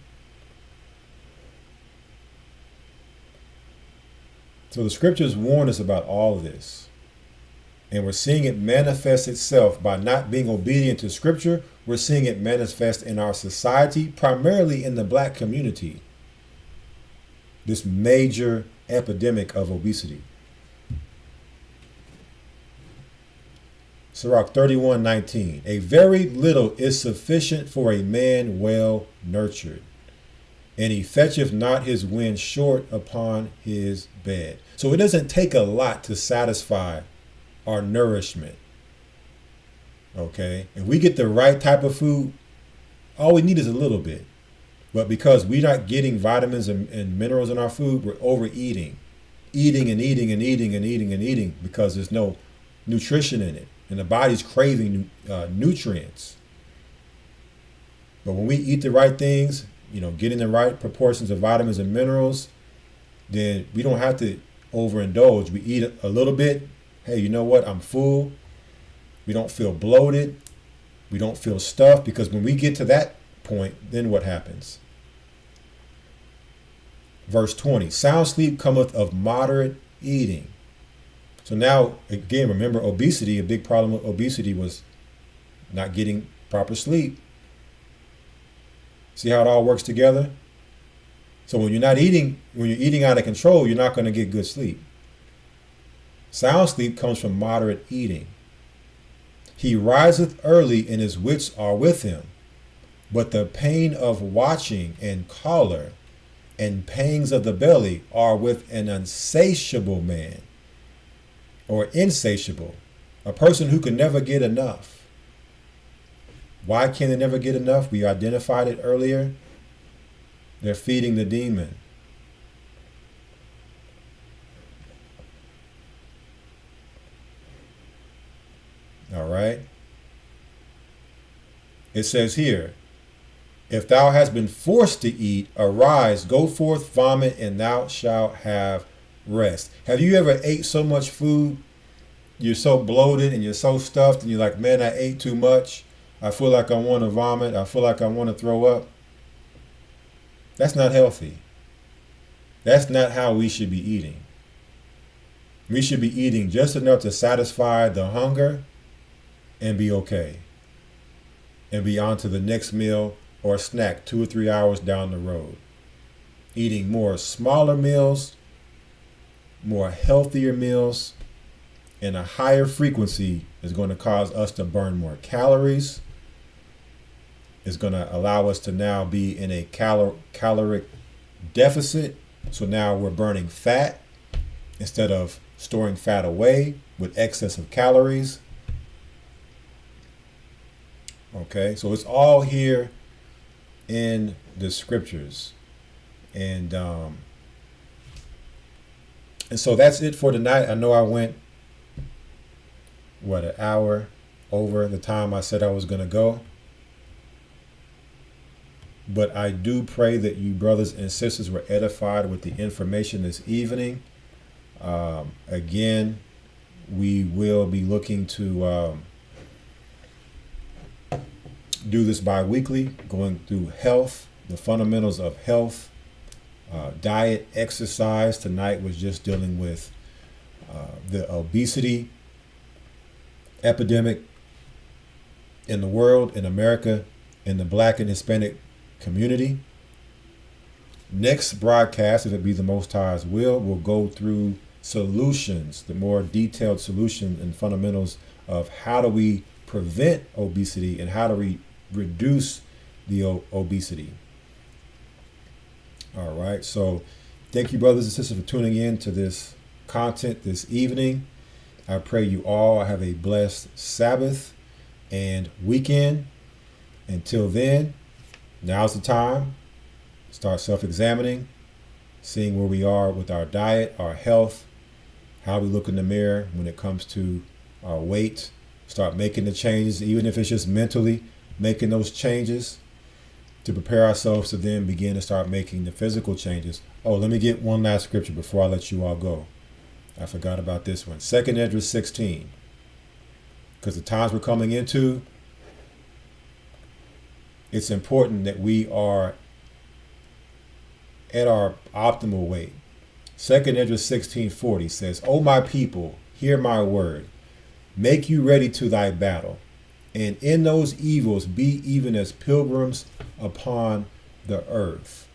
So the scriptures warn us about all of this. And we're seeing it manifest itself by not being obedient to scripture. We're seeing it manifest in our society, primarily in the black community. This major epidemic of obesity. Sirach 31:19. A very little is sufficient for a man well nurtured, and he fetcheth not his wind short upon his bed. So it doesn't take a lot to satisfy our nourishment. Okay? If we get the right type of food, all we need is a little bit. But because we're not getting vitamins and minerals in our food, we're overeating. Eating and eating and eating and eating and eating because there's no nutrition in it. And the body's craving nutrients. But when we eat the right things, getting the right proportions of vitamins and minerals, then we don't have to overindulge. We eat a little bit. Hey, you know what? I'm full. We don't feel bloated. We don't feel stuffed, because when we get to that point, then what happens? Verse 20, sound sleep cometh of moderate eating. So now, again, remember obesity, a big problem with obesity was not getting proper sleep. See how it all works together? So when you're eating out of control, you're not going to get good sleep. Sound sleep comes from moderate eating. He riseth early, and his wits are with him. But the pain of watching and choler and pangs of the belly are with an unsatiable man, or insatiable, a person who can never get enough. Why can they never get enough? We identified it earlier. They're feeding the demon. All right. It says here, if thou hast been forced to eat, arise, go forth, vomit, and thou shalt have rest. Have you ever ate so much food, you're so bloated and you're so stuffed, and you're like, man, I ate too much. I feel like I want to vomit. I feel like I want to throw up. That's not healthy. That's not how we should be eating. We should be eating just enough to satisfy the hunger and be okay. And be on to the next meal or snack 2 or 3 hours down the road. Eating more smaller meals, more healthier meals, and a higher frequency is going to cause us to burn more calories. It's going to allow us to now be in a caloric deficit. So now we're burning fat instead of storing fat away with excess of calories. Okay, so it's all here in the scriptures, and so that's it for tonight. I know I went an hour over the time I said I was going to go, but I do pray that you brothers and sisters were edified with the information this evening. Again, we will be looking to do this bi-weekly, going through health, the fundamentals of health, diet, exercise. Tonight was just dealing with the obesity epidemic in the world, in America, in the Black and Hispanic community. Next broadcast, if it be the Most High's will, we'll go through solutions, the more detailed solution and fundamentals of how do we prevent obesity and how do we reduce the obesity. All right, so thank you, brothers and sisters, for tuning in to this content this evening. I pray you all have a blessed Sabbath and weekend. Until then, now's the time. Start self-examining, seeing where we are with our diet, our health, how we look in the mirror when it comes to our weight. Start making the changes, even if it's just mentally making those changes to prepare ourselves to then begin to start making the physical changes. Oh, let me get one last scripture before I let you all go. I forgot about this one. 2nd Esdras 16. Because the times we're coming into, it's important that we are at our optimal weight. 2nd Esdras 16:40 says, O my people, hear my word. Make you ready to thy battle. And in those evils be even as pilgrims upon the earth.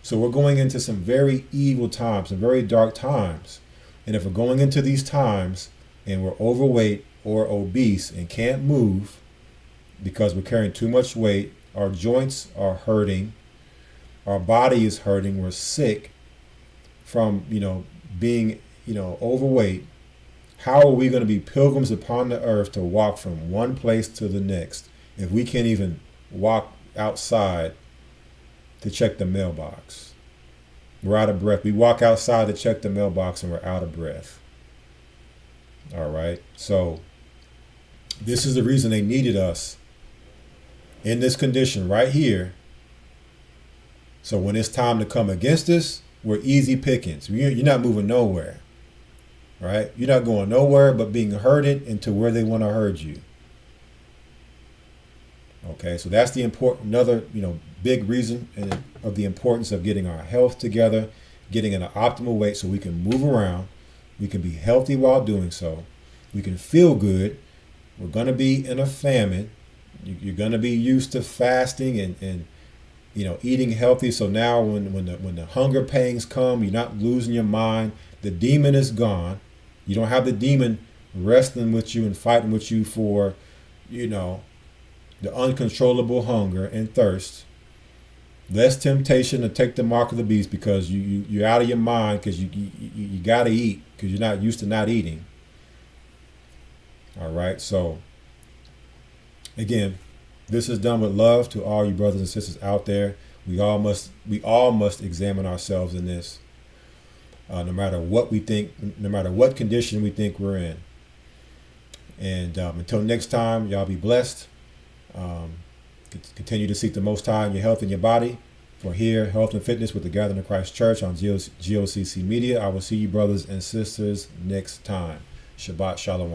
So we're going into some very evil times, some very dark times. And if we're going into these times and we're overweight or obese and can't move because we're carrying too much weight, our joints are hurting, our body is hurting, we're sick from, being, overweight, how are we going to be pilgrims upon the earth to walk from one place to the next if we can't even walk outside to check the mailbox? We're out of breath. We walk outside to check the mailbox and we're out of breath. All right. So this is the reason they needed us in this condition right here. So when it's time to come against us, we're easy pickings. You're not moving nowhere. Right? You're not going nowhere but being herded into where they want to herd you. Okay, so that's the another big reason of the importance of getting our health together, getting in an optimal weight so we can move around, we can be healthy while doing so, we can feel good. We're going to be in a famine. You're going to be used to fasting and eating healthy. So now when the hunger pangs come, you're not losing your mind. The demon is gone. You don't have the demon wrestling with you and fighting with you for, the uncontrollable hunger and thirst. Less temptation to take the mark of the beast because you're out of your mind because you got to eat because you're not used to not eating. All right. So again, this is done with love to all you brothers and sisters out there. We all must examine ourselves in this. No matter what we think, no matter what condition we think we're in. And until next time, y'all be blessed. Continue to seek the Most High in your health and your body. For here, Health and Fitness with the Gathering of Christ Church on G.O.C.C. Media. I will see you brothers and sisters next time. Shabbat Shalom.